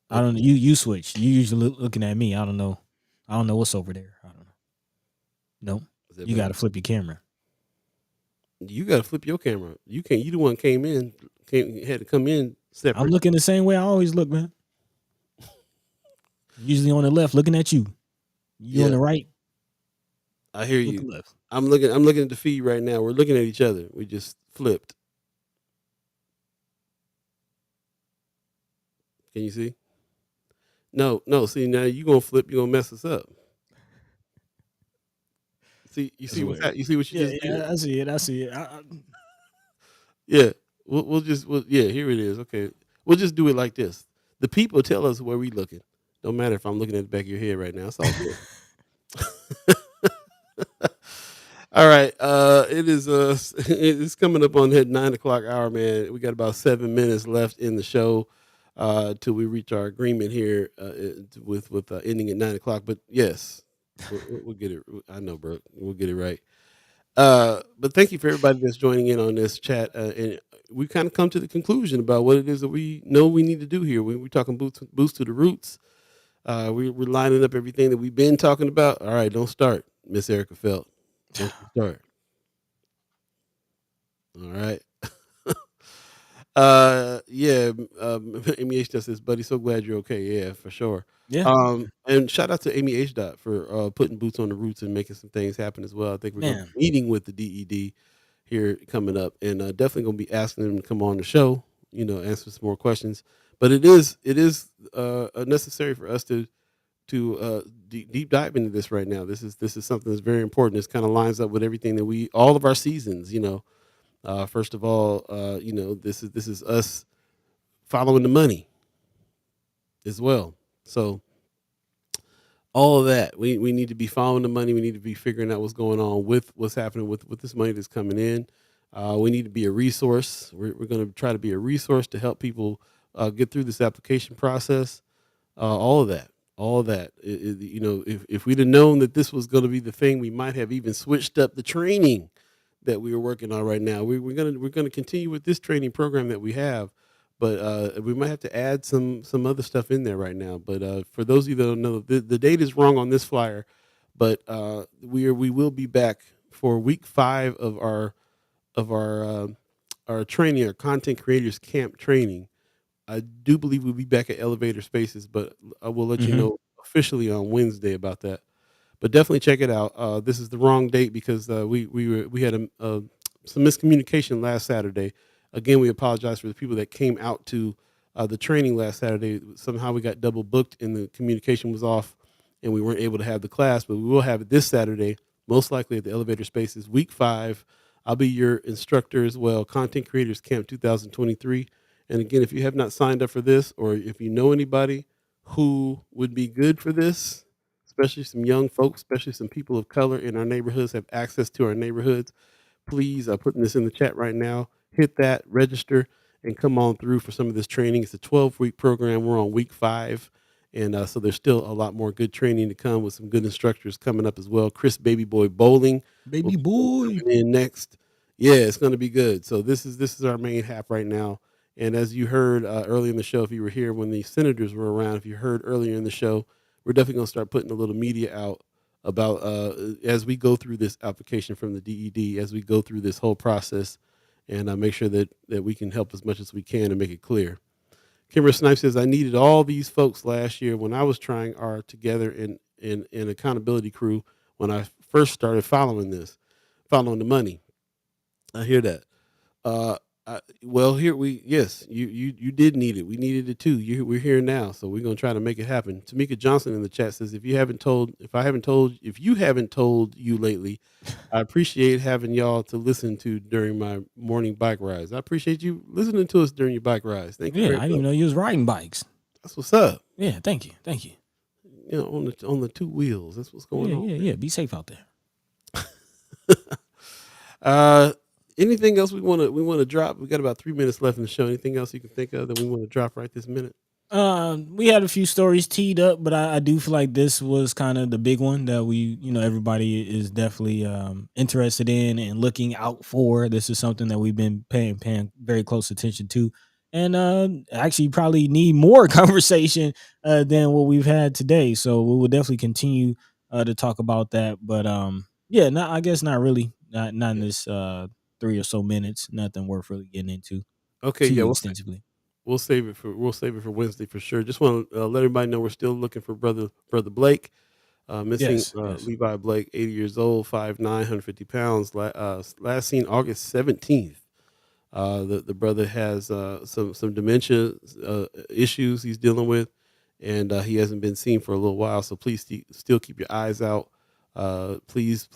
I don't know. You switch. You usually looking at me. I don't know. I don't know what's over there. I don't know. No, you got to flip your camera. You got to flip your camera. You can't. You the one had to come in separate. I'm looking the same way I always look, man. Usually on the left, looking at you. You on the right. I hear you. Left. I'm looking at the feed right now. We're looking at each other. We just flipped. Can you see? No. See, now you gonna flip. You gonna mess us up. See, you see what you just did? Yeah, I see it. Yeah, we'll here it is. Okay, we'll just do it like this. The people tell us where we looking. Don't matter if I'm looking at the back of your head right now. It's all good. All right. It's coming up on that 9 o'clock hour, man. We got about 7 minutes left in the show till we reach our agreement here with ending at 9 o'clock. But yes, we'll get it. I know, bro. We'll get it right. But thank you for everybody that's joining in on this chat. And we kind of come to the conclusion about what it is that we know we need to do here. We're talking boots to the roots. We're lining up everything that we've been talking about. All right, don't start, Miss Erica Felt. Don't start. All right. Amy H. says, buddy, so glad you're okay. Yeah, for sure. Yeah. And shout out to Amy H. for putting boots on the roots and making some things happen as well. I think we're going to be meeting with the DED here coming up, and definitely going to be asking them to come on the show, answer some more questions. But it is necessary for us to deep dive into this right now. This is something that's very important. This kind of lines up with everything that all of our seasons, first of all, this is us following the money as well. So all of that, we need to be following the money. We need to be figuring out what's going on with what's happening with this money that's coming in. We need to be a resource. We're going to try to be a resource to help people get through this application process. All of that. If we'd have known that this was going to be the thing, we might have even switched up the training that we are working on right now. We're gonna continue with this training program that we have, but we might have to add some other stuff in there right now. But for those of you that don't know, the date is wrong on this flyer, but we will be back for week 5 of our our training, our content creators camp training. I do believe we'll be back at Elevator Spaces, but I will let you Hmm. know officially on Wednesday about that. But definitely check it out. This is the wrong date because we had some miscommunication last Saturday. Again, we apologize for the people that came out to the training last Saturday. Somehow we got double booked and the communication was off, and we weren't able to have the class. But we will have it this Saturday, most likely at the Elevator Spaces, week 5. I'll be your instructor as well. Content Creators Camp 2023. And again, if you have not signed up for this, or if you know anybody who would be good for this, especially some young folks, especially some people of color in our neighborhoods have access to our neighborhoods, please, I'm putting this in the chat right now. Hit that, register, and come on through for some of this training. It's a 12-week program. We're on week 5. And so there's still a lot more good training to come with some good instructors coming up as well. Chris Baby Boy Bowling will Baby be boy. coming in next. Yeah, it's going to be good. So this is our main half right now. And as you heard earlier in the show, if you were here when the senators were around, if you heard earlier in the show, we're definitely going to start putting a little media out about as we go through this application from the DED, as we go through this whole process, and make sure that we can help as much as we can and make it clear. Kimber Snipe says, I needed all these folks last year when I was trying our Together in accountability crew when I first started following the money. I hear that. Uh, well, here you did need it. We needed it too. We're here now, so we're gonna try to make it happen. Tamika Johnson in the chat says, if you haven't told you lately, I appreciate having y'all to listen to during my morning bike rides. I appreciate you listening to us during your bike rides. Thank you Yeah, very I didn't much. even know you was riding bikes. That's what's up. Yeah, thank you. You know, on the 2 wheels. That's what's going on. Yeah. Be safe out there. Anything else we want to drop? We got about 3 minutes left in the show. Anything else you can think of that we want to drop right this minute? We had a few stories teed up, but I do feel like this was kind of the big one that everybody is definitely interested in and looking out for. This is something that we've been paying very close attention to, and actually probably need more conversation than what we've had today. So we will definitely continue to talk about that. But yeah, no, I guess not really, not in this 3 or so minutes. Nothing worth really getting into Okay, yeah, too extensively. we'll save it for Wednesday for sure. Just want to let everybody know we're still looking for brother Blake. Missing Yes. Levi Blake, 80 years old, 5'9", 150 pounds. Last seen August 17th. The brother has some dementia issues he's dealing with, and he hasn't been seen for a little while. So please still keep your eyes out. Please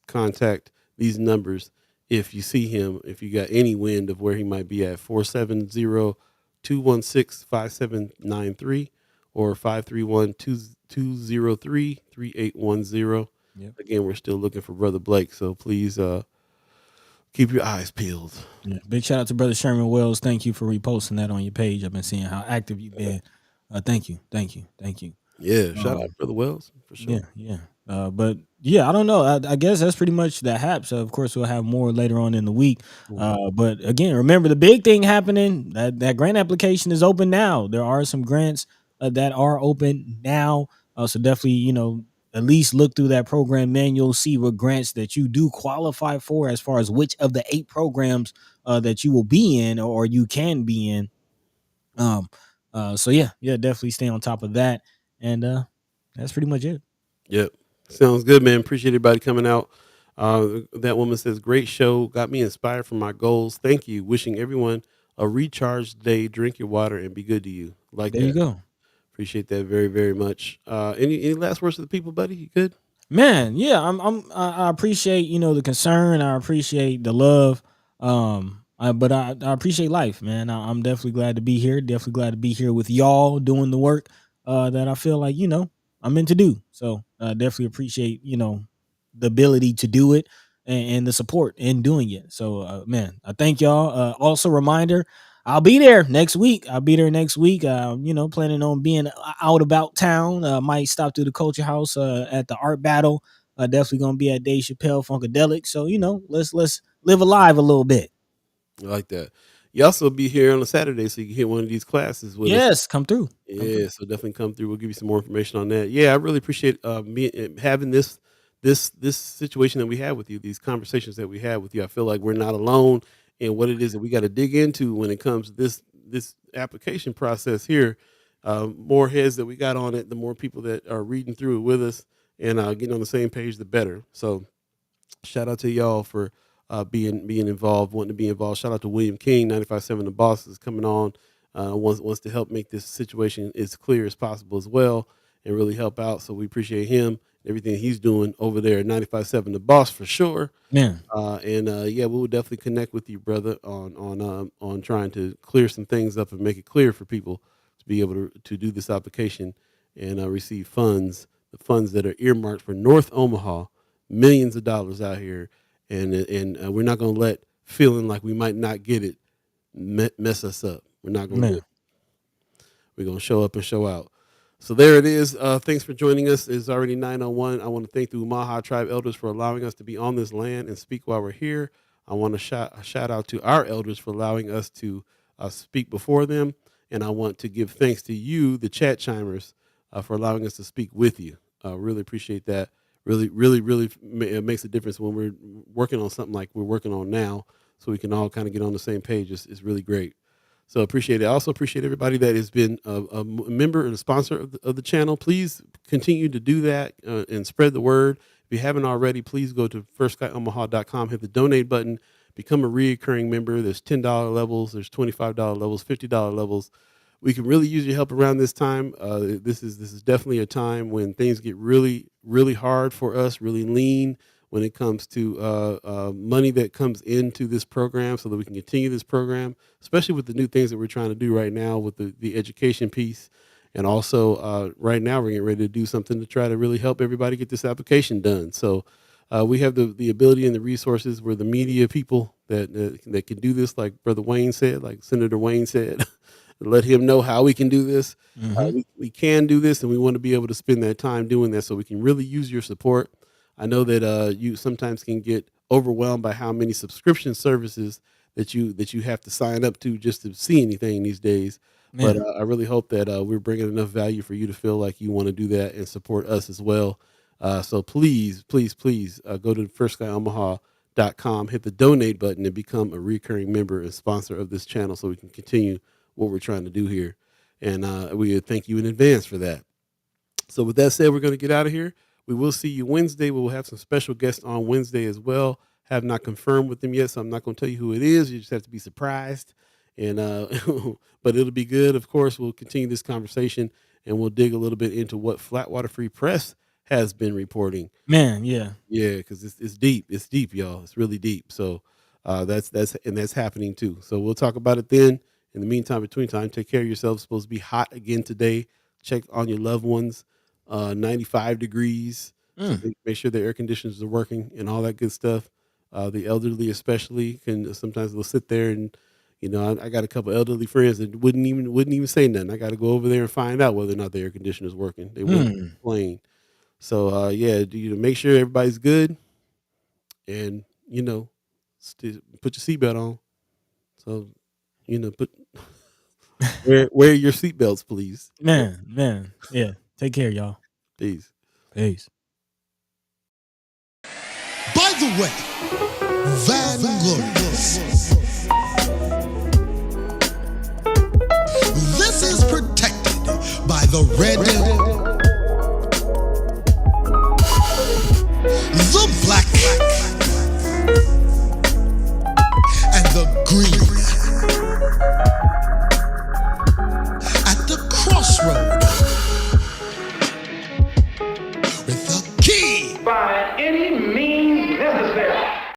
contact these numbers if you see him, if you got any wind of where he might be at. 470-216-5793 or 531-203-3810. Yep. Again, we're still looking for brother Blake, so please keep your eyes peeled. Yeah. Big shout out to Brother Sherman Wells. Thank you for reposting that on your page. I've been seeing how active you've been. Thank you. Yeah, shout out Brother Wells for sure. Yeah. But yeah, I don't know. I guess that's pretty much the haps. Of course, we'll have more later on in the week. But again, remember the big thing happening. That grant application is open now. There are some grants that are open now. So definitely, at least look through that program manual, see what grants that you do qualify for, as far as which of the 8 programs that you will be in or you can be in. So yeah, definitely stay on top of that. And that's pretty much it. Yep. Sounds good, man. Appreciate everybody coming out. That woman says, great show. Got me inspired for my goals. Thank you. Wishing everyone a recharged day. Drink your water and be good to you. Like There that. you go. Appreciate that very, very much. Any last words to the people, buddy? You good? Man, yeah, I appreciate, the concern. I appreciate the love. But I appreciate life, man. I'm definitely glad to be here. Definitely glad to be here with y'all doing the work that I feel like, I'm meant to do. So definitely appreciate, the ability to do it and the support in doing it. So man, I thank y'all. Also reminder, I'll be there next week. Planning on being out about town. Might stop through the Culture House at the Art Battle. Definitely gonna be at Dave Chappelle Funkadelic. So let's live alive a little bit. I like that. You also be here on a Saturday, so you can hit one of these classes with us. Yes, come through. Yeah, so definitely come through. We'll give you some more information on that. Yeah, I really appreciate having this situation that we have with you, these conversations that we have with you. I feel like we're not alone and what it is that we got to dig into when it comes to this application process here. More heads that we got on it, the more people that are reading through it with us and getting on the same page, the better. So shout out to y'all for being involved, wanting to be involved. Shout out to William King, 95.7 The Boss is coming on, wants to help make this situation as clear as possible as well and really help out. So we appreciate him, everything he's doing over there at 95.7 The Boss for sure. Man, Yeah, we will definitely connect with you, brother, on trying to clear some things up and make it clear for people to be able to do this application and receive funds, the funds that are earmarked for North Omaha, millions of dollars out here, and we're not going to let feeling like we might not get it mess us up. We're not going to do it. We're going to show up and show out. So there it is. Thanks for joining us. It's already 9:01. I want to thank the Omaha Tribe elders for allowing us to be on this land and speak while we're here. I want to shout out to our elders for allowing us to speak before them. And I want to give thanks to you, the chat chimers, for allowing us to speak with you. Really appreciate that. Really, really, really it makes a difference when we're working on something like we're working on now, so we can all kind of get on the same page. It's really great. So appreciate it. I also appreciate everybody that has been a member and a sponsor of the channel. Please continue to do that and spread the word. If you haven't already, please go to firstskyOmaha.com, hit the donate button, become a reoccurring member. There's $10 levels, there's $25 levels, $50 levels. We can really use your help around this time. This is definitely a time when things get really, really hard for us, really lean when it comes to money that comes into this program so that we can continue this program, especially with the new things that we're trying to do right now with the education piece. And also right now we're getting ready to do something to try to really help everybody get this application done. So we have the ability and the resources. We're the media people that can do this, like Brother Wayne said, like Senator Wayne said. Let him know how we can do this. We can do this, and we want to be able to spend that time doing that so we can really use your support. I know that you sometimes can get overwhelmed by how many subscription services that you have to sign up to just to see anything these days. Man. But I really hope that we're bringing enough value for you to feel like you want to do that and support us as well. So please go to firstskyOmaha.com, hit the donate button, and become a recurring member and sponsor of this channel so we can continue what we're trying to do here. And we thank you in advance for that. So with that said, we're going to get out of here. We will see you Wednesday. We will have some special guests on Wednesday as well. Have not confirmed with them yet, so I'm not going to tell you who it is. You just have to be surprised. And but it'll be good. Of course, we'll continue this conversation and we'll dig a little bit into what Flatwater Free Press has been reporting. Man, yeah, because it's deep. It's deep, y'all. It's really deep. So that's happening too. So we'll talk about it then. In the meantime, between time, take care of yourselves. It's supposed to be hot again today. Check on your loved ones. 95 degrees. So make sure the air conditioners are working and all that good stuff. The elderly especially can sometimes they'll sit there and, I got a couple elderly friends that wouldn't even say nothing. I got to go over there and find out whether or not the air conditioner is working. They wouldn't complain. So make sure everybody's good and put your seatbelt on. So wear your seatbelts, please. Man, yeah. Take care, y'all. Peace. By the way, Vanglorious, this is protected by the red, the black, and the green. At the crossroad, with the key. By any means